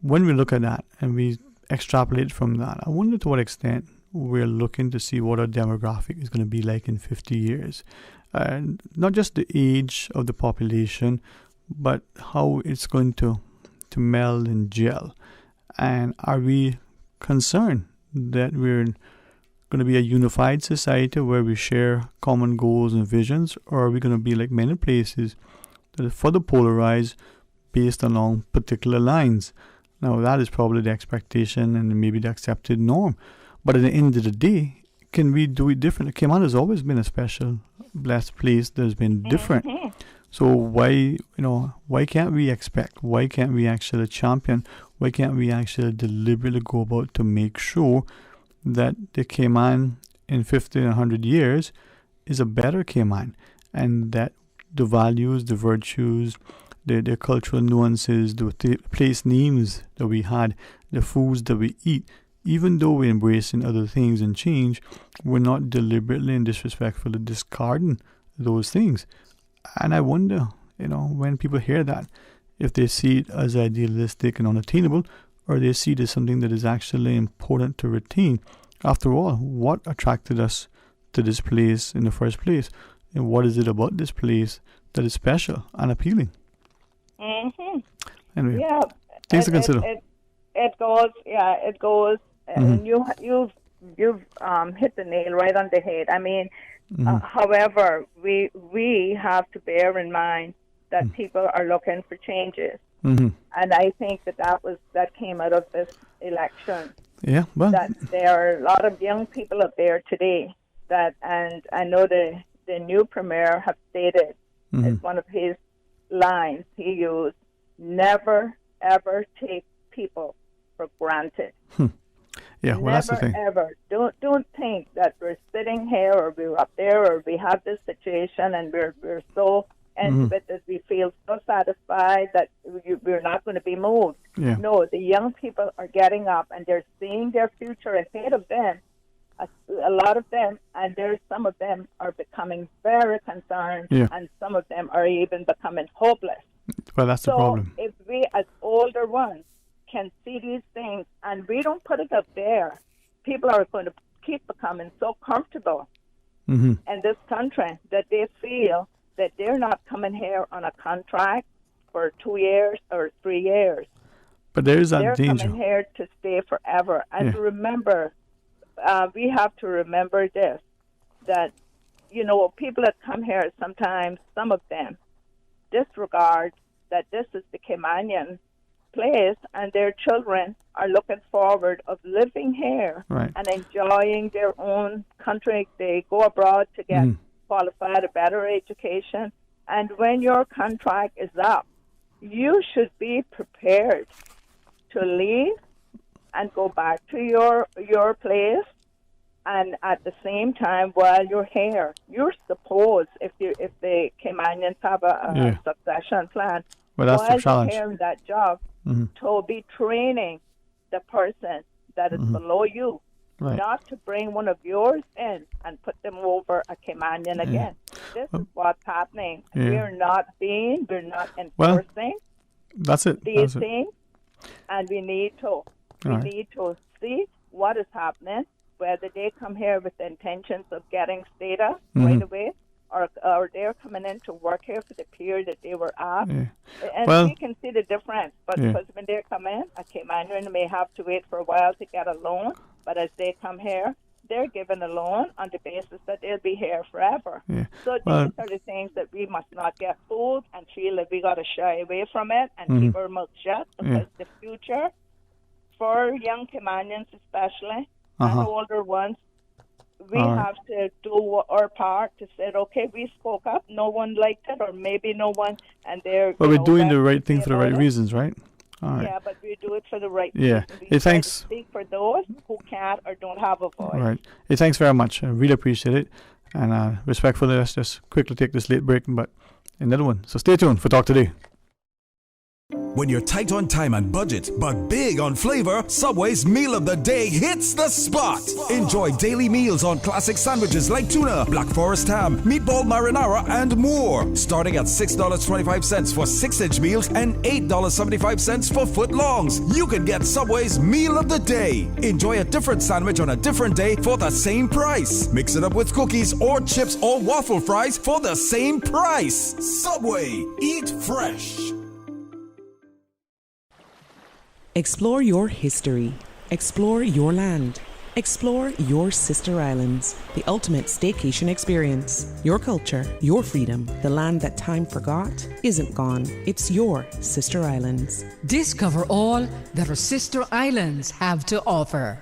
Speaker 3: when we look at that and we extrapolate from that, I wonder to what extent we're looking to see what our demographic is going to be like in 50 years. Not just the age of the population, but how it's going to meld and gel. And are we concerned that we're going to be a unified society where we share common goals and visions, or are we going to be like many places that are further polarized based along particular lines? Now, that is probably the expectation and maybe the accepted norm. But at the end of the day, can we do it differently? Cayman has always been a special, blessed place that's been different. So why can't we expect? Why can't we actually champion? Why can't we actually deliberately go about to make sure that the Cayman in 50 and 100 years is a better Cayman, and that the values, the virtues, the cultural nuances, the place names that we had, the foods that we eat, even though we're embracing other things and change, we're not deliberately and disrespectfully discarding those things. And I wonder, when people hear that, if they see it as idealistic and unattainable, or they see it as something that is actually important to retain. After all, what attracted us to this place in the first place? And what is it about this place that is special and appealing?
Speaker 23: Mm-hmm.
Speaker 3: Anyway,
Speaker 23: yeah,
Speaker 3: things to consider.
Speaker 23: It goes. And you've hit the nail right on the head. I mean, however, we have to bear in mind that people are looking for changes, and I think that came out of this election.
Speaker 3: Yeah, well,
Speaker 23: that there are a lot of young people up there today and I know the new premier have stated as one of his lines he used, never ever take people for granted.
Speaker 3: Yeah, well, that's the thing.
Speaker 23: Never ever. Don't think that we're sitting here or we're up there or we have this situation and we're so into it that we feel so satisfied that we're not going to be moved.
Speaker 3: Yeah.
Speaker 23: No, the young people are getting up and they're seeing their future ahead of them. A lot of them, and there's some of them are becoming very concerned, and some of them are even becoming hopeless.
Speaker 3: Well, that's the problem.
Speaker 23: So if we as older ones can see these things and we don't put it up there, people are going to keep becoming so comfortable in this country that they feel that they're not coming here on a contract for 2 years or 3 years.
Speaker 3: But there is that
Speaker 23: they're
Speaker 3: danger.
Speaker 23: Coming here to stay forever. And remember, we have to remember this, that, you know, people that come here sometimes, some of them disregard that this is the Caymanian place and their children are looking forward of living here and enjoying their own country. They go abroad to get qualified, a better education. And when your contract is up, you should be prepared to leave and go back to your place. And at the same time, while you're here, you're supposed, if the Caymanians have a succession plan,
Speaker 3: well, that's
Speaker 23: while
Speaker 3: the challenge.
Speaker 23: you're here in that job, to be training the person that is below you, not to bring one of yours in and put them over a Caymanian again. This is what's happening. We're not enforcing
Speaker 3: that's it.
Speaker 23: these things, and we need to see what is happening, whether they come here with the intentions of getting status right away, or they're coming in to work here for the period that they were asked. And we can see the difference. But because when they come in, a Caymanian may have to wait for a while to get a loan, but as they come here, they're given a loan on the basis that they'll be here forever. So these are the things that we must not get fooled and feel that we got to shy away from it and keep our mouth shut, because the future for young Caymanians especially, and older ones, we have to do our part to say, okay, we spoke up, no one liked it, or maybe no one, and they're...
Speaker 3: But we're doing the right thing for the right reasons, right? All right.
Speaker 23: Yeah, but we do it for the right
Speaker 3: reasons.
Speaker 23: We
Speaker 3: thanks.
Speaker 23: Speak for those who can't or don't have a voice.
Speaker 3: All right. Hey, thanks very much. I really appreciate it. And respectfully, let's just quickly take this late break, but another one. So stay tuned for Talk Today.
Speaker 9: When you're tight on time and budget, but big on flavor, Subway's Meal of the Day hits the spot. Enjoy daily meals on classic sandwiches like tuna, Black Forest ham, meatball marinara, and more. Starting at $6.25 for 6-inch meals and $8.75 for footlongs. You can get Subway's Meal of the Day. Enjoy a different sandwich on a different day for the same price. Mix it up with cookies or chips or waffle fries for the same price. Subway. Eat fresh.
Speaker 10: Explore your history. Explore your land. Explore your sister islands. The ultimate staycation experience. Your culture, your freedom. The land that time forgot isn't gone. It's your sister islands.
Speaker 11: Discover all that our sister islands have to offer.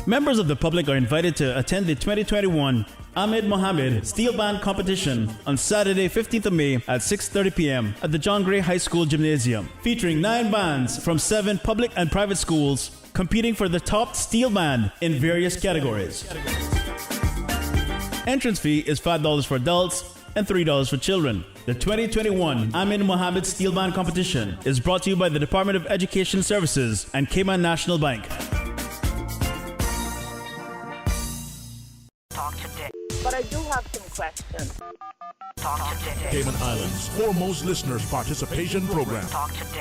Speaker 12: Members of the public are invited to attend the 2021 Ahmed Mohammed Steel Band Competition on Saturday, 15th of May at 6:30 p.m. at the John Gray High School Gymnasium, featuring 9 bands from 7 public and private schools competing for the top steel band in various categories. Entrance fee is $5 for adults and $3 for children. The 2021 Ahmed Mohammed Steel Band Competition is brought to you by the Department of Education Services and Cayman National Bank.
Speaker 6: But I do have some questions.
Speaker 5: Cayman Islands' foremost listeners' participation program.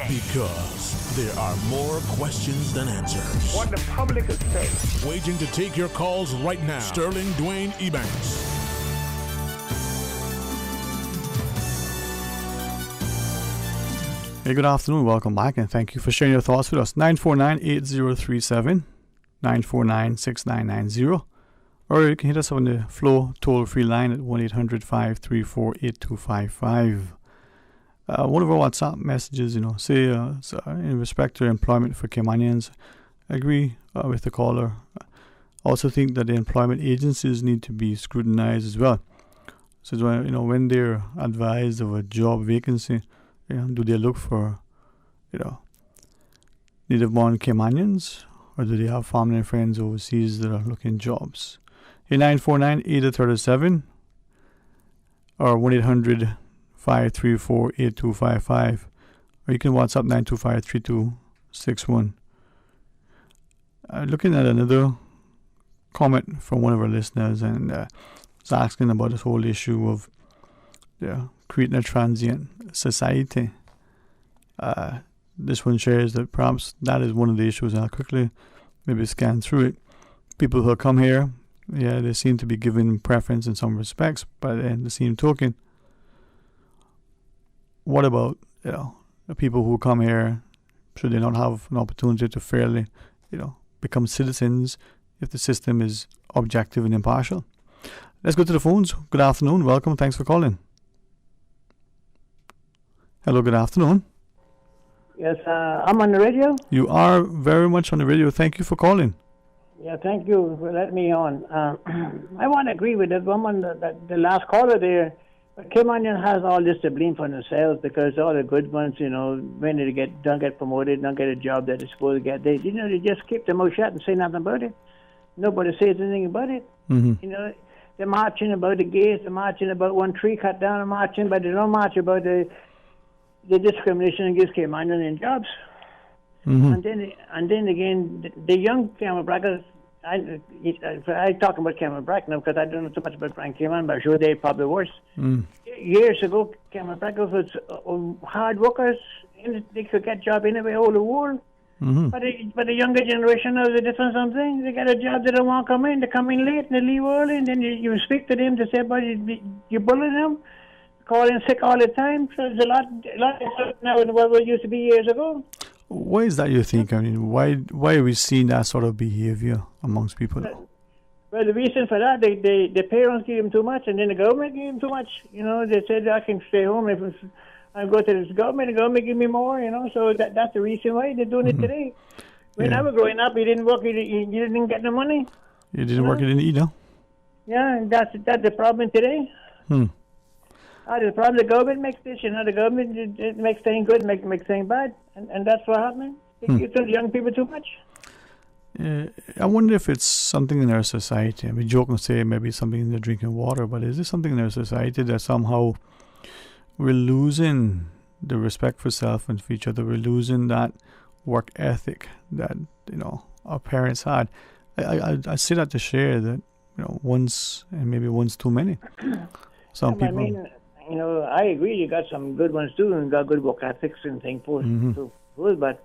Speaker 5: Because there are more questions than answers.
Speaker 1: What the public is saying.
Speaker 5: Waiting to take your calls right now. Sterling Dwayne Ebanks.
Speaker 3: Hey, good afternoon. Welcome back, and thank you for sharing your thoughts with us. 949-8037, 949-6990. Or you can hit us on the Flow toll-free line at 1-800-534-8255. One of our WhatsApp messages, say in respect to employment for Caymanians, agree with the caller. Also think that the employment agencies need to be scrutinized as well. So when they're advised of a job vacancy, do they look for, native-born Caymanians, or do they have family and friends overseas that are looking jobs? 949-8037 or 1-800-534-8255, or you can WhatsApp 925-3261. Looking at another comment from one of our listeners, and was asking about this whole issue of creating a transient society. This one shares that perhaps that is one of the issues, and I'll quickly maybe scan through it. People who come here, they seem to be given preference in some respects, but in the same token, what about the people who come here? Should they not have an opportunity to fairly, become citizens if the system is objective and impartial? Let's go to the phones. Good afternoon. Welcome. Thanks for calling. Hello. Good afternoon.
Speaker 4: Yes, I'm on the radio.
Speaker 3: You are very much on the radio. Thank you for calling.
Speaker 4: Yeah, thank you for letting me on. I want to agree with that woman, the last caller there. But Caymanian has all this to blame for themselves, because all the good ones, when they don't get promoted, don't get a job that they're supposed to get, they just keep their mouth shut and say nothing about it. Nobody says anything about it.
Speaker 3: Mm-hmm.
Speaker 4: They're marching about the gays, they're marching about one tree cut down, they're marching, but they don't march about the discrimination against Caymanian in jobs.
Speaker 3: Mm-hmm.
Speaker 4: And then again, the young Cameron Brackers, I talk about Cameron Brack now because I don't know too much about Frank Cayman, but I'm sure they're probably worse. Years ago, Cameron Brackers was hard workers, and they could get job anywhere all the world.
Speaker 3: Mm-hmm.
Speaker 4: But the younger generation knows a different something. They get a job, they don't want to come in, they come in late and they leave early, and then you speak to them to say, but you bully them, call in sick all the time. So there's a lot now than what it used to be years ago.
Speaker 3: Why is that, you think? I mean, why are we seeing that sort of behavior amongst people?
Speaker 4: Well, the reason for that, the parents give them too much, and then the government give them too much. They said I can stay home if I go to this government. The government give me more. So that's the reason why they're doing it today. When I was growing up, you didn't work, you didn't get the money.
Speaker 3: You didn't work, you didn't eat, no?
Speaker 4: Yeah, and that's the problem today. The problem, the government makes this, the government it makes things good, makes things bad, and that's what happening. They give the young people too much.
Speaker 3: I wonder if it's something in our society. I mean, joke and say maybe something in the drinking water, but is there something in our society that somehow we're losing the respect for self and for each other? We're losing that work ethic that our parents had. I say that to share that once, and maybe once too many. Some people.
Speaker 4: I mean, I agree. You got some good ones too, and got good work ethics and things for but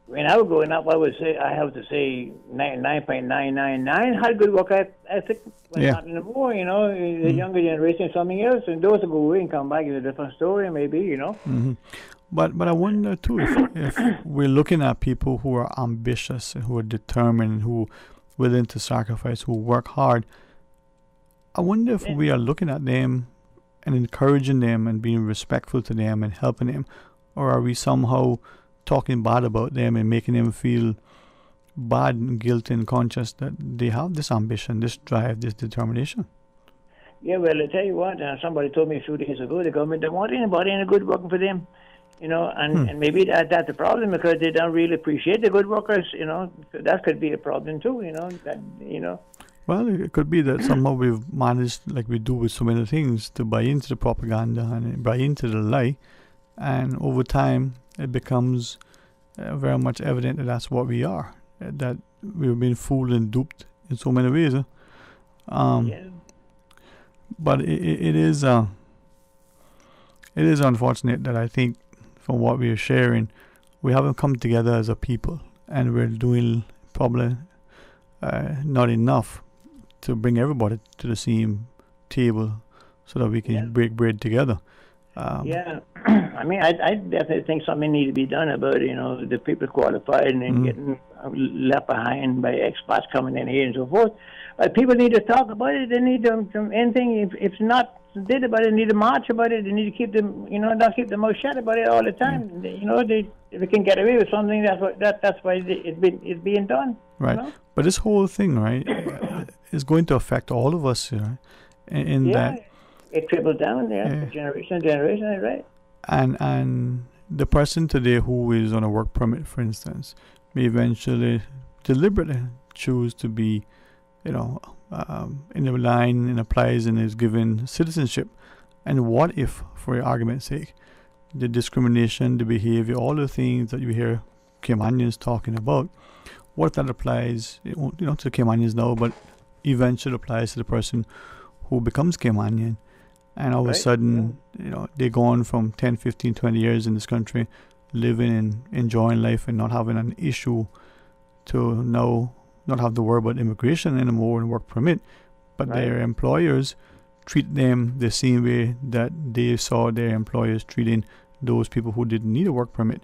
Speaker 4: when I was growing up, I have to say 9.999 had good work ethic, but not anymore. The younger generation is something else, and those who go away and come back is a different story, maybe.
Speaker 3: Mm-hmm. But I wonder too if we're looking at people who are ambitious, who are determined, who are willing to sacrifice, who work hard. I wonder if we are looking at them and encouraging them and being respectful to them and helping them, or are we somehow talking bad about them and making them feel bad and guilty and conscious that they have this ambition, this drive, this determination?
Speaker 4: Yeah, well, I tell you what, somebody told me a few days ago the government don't want anybody any good working for them, and maybe that's the problem, because they don't really appreciate the good workers, that could be a problem too,
Speaker 3: Well, it could be that somehow we've managed, like we do with so many things, to buy into the propaganda and buy into the lie, and over time it becomes very much evident that that's what we are, that we've been fooled and duped in so many ways. But it is it is unfortunate that I think from what we are sharing, we haven't come together as a people, and we're doing probably not enough to bring everybody to the same table so that we can break bread together.
Speaker 4: I mean, I definitely think something needs to be done about it. You know, the people qualified and then getting left behind by expats coming in here and so forth. But people need to talk about it. They need to anything. If not did about it, they need to march about it. They need to keep them, not keep their mouth shut about it all the time. You know, if they can get away with something, that's why it's being done.
Speaker 3: Right.
Speaker 4: You know?
Speaker 3: But this whole thing, right, is going to affect all of us, in that.
Speaker 4: It trickles down there, generation to generation, right?
Speaker 3: And the person today who is on a work permit, for instance, may eventually deliberately choose to be, in the line and applies and is given citizenship. And what if, for argument's sake, the discrimination, the behavior, all the things that you hear Caymanians talking about, what if that applies, to Caymanians now, but eventually applies to the person who becomes Caymanian? And all of a sudden, they're gone from 10, 15, 20 years in this country, living and enjoying life and not having an issue to now not have to worry about immigration anymore and work permit. But their employers treat them the same way that they saw their employers treating those people who didn't need a work permit.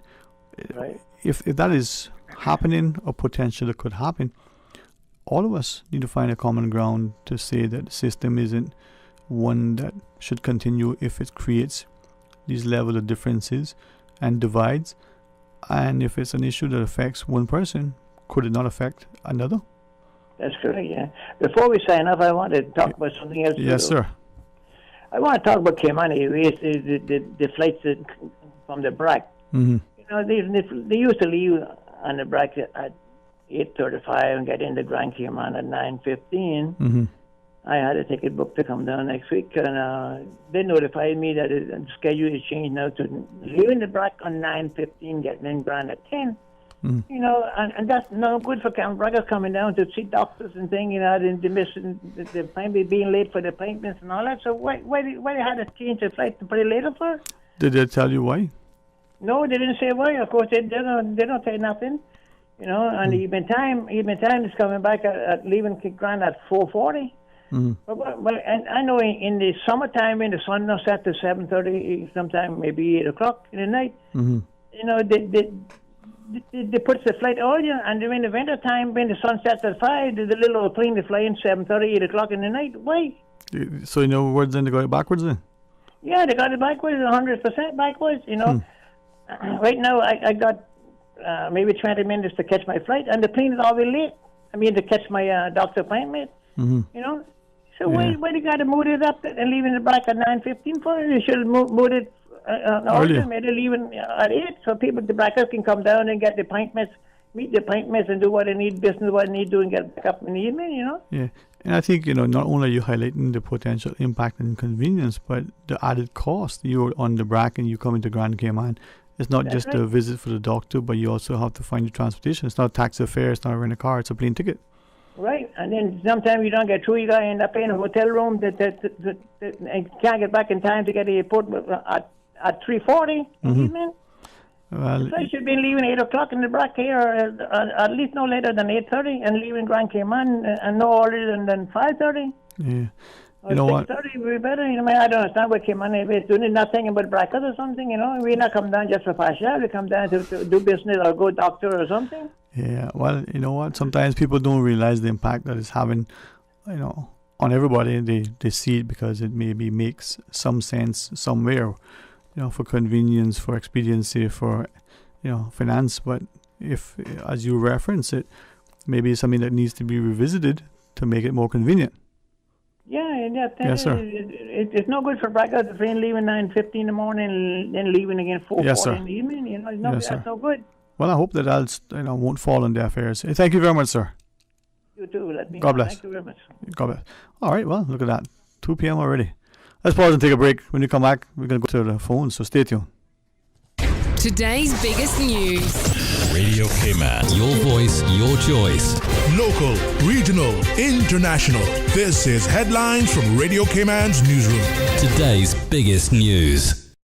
Speaker 4: Right.
Speaker 3: If that is happening or potentially could happen, all of us need to find a common ground to say that the system isn't one that should continue if it creates these level of differences and divides. And if it's an issue that affects one person, could it not affect another?
Speaker 4: That's correct, yeah. Before we sign off, I want to talk about something else.
Speaker 3: Yes, sir.
Speaker 4: I want to talk about Caymani, the flights from the BRAC.
Speaker 3: Mm-hmm.
Speaker 4: They used to leave on the BRAC at 8:35 and get into Grand Cayman at 9:15.
Speaker 3: Mm-hmm.
Speaker 4: I had a ticket booked to come down next week, and they notified me that the schedule is changed now to leaving the BRAC on 9:15, getting in Grand at 10.
Speaker 3: Mm-hmm.
Speaker 4: And that's no good for Canberra coming down to see doctors and things. They missing the appointment, being late for the appointments and all that. So why they had to change the flight to put it later for?
Speaker 3: Did they tell you why?
Speaker 4: No, they didn't say why. Of course, they don't say nothing. And even time is coming back at leaving Grand at 4:40.
Speaker 3: Mm-hmm.
Speaker 4: But and I know in the summertime when the sun not set to 7:30, sometime maybe 8 o'clock in the night.
Speaker 3: Mm-hmm.
Speaker 4: They put the flight earlier, and in the winter time when the sun sets at 5, the little plane they fly in 7:30, 8 o'clock in the night. Why?
Speaker 3: So in other words, then they got it backwards then?
Speaker 4: Yeah, they got it backwards, 100% backwards. Right now I got maybe 20 minutes to catch my flight, and the plane is already late. I mean, to catch my doctor appointment.
Speaker 3: Mm-hmm.
Speaker 4: So why they got to move it up and leaving the back at 9:15 for? They should have moved it earlier, maybe leaving at 8, so people, the brackers, can come down and get the appointments, meet the appointments, and do what they need, business what they need to do, and get back up in the evening.
Speaker 3: Yeah, and I think not only are you highlighting the potential impact and inconvenience, but the added cost. You're on the BRAC and you come into Grand Cayman. It's not just a visit for the doctor, but you also have to find your transportation. It's not a taxi fare. It's not rent a car. It's a plane ticket.
Speaker 4: Right, and then sometimes you don't get through. You got to end up in a hotel room that can't get back in time to get to the airport at 3:40.
Speaker 3: Mm-hmm. Well,
Speaker 4: so I should be leaving 8 o'clock in the BRAC here, at least no later than 8:30, and leaving Grand Cayman and no earlier than 5:30.
Speaker 3: Yeah.
Speaker 4: Or 6:30 would be better. I don't understand what Cayman is doing. Nothing about brackets or something. We not come down just for fashion. We come down to do business or go doctor or something.
Speaker 3: Yeah, well, you know what? Sometimes people don't realize the impact that it's having, on everybody. They see it because it maybe makes some sense somewhere, for convenience, for expediency, for, finance. But if, as you reference it, maybe it's something that needs to be revisited to make it more convenient.
Speaker 4: Yeah,
Speaker 3: yes, sir.
Speaker 4: It's no good for brackets if you're leaving 9:15 in the morning and then leaving again 4:40 in the evening. That's no good.
Speaker 3: Well, I hope that won't fall on deaf ears. Thank you very much, sir.
Speaker 4: You too.
Speaker 3: God bless.
Speaker 4: Thank you very much.
Speaker 3: God bless. All right, well, look at that. 2 p.m. already. Let's pause and take a break. When you come back, we're going to go to the phone, so stay tuned.
Speaker 11: Today's biggest news.
Speaker 5: Radio Cayman.
Speaker 13: Your voice, your choice.
Speaker 5: Local, regional, international. This is Headlines from Radio Cayman's newsroom.
Speaker 13: Today's biggest news.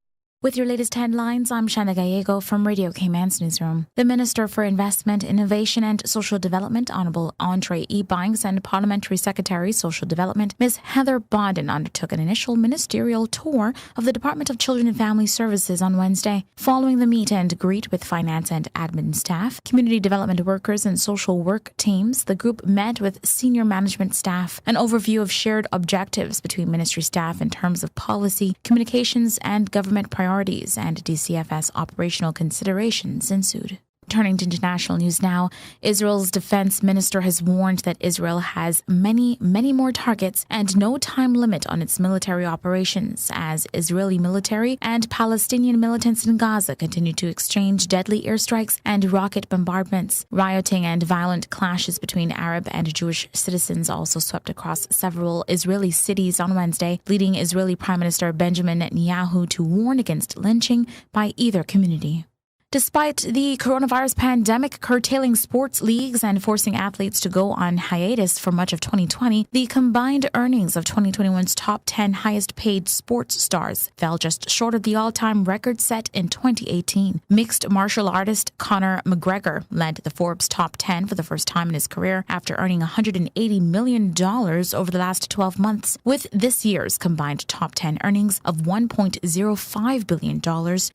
Speaker 16: With your latest headlines, I'm Shanda Gallego from Radio Cayman's newsroom. The Minister for Investment, Innovation and Social Development, Honourable Andre Ebanks, and Parliamentary Secretary, Social Development, Ms. Heather Bodden, undertook an initial ministerial tour of the Department of Children and Family Services on Wednesday. Following the meet and greet with finance and admin staff, community development workers and social work teams, the group met with senior management staff. An overview of shared objectives between ministry staff in terms of policy, communications and government priorities and DCFS operational considerations ensued. Turning to international news now, Israel's defense minister has warned that Israel has many more targets and no time limit on its military operations as Israeli military and Palestinian militants in Gaza continue to exchange deadly airstrikes and rocket bombardments. Rioting and violent clashes between Arab and Jewish citizens also swept across several Israeli cities on Wednesday, leading Israeli Prime Minister Benjamin Netanyahu to warn against lynching by either community. Despite the coronavirus pandemic curtailing sports leagues and forcing athletes to go on hiatus for much of 2020, the combined earnings of 2021's top 10 highest paid sports stars fell just short of the all-time record set in 2018. Mixed martial artist Conor McGregor led the Forbes top 10 for the first time in his career after earning $180 million over the last 12 months, with this year's combined top 10 earnings of $1.05 billion,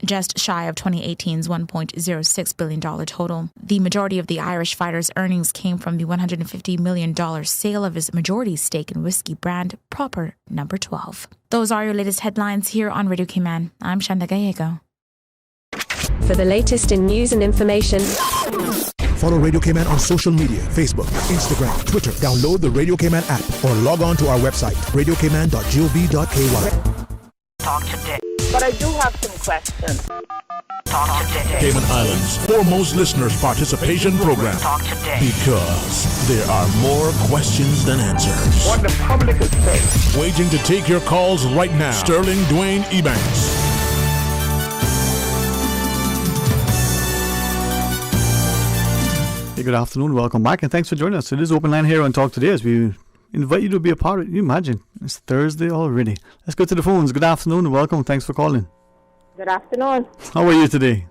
Speaker 16: just shy of 2018's $1.06 billion total. The majority of the Irish fighter's earnings came from the $150 million sale of his majority stake in whiskey brand Proper No. 12. Those are your latest headlines here on Radio Cayman. I'm Shanda Gallego.
Speaker 17: For the latest in news and information,
Speaker 18: follow Radio Cayman on social media, Facebook, Instagram, Twitter. Download the Radio Cayman app or log on to our website, radiocayman.gov.ky.
Speaker 6: Talk today. But I do have some questions. Talk today.
Speaker 5: Cayman Islands' foremost listeners participation program.
Speaker 6: Talk today.
Speaker 5: Because there are more questions than answers.
Speaker 6: What the public is saying.
Speaker 5: Waiting to take your calls right now. Sterling Dwayne Ebanks.
Speaker 3: Hey, good afternoon. Welcome back and thanks for joining us. It is Open Line here on Talk Today as we invite you to be a part of it. You imagine, it's Thursday already. Let's go to the phones. Good afternoon and welcome. Thanks for calling.
Speaker 24: Good afternoon.
Speaker 3: How are you today?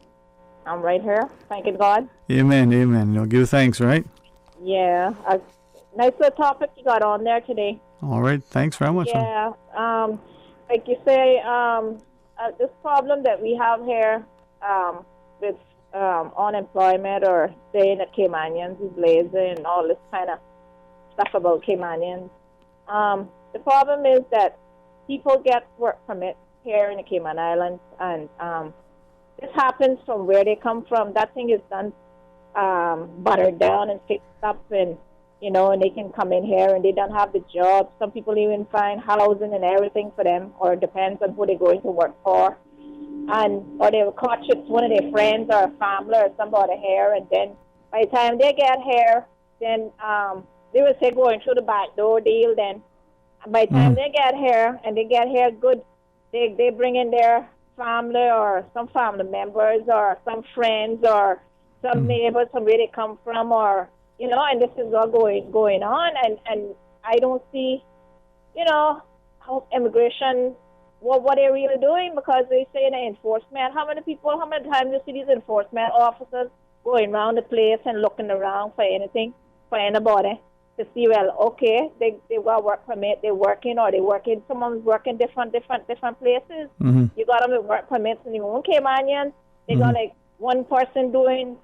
Speaker 24: I'm right here, thanking God.
Speaker 3: Amen, amen. You know, give thanks, right?
Speaker 24: Yeah. Nice little topic you got on there today.
Speaker 3: All right. Thanks very much.
Speaker 24: Yeah. Like you say, this problem that we have here with unemployment or saying that Caymanians is lazy and all this kind of stuff about Caymanians. The problem is that people get work permits here in the Cayman Islands, and this happens from where they come from. That thing is done, buttered down and fixed up, and and they can come in here and they don't have the job. Some people even find housing and everything for them, or it depends on who they're going to work for. Or they will catch it one of their friends or a family or somebody here, and then by the time they get here, then they will say going through the back door deal. Then by the time they get here and they get here good, they bring in their family or some family members or some friends or some neighbors from where they come from, or and this is all going on, and I don't see how immigration. What they're really doing, because they say in the enforcement, how many times you see these enforcement officers going around the place and looking around for anything, for anybody, to see, well, okay, they got work permit, they're working, or they working, someone's working different places. Mm-hmm. You got them with work permits in your own Caymanians. They got like one person doing,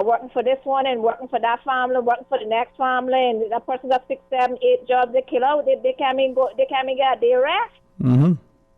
Speaker 24: working for this one and working for that family, working for the next family, and that person got 6, 7, 8 jobs they kill out. They can't even get a day rest. Mm-hmm.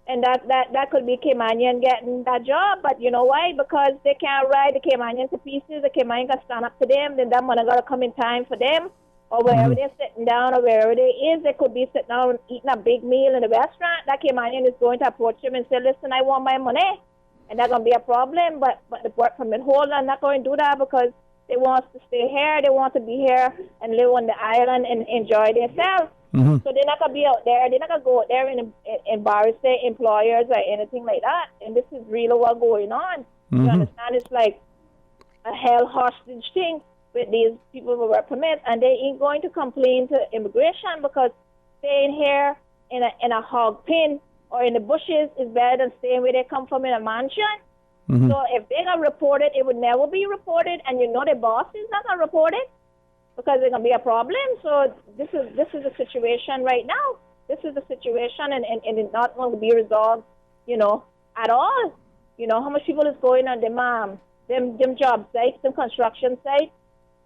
Speaker 24: And that could be Caymanian getting that job, but you know why? Because they can't ride the Caymanian to pieces. The Caymanian got to stand up to them. Then that money got to come in time for them, or wherever they're sitting down, or wherever they is. They could be sitting down eating a big meal in a restaurant. That Caymanian is going to approach them and say, "Listen, I want my money," and that's gonna be a problem. But the work permit holder not going to do that because they want to stay here. They want to be here and live on the island and enjoy themselves. Mm-hmm. So they're not going to be out there. They're not going to go out there and embarrass their employers or anything like that. And this is really what's going on. Mm-hmm. You understand? It's like a hell hostage thing with these people with work permits. And they ain't going to complain to immigration because staying here in a hog pen or in the bushes is better than staying where they come from in a mansion.
Speaker 3: Mm-hmm.
Speaker 24: So if they got reported, it would never be reported, and you know their boss is not gonna report it because it's gonna be a problem. So this is the situation right now. This is the situation, and it's not going to be resolved, at all. How much people is going on them job sites, them construction sites,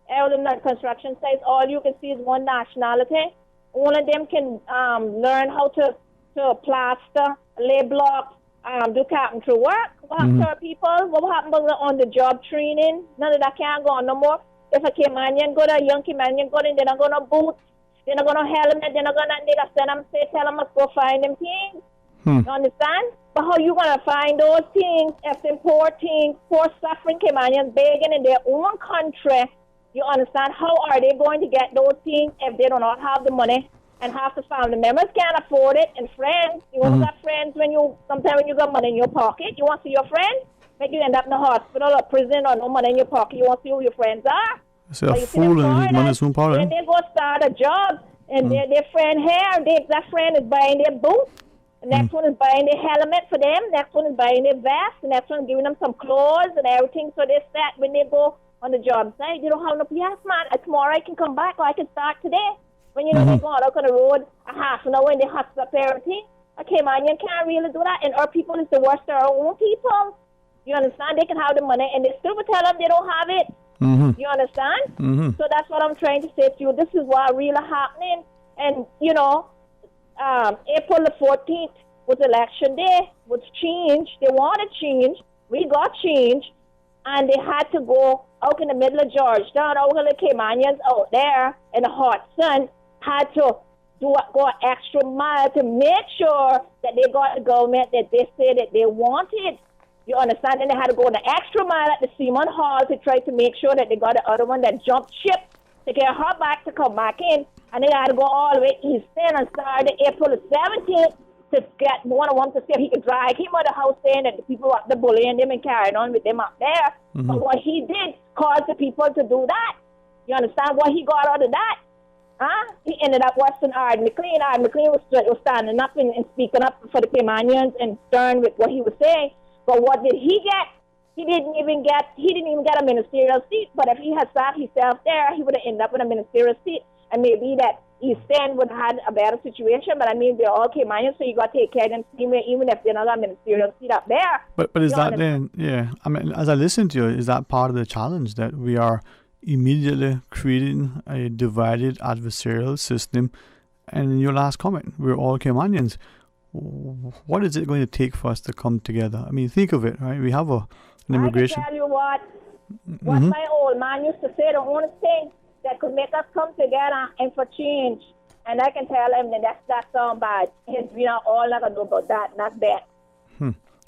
Speaker 24: all them construction sites. All you can see is one nationality. One of them can learn how to plaster, lay blocks, do carpentry work. What happened to our people? What happened on the job training? None of that can't go on no more. If a Caymanian go to a young Caymanian go in, they're not going to boots, they're not going to helmet, they're not going to send them, tell them to go find them things. You understand? But how you going to find those things if them poor suffering Caymanians begging in their own country? You understand? How are they going to get those things if they do not have the money? And half the family members can't afford it, and friends. You only got friends sometimes when you got money in your pocket. You want to see your friends? Make you end up in the hospital or prison or no money in your pocket. You want to see who your friends are?
Speaker 3: So a fool and his money's own power.
Speaker 24: When they go start a job, and their friend here, that friend is buying their boots, the next one is buying their helmet for them, next one is buying their vest, the next one is giving them some clothes and everything. So they start, when they go on the job site, they don't have no yes, man, tomorrow I can come back or I can start today. When they go out on the road a half an hour and they hustle up everything. A Caymanian can't really do that, and our people is the worst of our own people. You understand? They can have the money, and they still will tell them they don't have it. You understand? So that's what I'm trying to say to you. This is what really happening. And, April the 14th was election day, was change. They wanted change. We got change. And they had to go out in the middle of Georgetown, all the Caymanians out there in the hot sun had to go an extra mile to make sure that they got the government that they said that they wanted. You understand? And they had to go an extra mile at the Seaman Hall to try to make sure that they got the other one that jumped ship to get her back to come back in. And they had to go all the way east then and started April the 17th to get one of them to see if he could drag him out of the house saying that the people were up the bullying them and carrying on with them up there. But what he did caused the people to do that. You understand what he got out of that? He ended up worse than Ard McLean. Ard McLean was standing up and speaking up for the Caymanians and stern with what he was saying. But what did he get? He didn't even get a ministerial seat. But if he had sat himself there, he would have ended up with a ministerial seat. And maybe that East End would have had a better situation. But I mean, they're all Caymanians, so you got to take care of them even if they're not got a ministerial seat up there.
Speaker 3: But is that then? Yeah. I mean, as I listen to you, is that part of the challenge that we are immediately creating a divided adversarial system? And in your last comment, we're all Caymanians. What is it going to take for us to come together? I mean, think of it, right? We have an immigration.
Speaker 24: I can tell you what my old man used to say, the only thing that could make us come together and for change. And I can tell him that that sounds bad. We are all not going to do about that, not that.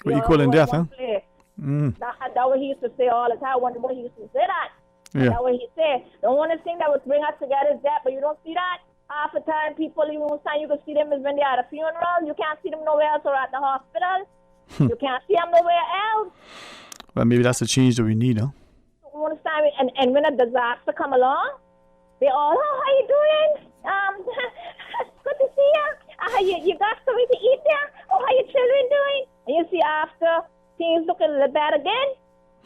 Speaker 3: We're equal in death, huh?
Speaker 24: That's what he used to say all the time. I wonder what he used to say that.
Speaker 3: Yeah.
Speaker 24: That's what he said. The only thing that would bring us together is that, but you don't see that. Half the time, people, even one time you can see them is when they're at a funeral. You can't see them nowhere else or at the hospital. You can't see them nowhere else.
Speaker 3: Well, maybe that's the change that we need, huh?
Speaker 24: One time, and when a disaster come along, they all, how you doing? Good to see you. You got something to eat there? Oh, how your children doing? And you see after things look a little bad again,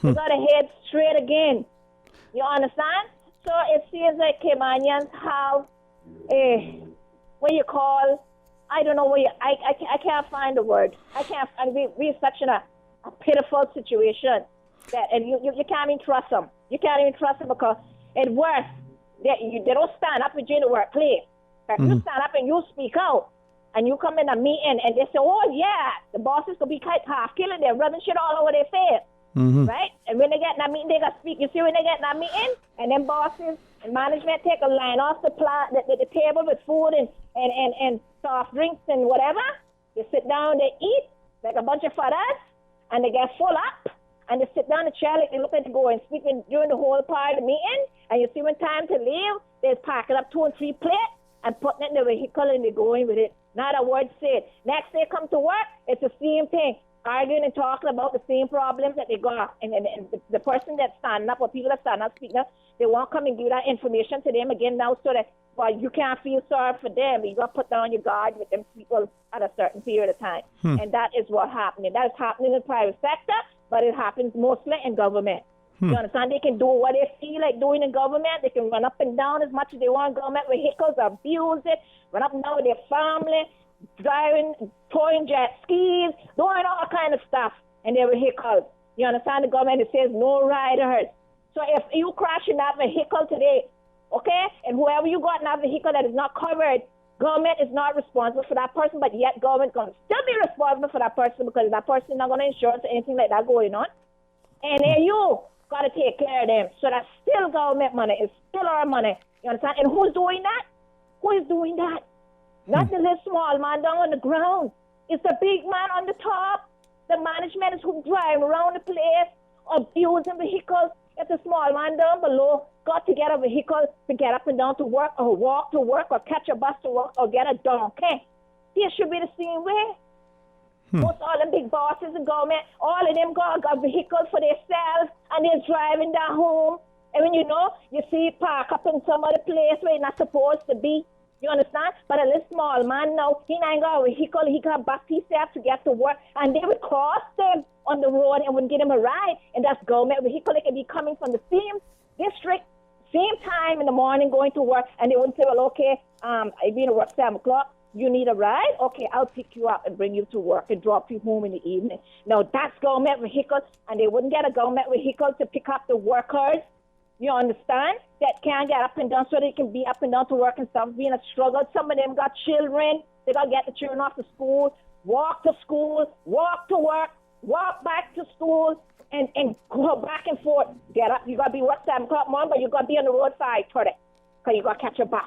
Speaker 24: you got to head straight again. You understand? So it seems like Caymanians have what you call, I don't know what I can't find the word. We're such in a pitiful situation that, and you can't even trust them. You can't even trust them because it's worse. They don't stand up with you in the workplace. If you stand up and you speak out and you come in a meeting and they say, oh yeah, the bosses could be half killing, they're rubbing shit all over their face. Right? And when they get in that meeting, they got to speak. You see when they get in that meeting and then bosses and management take a line off the table with food and soft drinks and whatever. They sit down, they eat like a bunch of fathers and they get full up and they sit down in the chair like they look at to go and speak during the whole part of the meeting. And you see when time to leave, they're packing up 2 and 3 plates and putting it in the vehicle and they're going with it. Not a word said. Next day come to work, it's the same thing. arguing and talking about the same problems that they got. And the person that's standing up, or people that stand up speaking up, they won't come and give that information to them again now, so that, well, you can't feel sorry for them. You got to put down your guard with them people at a certain period of time. And that is what's happening. That is happening in the private sector, but it happens mostly in government. You understand? They can do what they feel like doing in government. They can run up and down as much as they want. Government vehicles, abuse it, run up and down with their family, driving, towing jet skis, doing all kind of stuff in their vehicles. You understand? The government, it says no riders. So if you crash in that vehicle today, okay, and whoever you got in that vehicle that is not covered, government is not responsible for that person, but yet government going to still be responsible for that person, because that person is not going to insurance or anything like that going on. And then you got to take care of them. So that's still government money. It's still our money. You understand? And who's doing that? Who is doing that? Not the little small man down on the ground. It's the big man on the top. The management is who driving around the place, abusing vehicles. It's the small man down below got to get a vehicle to get up and down to work, or walk to work, or catch a bus to work, or get a donkey. This should be the same way. Most all the big bosses in government, all of them got vehicles for themselves, and they're driving down home. And when you know, you see park up in some other place where you're not supposed to be. You understand? But a little small man now, he ain't got a vehicle, he got bus himself to get to work, and they would cross them on the road and wouldn't get him a ride. And that's government vehicle. They could be coming from the same district, same time in the morning going to work, and they wouldn't say, well, okay, I've been to work 7 o'clock. You need a ride? Okay, I'll pick you up and bring you to work and drop you home in the evening. Now, that's government vehicles, and they wouldn't get a government vehicle to pick up the workers, you understand, that can't get up and down so they can be up and down to work and stuff, being a struggle. Some of them got children. They got to get the children off to school, walk to school, walk to work, walk back to school, and go back and forth. Get up. You got to be work 7 o'clock morning, but you got to be on the road 5:30 because you got to catch a bus.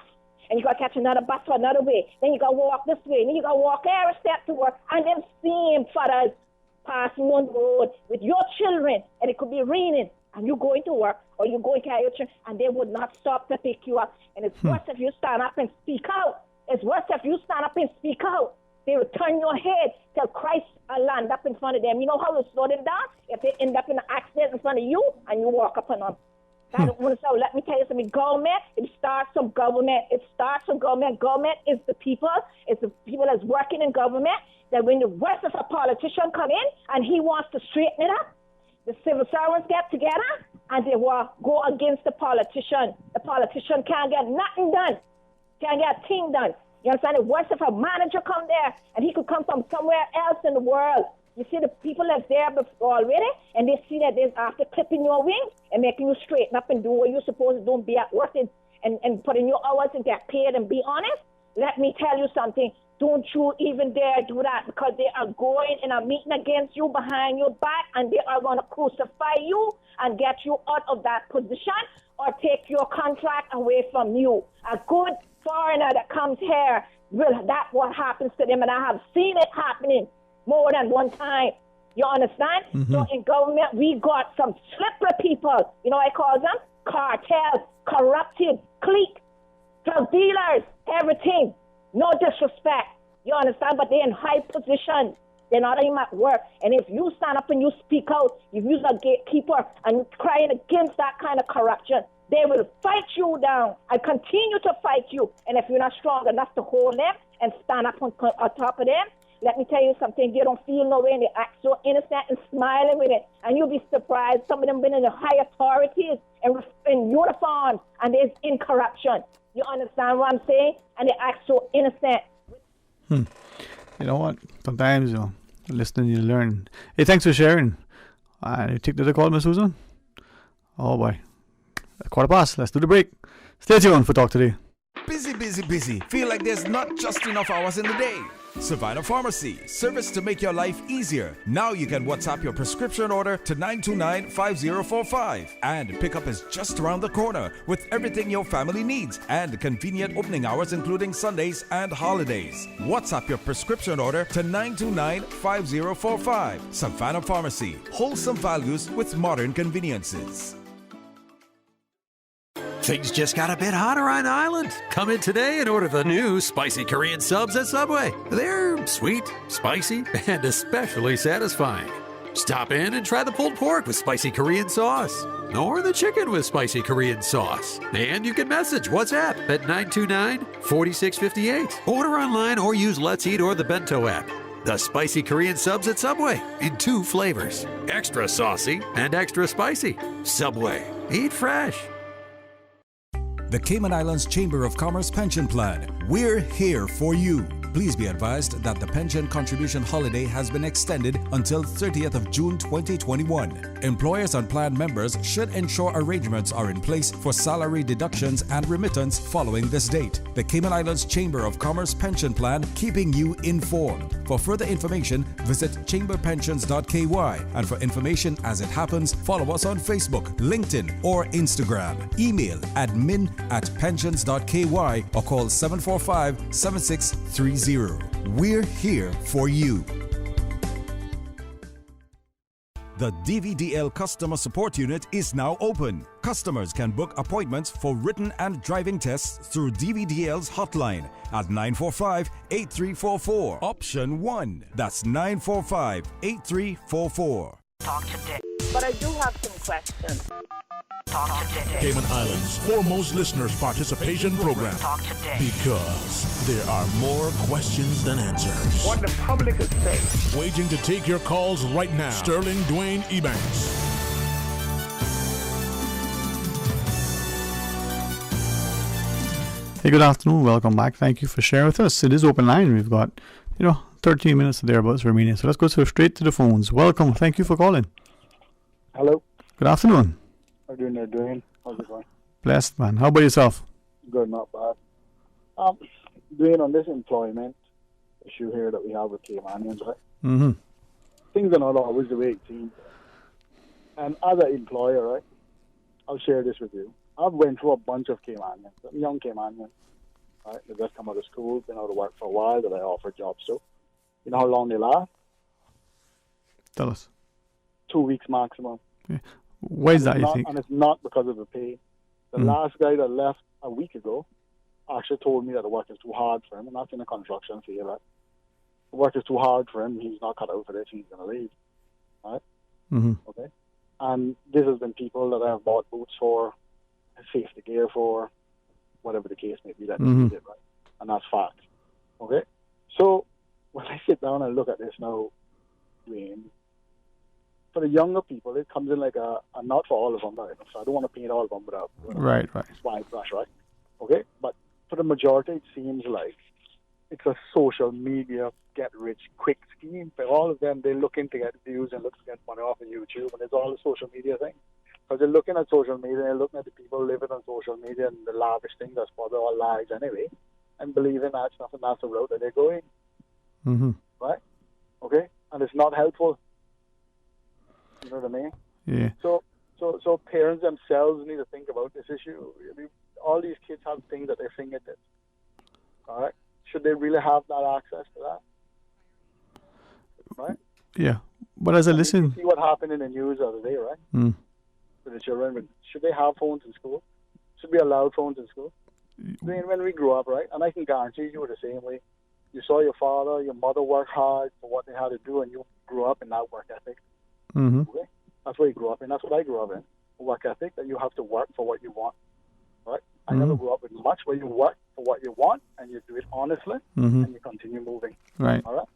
Speaker 24: And you got to catch another bus for another way. Then you got to walk this way. Then you got to walk every step to work. And then same fathers passing on the road with your children. And it could be raining. And you going to work, or you going to carry your children, and they would not stop to pick you up. And it's worse if you stand up and speak out. It's worse if you stand up and speak out. They will turn your head till Christ will land up in front of them. You know how to slow them down? If they end up in an accident in front of you, and you walk up on them. So let me tell you something. Government, it starts from government. It starts from government. Government is the people. It's the people that's working in government. That when the rest of a politician come in and he wants to straighten it up, the civil servants get together and they will go against the politician. The politician can't get nothing done. Can't get a thing done. You understand? The worst if a manager come there and he could come from somewhere else in the world. You see the people that's there before already, and they see that they're after clipping your wings and making you straighten up and do what you're supposed to do and be at work and put in your hours and get paid and be honest. Let me tell you something. Don't you even dare do that, because they are going in a meeting against you behind your back, and they are going to crucify you and get you out of that position or take your contract away from you. A good foreigner that comes here, that's what happens to them, and I have seen it happening more than one time. You understand? So in government, we got some slippery people. You know what I call them? Cartels, corrupted, clique, drug dealers, everything. No disrespect. You understand? But they're in high position. They're not even at work. And if you stand up and you speak out, if you're a gatekeeper and you're crying against that kind of corruption, they will fight you down and continue to fight you. And if you're not strong enough to hold them and stand up on top of them, let me tell you something, you don't feel no way, and they act so innocent and smiling with it. And you'll be surprised. Some of them been in the high authorities and in uniforms, and they're in corruption. You understand what I'm saying? And they act so innocent.
Speaker 3: You know what? Sometimes, listening, you learn. Hey, thanks for sharing. You take the call, Miss Susan? Oh, boy. 15:15. Let's do the break. Stay tuned for Talk Today.
Speaker 9: Busy, busy, busy. Feel like there's not just enough hours in the day. Savannah Pharmacy, service to make your life easier. Now you can WhatsApp your prescription order to 929-5045. And pickup is just around the corner with everything your family needs and convenient opening hours including Sundays and holidays. WhatsApp your prescription order to 929-5045. Savannah Pharmacy, wholesome values with modern conveniences.
Speaker 2: Things just got a bit hotter on island. Come in today and order the new spicy Korean subs at Subway. They're sweet, spicy, and especially satisfying. Stop in and try the pulled pork with spicy Korean sauce, or the chicken with spicy Korean sauce. And you can message WhatsApp at 929-4658. Order online or use Let's Eat or the Bento app. The spicy Korean subs at Subway in 2 flavors, extra saucy and extra spicy. Subway, eat fresh.
Speaker 9: The Cayman Islands Chamber of Commerce Pension Plan. We're here for you. Please be advised that the pension contribution holiday has been extended until 30th of June 2021. Employers and plan members should ensure arrangements are in place for salary deductions and remittance following this date. The Cayman Islands Chamber of Commerce Pension Plan, keeping you informed. For further information, visit chamberpensions.ky, and for information as it happens, follow us on Facebook, LinkedIn, or Instagram. Email admin@pensions.ky or call 745-7630. We're here for you. The DVDL Customer Support Unit is now open. Customers can book appointments for written and driving tests through DVDL's hotline at 945-8344. Option 1. That's 945-8344.
Speaker 6: Talk today. But I do have some questions. Talk today.
Speaker 5: Cayman Islands' foremost listeners participation program.
Speaker 6: Talk today.
Speaker 5: Because there are more questions than answers.
Speaker 1: What the public is saying.
Speaker 5: Waiting to take your calls right now. Sterling Dwayne Ebanks.
Speaker 3: Hey, good afternoon. Welcome back. Thank you for sharing with us. It is open line. We've got, 13 minutes thereabouts remaining. So let's go straight to the phones. Welcome. Thank you for calling.
Speaker 15: Hello.
Speaker 3: Good afternoon.
Speaker 15: How are you doing there, Dwayne? How's it going?
Speaker 3: Blessed, man. How about yourself?
Speaker 15: Good, not bad. Dwayne, on this employment issue here that we have with Caymanians, right?
Speaker 3: Mm-hmm.
Speaker 15: Things are not always the way it seems. And as an employer, right, I'll share this with you. I've went through a bunch of Caymanians, young Caymanians, right? They just come out of school, been out of work for a while, that I offer jobs to. You know how long they last?
Speaker 3: Tell us.
Speaker 15: 2 weeks maximum.
Speaker 3: Yeah. Why is that, you think?
Speaker 15: And it's not because of the pay. The last guy that left a week ago actually told me that the work is too hard for him, and that's in the construction field, right? The work is too hard for him. He's not cut out for this. He's going to leave, right?
Speaker 3: Mm-hmm.
Speaker 15: Okay? And this has been people that I have bought boots for, safety gear for, whatever the case may be that they need it, right? And that's fact. Okay? So when I sit down and look at this now, Dwayne, for the younger people, it comes in like a not for all of them, right? So I don't want to paint all of them with a
Speaker 3: right.
Speaker 15: wide brush, right? Okay? But for the majority, it seems like it's a social media get-rich-quick scheme. For all of them, they're looking to get views and look to get money off of YouTube, and it's all a social media thing. Because they're looking at social media, they're looking at the people living on social media and the lavish things that's for their lives anyway, and believing that's nothing, that's the road that they're going.
Speaker 3: Mm-hmm.
Speaker 15: Right? Okay? And it's not helpful. You know what I mean?
Speaker 3: Yeah.
Speaker 15: So parents themselves need to think about this issue. I mean, all these kids have things at their fingertips. All right? Should they really have that access to that? Right?
Speaker 3: Yeah. But as I listen...
Speaker 15: You see what happened in the news the other day, right? With the children. Should they have phones in school? Should we allow phones in school? I mean, when we grew up, right? And I can guarantee you were the same way. You saw your father, your mother work hard for what they had to do, and you grew up in that work ethic.
Speaker 3: Mm-hmm.
Speaker 15: Okay? That's what you grew up in. That's what I grew up in. A work ethic that you have to work for what you want. Right? I never grew up with much where you work for what you want and you do it honestly and you continue moving.
Speaker 3: Right.
Speaker 15: All right?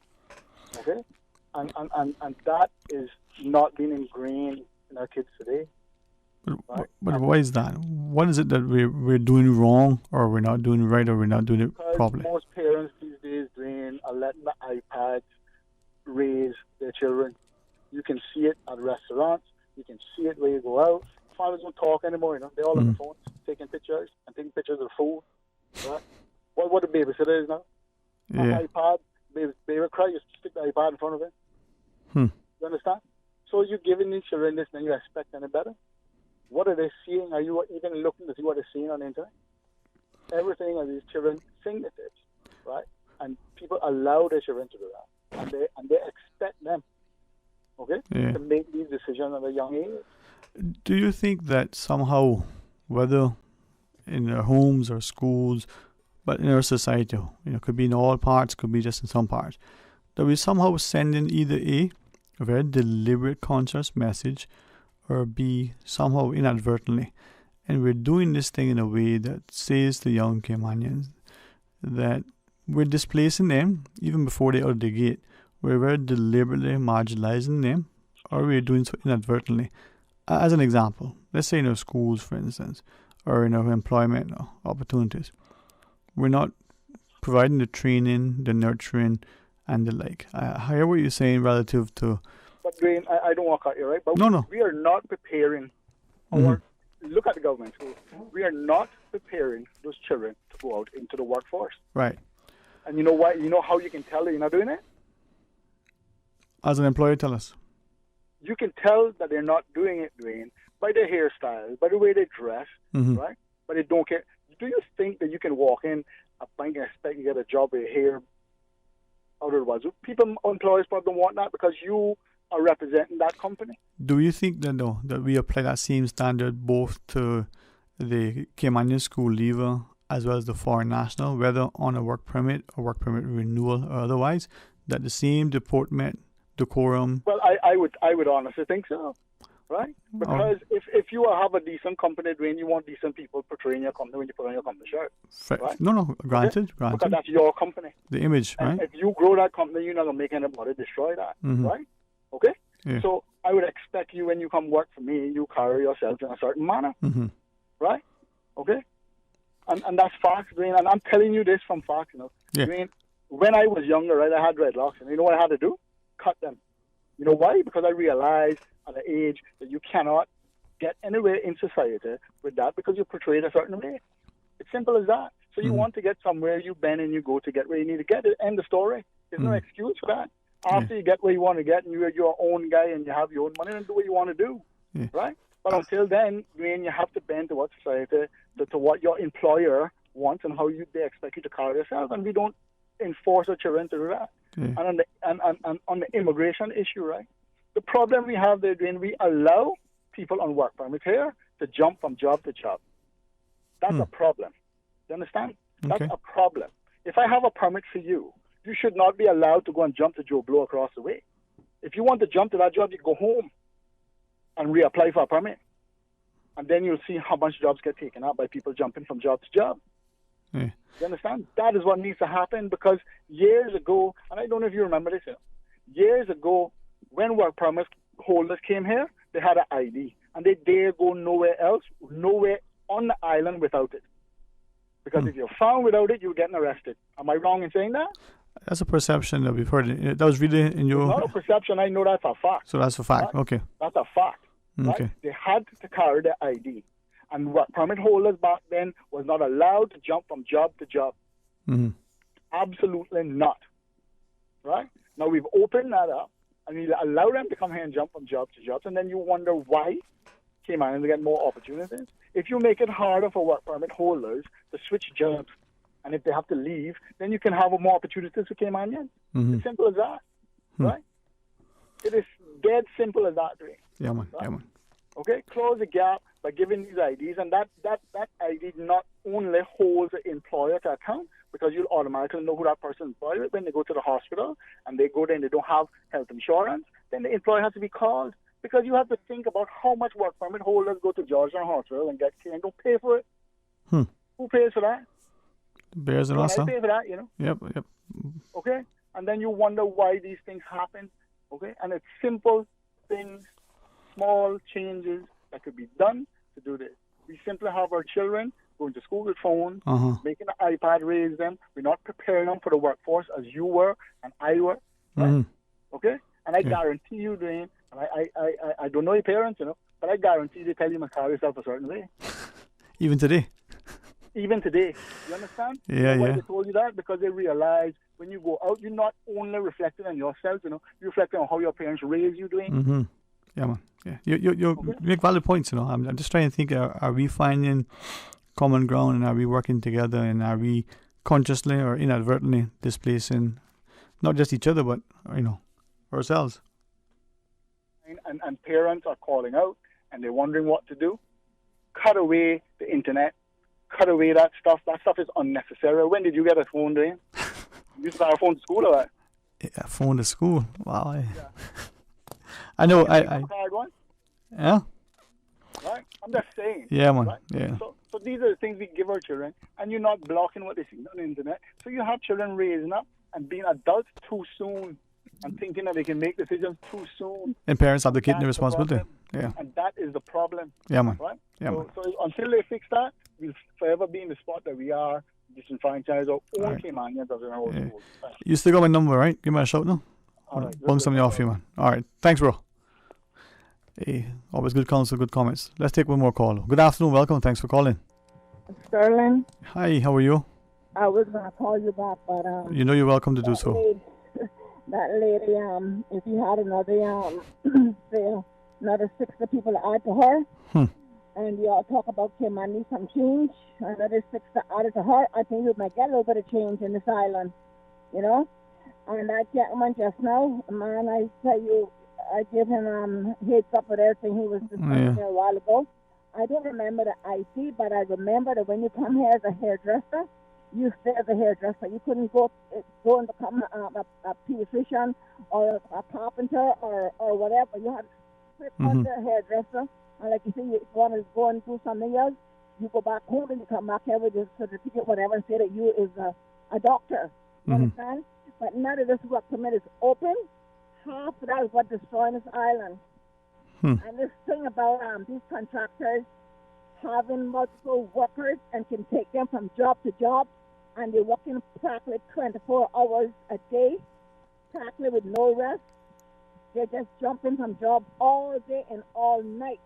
Speaker 15: Okay? And that is not being ingrained in our kids today.
Speaker 3: But why is that? What is it that we're doing wrong, or we're not doing right, or we're not doing it properly?
Speaker 15: Most parents these days are letting the iPads raise their children. You can see it at restaurants. You can see it where you go out. Fathers don't talk anymore, They're all on the phones, taking pictures and taking pictures of food. Right? What a babysitter is now.
Speaker 3: Yeah.
Speaker 15: An iPad, baby cry, you stick the iPad in front of it. You understand? So you're giving these children this, and you expect any better? What are they seeing? Are you even looking to see what they're seeing on the internet? Everything on these children's fingertips, right? And people allow their children to do that, and they expect them, to make these decisions at a young age.
Speaker 3: Do you think that somehow, whether in their homes or schools, but in our society. Could be in all parts, could be just in some parts. That we somehow send in either A, a very deliberate, conscious message, or B, somehow inadvertently. And we're doing this thing in a way that says to young Caymanians that we're displacing them even before they're out of the gate. We're very deliberately marginalizing them, or we're doing so inadvertently. As an example, let's say in our schools, for instance, or in our employment opportunities, we're not providing the training, the nurturing, and the like. I hear what you're saying relative to...
Speaker 15: But Dwayne, I don't want to cut you, right? But
Speaker 3: No.
Speaker 15: we are not preparing our... Look at the government school. We are not preparing those children to go out into the workforce.
Speaker 3: Right.
Speaker 15: And you know why? You know how you can tell that you're not doing it?
Speaker 3: As an employer, tell us.
Speaker 15: You can tell that they're not doing it, Dwayne, by their hairstyle, by the way they dress, right? But they don't care. Do you think that you can walk in a bank and expect to get a job with your hair out of the wazoo? Employers probably don't want that because you are representing that company.
Speaker 3: Do you think that that we apply that same standard both to the Caymanian school leaver as well as the foreign national, whether on a work permit or work permit renewal or otherwise, that the same deportment, decorum?
Speaker 15: Well, I would honestly think so, right? Because if you have a decent company, Dwayne, you want decent people portraying your company when you put on your company shirt. Right?
Speaker 3: No, granted.
Speaker 15: Because that's your company.
Speaker 3: The image,
Speaker 15: and
Speaker 3: right?
Speaker 15: if you grow that company, you're not going to make anybody destroy that, right? Okay?
Speaker 3: Yeah.
Speaker 15: So I would expect you, when you come work for me, you carry yourself in a certain manner, right? Okay? And that's facts, Dwayne, and I'm telling you this from facts,
Speaker 3: Yeah.
Speaker 15: Dwayne, when I was younger, right, I had dreadlocks, and you know what I had to do? Cut them. You know why? Because I realized at an age that you cannot get anywhere in society with that because you're portrayed a certain way. It's simple as that. So you want to get somewhere, you bend and you go to get where you need to get. End of story. There's no excuse for that. After you get where you want to get and you're your own guy and you have your own money, and do what you want to do, right? But until then, Dwayne, you have to bend to what society, to what your employer wants and how they expect you to carry yourself, and we don't enforce our children to do that. And on the immigration issue, right? The problem we have there, Dwayne, we allow people on work permit here to jump from job to job. That's a problem. You understand? That's a problem. If I have a permit for you, you should not be allowed to go and jump to Joe Blow across the way. If you want to jump to that job, you go home and reapply for a permit. And then you'll see how much jobs get taken out by people jumping from job to job. You understand? That is what needs to happen, because years ago, and I don't know if you remember this, years ago, when work permit holders came here, they had an ID, and they dare go nowhere else, nowhere on the island without it. Because if you're found without it, you're getting arrested. Am I wrong in saying that?
Speaker 3: That's a perception that we've heard. That was really in your...
Speaker 15: It's not a perception. I know that's a fact.
Speaker 3: So that's a fact.
Speaker 15: Right?
Speaker 3: Okay.
Speaker 15: That's a fact. Right?
Speaker 3: Okay.
Speaker 15: They had to carry their ID. And work permit holders back then was not allowed to jump from job to job. Absolutely not. Right? Now we've opened that up, and we allow them to come here and jump from job to job, and then you wonder why Caymanians get more opportunities. If you make it harder for work permit holders to switch jobs, and if they have to leave, then you can have more opportunities for Caymanians. It's simple as that, right? It is dead simple as that, Ray.
Speaker 3: Yeah, man.
Speaker 15: Right?
Speaker 3: Yeah, man.
Speaker 15: Okay, close the gap by giving these IDs, and that ID not only holds the employer to account, because you'll automatically know who that person is employed with when they go to the hospital and they go there and they don't have health insurance, then the employer has to be called, because you have to think about how much work permit holders go to Georgetown Hospital and get care and don't pay for it. Who pays for that?
Speaker 3: Bears and us,
Speaker 15: I
Speaker 3: huh?
Speaker 15: pay for that,
Speaker 3: Yep.
Speaker 15: Okay? And then you wonder why these things happen, okay? And it's simple things, small changes that could be done to do this. We simply have our children going to school with phones, making an iPad, raise them. We're not preparing them for the workforce as you were and I were, right? Okay? And I guarantee you, Dwayne, and I don't know your parents, but I guarantee they tell you to carry yourself a certain way.
Speaker 3: Even today.
Speaker 15: Even today. You understand?
Speaker 3: Yeah,
Speaker 15: Why
Speaker 3: yeah.
Speaker 15: they told you that? Because they realize when you go out, you're not only reflecting on yourself, you're reflecting on how your parents raised you, Dwayne.
Speaker 3: Yeah, man. Yeah, you make valid points. I'm just trying to think: are we finding common ground, and are we working together, and are we consciously or inadvertently displacing not just each other, but ourselves?
Speaker 15: And parents are calling out, and they're wondering what to do. Cut away the internet, cut away that stuff. That stuff is unnecessary. When did you get a phone, Dwayne? You used to have a phone to school or what?
Speaker 3: Yeah, phone to school. Wow. I know.
Speaker 15: Card one?
Speaker 3: Yeah.
Speaker 15: Right? I'm just saying.
Speaker 3: Yeah, man.
Speaker 15: Right?
Speaker 3: Yeah.
Speaker 15: So these are the things we give our children, and you're not blocking what they see on the internet. So you have children raising up and being adults too soon and thinking that they can make decisions too soon.
Speaker 3: And parents abdicating the
Speaker 15: That's the
Speaker 3: responsibility.
Speaker 15: problem.
Speaker 3: Yeah.
Speaker 15: And that is the problem.
Speaker 3: Yeah, man.
Speaker 15: Right?
Speaker 3: Yeah, man.
Speaker 15: So until they fix that, we'll forever be in the spot that we are, disenfranchised our own
Speaker 3: Right.
Speaker 15: Caymanians of our own
Speaker 3: Yeah.
Speaker 15: schools.
Speaker 3: You still got my number, right? Give me a shout now.
Speaker 15: All right.
Speaker 3: Bung something off you, man. All right. Thanks, bro. Hey, always good counsel, good comments. Let's take one more call. Good afternoon. Welcome. Thanks for calling.
Speaker 19: Sterling,
Speaker 3: Hi, how are you?
Speaker 19: I was going to call you back, but
Speaker 3: You know you're welcome to do so.
Speaker 19: that lady, if you had another, say, another 60 people add to her, and you all talk about Kim, I need some change, another 60 added to her, I think we might get a little bit of change in this island, you know? And that gentleman just now, man, I tell you, I give him heads up with everything he was discussing here a while ago. I don't remember the IT, but I remember that when you come here as a hairdresser, you stay as a hairdresser. You couldn't go and become a pediatrician or a carpenter or whatever. You had to sit under a hairdresser. And like you say, you want to go and do something else, you go back home and you come back here with your certificate, whatever, and say that you is a doctor. You understand? But now that this work permit is open, half of that is what destroying this island. And this thing about these contractors having multiple workers and can take them from job to job, and they're working practically 24 hours a day, practically with no rest. They're just jumping from job all day and all night.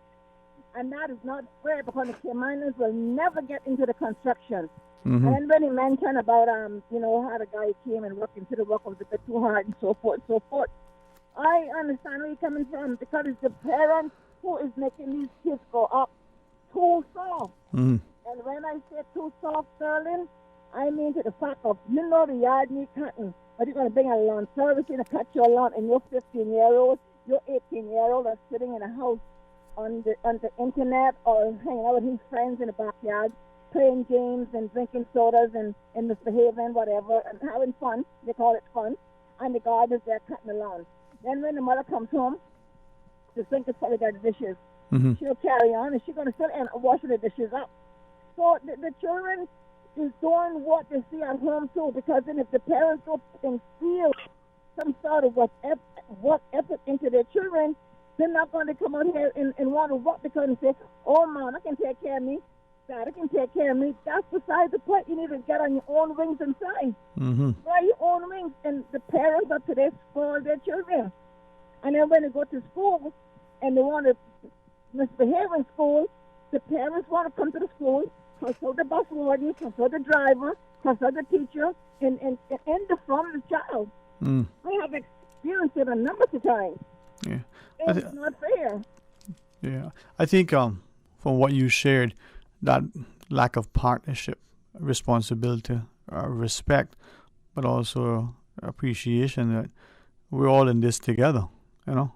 Speaker 19: And that is not fair because the Caymanians will never get into the construction. And then when he mentioned about, you know, how the guy came and worked into the work was a bit too hard and so forth, so forth. I understand where you're coming from because it's the parents who is making these kids go up too soft. And when I say too soft, Sterling, I mean to the fact of, you know, the yard need cutting, but you're going to bring a lawn service in to cut your lawn, and your 15-year-old, your 18-year-old are sitting in a house on the internet or hanging out with his friends in the backyard, playing games and drinking sodas and misbehaving, whatever, and having fun. They call it fun. And the gardeners there cutting the lawn. Then when the mother comes home, the sink is full of dirty dishes. She'll carry on, and she's going to sit and washing the dishes up. So the children is doing what they see at home too, because then if the parents don't instill some sort of work effort into their children, they're not going to come out here and want to work because they say, oh, Mom, I can take care of me. Dad, I can take care of me. That's beside the point. You need to get on your own wings and fly. Fly your own wings. And the parents are today spoil their children. And then when they go to school and they want to misbehave in school, the parents want to come to the school, consult the bus warden, consult the driver, consult the teacher, and from the child. I have experienced it a number of times.
Speaker 3: Yeah.
Speaker 19: It's not fair.
Speaker 3: Yeah. I think from what you shared, that lack of partnership, responsibility, respect, but also appreciation that we're all in this together, you know?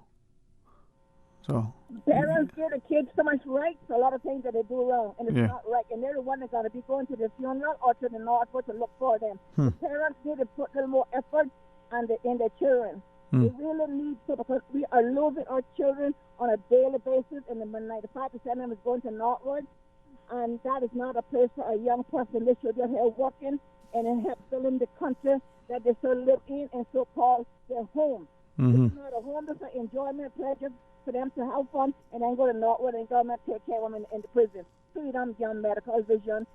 Speaker 3: So
Speaker 19: parents give the kids so much rights, a lot of things that they do wrong, and it's
Speaker 3: Yeah.
Speaker 19: not right. And they're the one that's going to be going to the funeral or to the north to look for them. The parents need to put a little more effort in their children. They really need to, because we are losing our children on a daily basis, and the 95% of them is going to Northwood, and that is not a place for a young person. They should be here working and help fill in the country that they still live in and so-called their home. It's not a home, it's an enjoyment, pleasure for them to have fun, and then go to Northwood and government take care of them in the prison. Freedom, young medical, vision,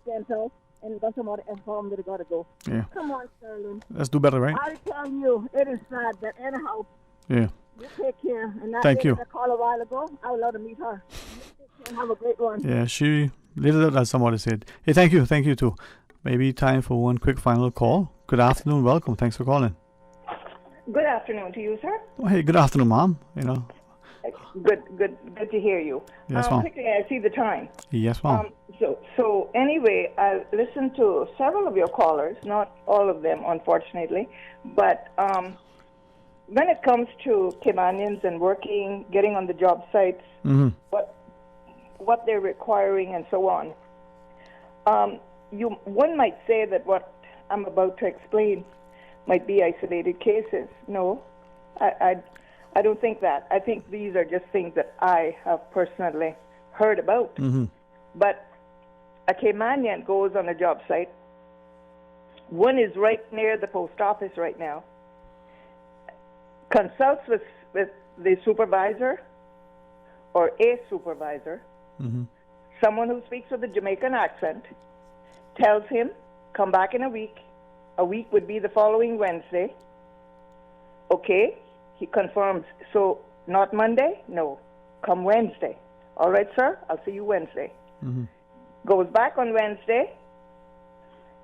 Speaker 19: dental, and go some other home that they got to go.
Speaker 3: Yeah.
Speaker 19: Come on, Sterling.
Speaker 3: Let's do better, right?
Speaker 19: I tell you, it is sad, but anyhow,
Speaker 3: Yeah.
Speaker 19: you take care. And that
Speaker 3: Thank
Speaker 19: lady
Speaker 3: you.
Speaker 19: that called a while ago, I would love to meet her. You take care and have a great one.
Speaker 3: Yeah, she later as somebody said. Hey, thank you too. Maybe time for one quick final call. Good afternoon, welcome. Thanks for calling.
Speaker 20: Good afternoon to you, sir.
Speaker 3: Oh, hey, good afternoon, Mom. You know.
Speaker 20: Good to hear you.
Speaker 3: Yes, Mom.
Speaker 20: Quickly, I see the time.
Speaker 3: Yes, Mom.
Speaker 20: So anyway, I listened to several of your callers, not all of them, unfortunately, but when it comes to Caymanians and working, getting on the job sites, what they're requiring and so on, One might say that what I'm about to explain might be isolated cases. No, I don't think that. I think these are just things that I have personally heard about.
Speaker 3: Mm-hmm.
Speaker 20: But a Caymanian goes on a job site. One is right near the post office right now. Consults with the supervisor or a supervisor,
Speaker 3: Mm-hmm.
Speaker 20: someone who speaks with a Jamaican accent, tells him, come back in a week. A week would be the following Wednesday. Okay, he confirms. So, not Monday? No, come Wednesday. All right, sir, I'll see you Wednesday.
Speaker 3: Mm-hmm.
Speaker 20: Goes back on Wednesday.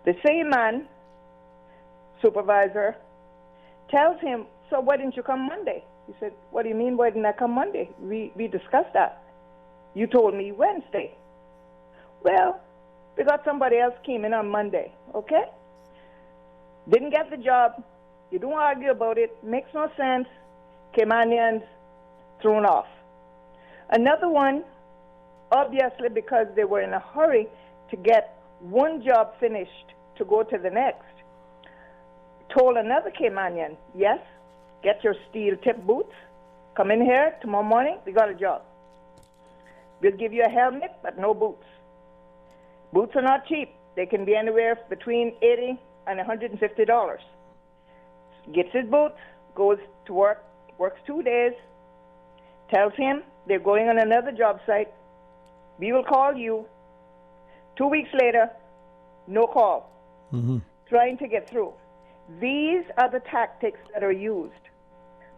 Speaker 20: The same man, supervisor, tells him, so why didn't you come Monday? He said, what do you mean, why didn't I come Monday? We discussed that. You told me Wednesday. Well, we got somebody else came in on Monday, okay? Didn't get the job. You don't argue about it. Makes no sense. Caymanians thrown off. Another one, obviously because they were in a hurry to get one job finished to go to the next, told another Caymanian, yes, get your steel tip boots. Come in here tomorrow morning. We got a job. We'll give you a helmet, but no boots. Boots are not cheap. They can be anywhere between $80 and $150. Gets his boots, goes to work, works 2 days, tells him they're going on another job site. We will call you. 2 weeks later, no call.
Speaker 3: Mm-hmm.
Speaker 20: Trying to get through. These are the tactics that are used.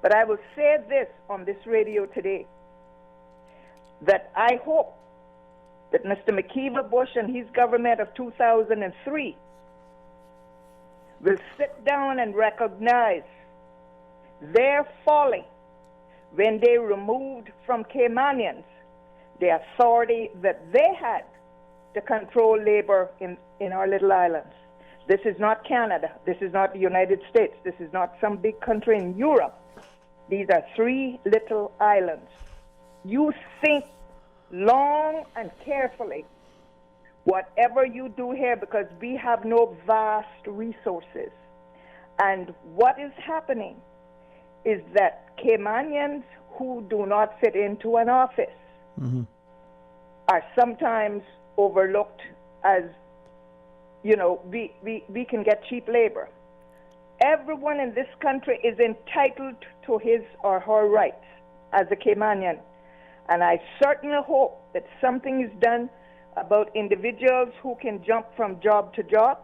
Speaker 20: But I will say this on this radio today, that I hope that Mr. McKeever Bush and his government of 2003 will sit down and recognize their folly when they removed from Caymanians the authority that they had to control labor in our little islands. This is not Canada. This is not the United States. This is not some big country in Europe. These are 3 little islands. You think long and carefully whatever you do here, because we have no vast resources. And what is happening is that Caymanians who do not fit into an office
Speaker 3: Mm-hmm.
Speaker 20: are sometimes overlooked as, we can get cheap labor. Everyone in this country is entitled to his or her rights as a Caymanian. And I certainly hope that something is done about individuals who can jump from job to job,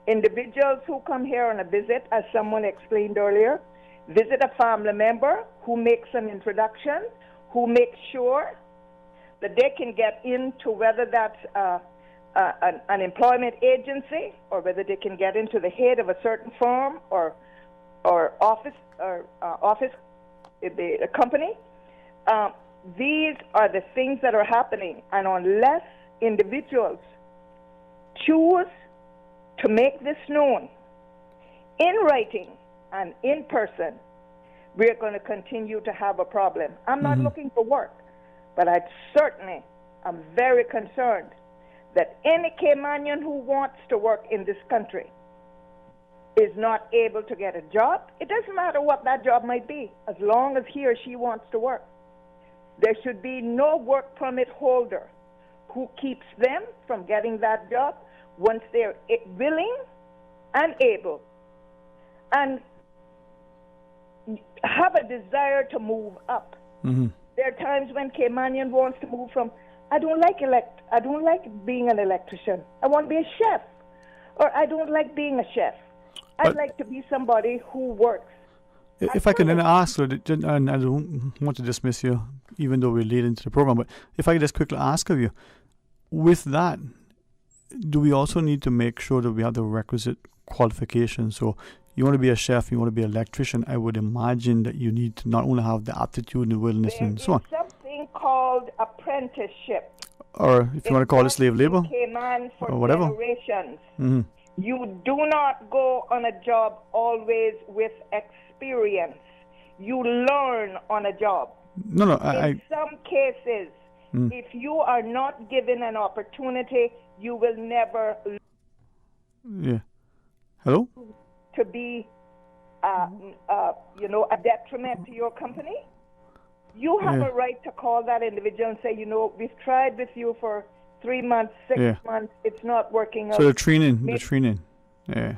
Speaker 20: individuals who come here on a visit, as someone explained earlier, visit a family member who makes an introduction, who makes sure that they can get into whether that's an employment agency or whether they can get into the head of a certain firm or office a company. These are the things that are happening, and unless individuals choose to make this known in writing and in person, we're going to continue to have a problem. I'm not looking for work, but I certainly am very concerned that any Caymanian who wants to work in this country is not able to get a job. It doesn't matter what that job might be, as long as he or she wants to work. There should be no work permit holder who keeps them from getting that job once they're willing and able and have a desire to move up.
Speaker 3: Mm-hmm.
Speaker 20: There are times when Caymanian wants to move from, I don't like being an electrician. I want to be a chef. Or I don't like being a chef. I'd like to be somebody who works.
Speaker 3: If I can then ask, and I don't want to dismiss you, even though we're late into the program, but if I could just quickly ask of you, with that, do we also need to make sure that we have the requisite qualifications? So you want to be a chef, you want to be an electrician, I would imagine that you need to not only have the aptitude and the willingness and so on.
Speaker 20: There is something called apprenticeship.
Speaker 3: Or if you want to call it slave labor,
Speaker 20: or
Speaker 3: whatever.
Speaker 20: Generations.
Speaker 3: Mm-hmm.
Speaker 20: You do not go on a job always with experience. You learn on a job.
Speaker 3: No,
Speaker 20: In some cases, if you are not given an opportunity you will never
Speaker 3: Yeah. Hello?
Speaker 20: to be, a detriment to your company. You have a right to call that individual and say, we've tried with you for 3 months, 6 months, it's not working out.
Speaker 3: So the training. Yeah.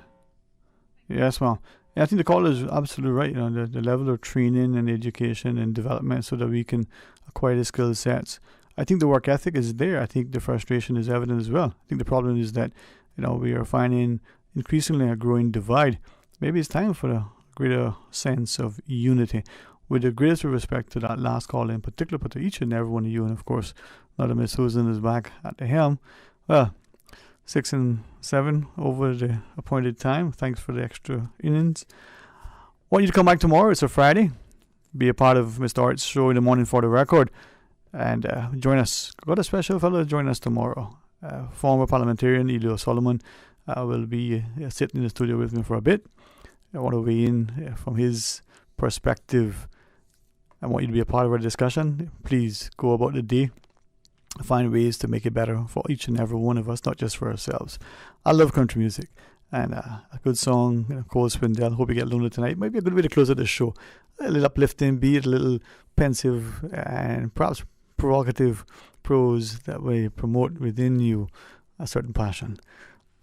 Speaker 3: Yes, well. Yeah, I think the caller is absolutely right. The level of training and education and development so that we can acquire the skill sets. I think the work ethic is there. I think the frustration is evident as well. I think the problem is that, we are finding increasingly a growing divide. Maybe it's time for a greater sense of unity. With the greatest respect to that last call in particular, but to each and every one of you, and of course, now that Miss Susan is back at the helm, well, 6 and 7 over the appointed time. Thanks for the extra innings. Want you to come back tomorrow. It's a Friday. Be a part of Mr. Art's show in the morning for the record. And join us. Got a special fellow to join us tomorrow. Former parliamentarian Elio Solomon will be sitting in the studio with me for a bit. I want to weigh in from his perspective. I want you to be a part of our discussion. Please go about the day. Find ways to make it better for each and every one of us, not just for ourselves. I love country music. And a good song, Cole Swindell, Hope You Get Lonely Tonight, might be a good way to close out the show. A little uplifting beat, a little pensive, and perhaps provocative prose that way promote within you a certain passion.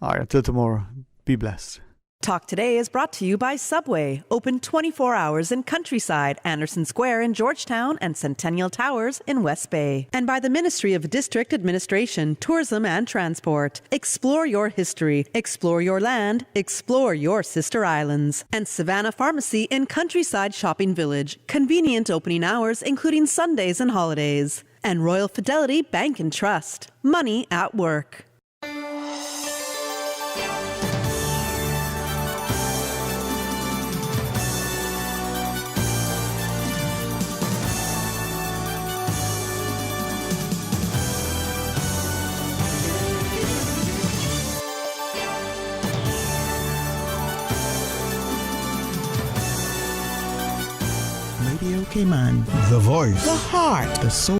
Speaker 3: All right, until tomorrow, be blessed.
Speaker 7: Talk Today is brought to you by Subway, open 24 hours in Countryside, Anderson Square in Georgetown, and Centennial Towers in West Bay. And by the Ministry of District Administration, Tourism and Transport. Explore your history, explore your land, explore your sister islands. And Savannah Pharmacy in Countryside Shopping Village, convenient opening hours including Sundays and holidays. And Royal Fidelity Bank and Trust, money at work.
Speaker 18: Radio Cayman. The voice.
Speaker 11: The heart.
Speaker 18: The soul.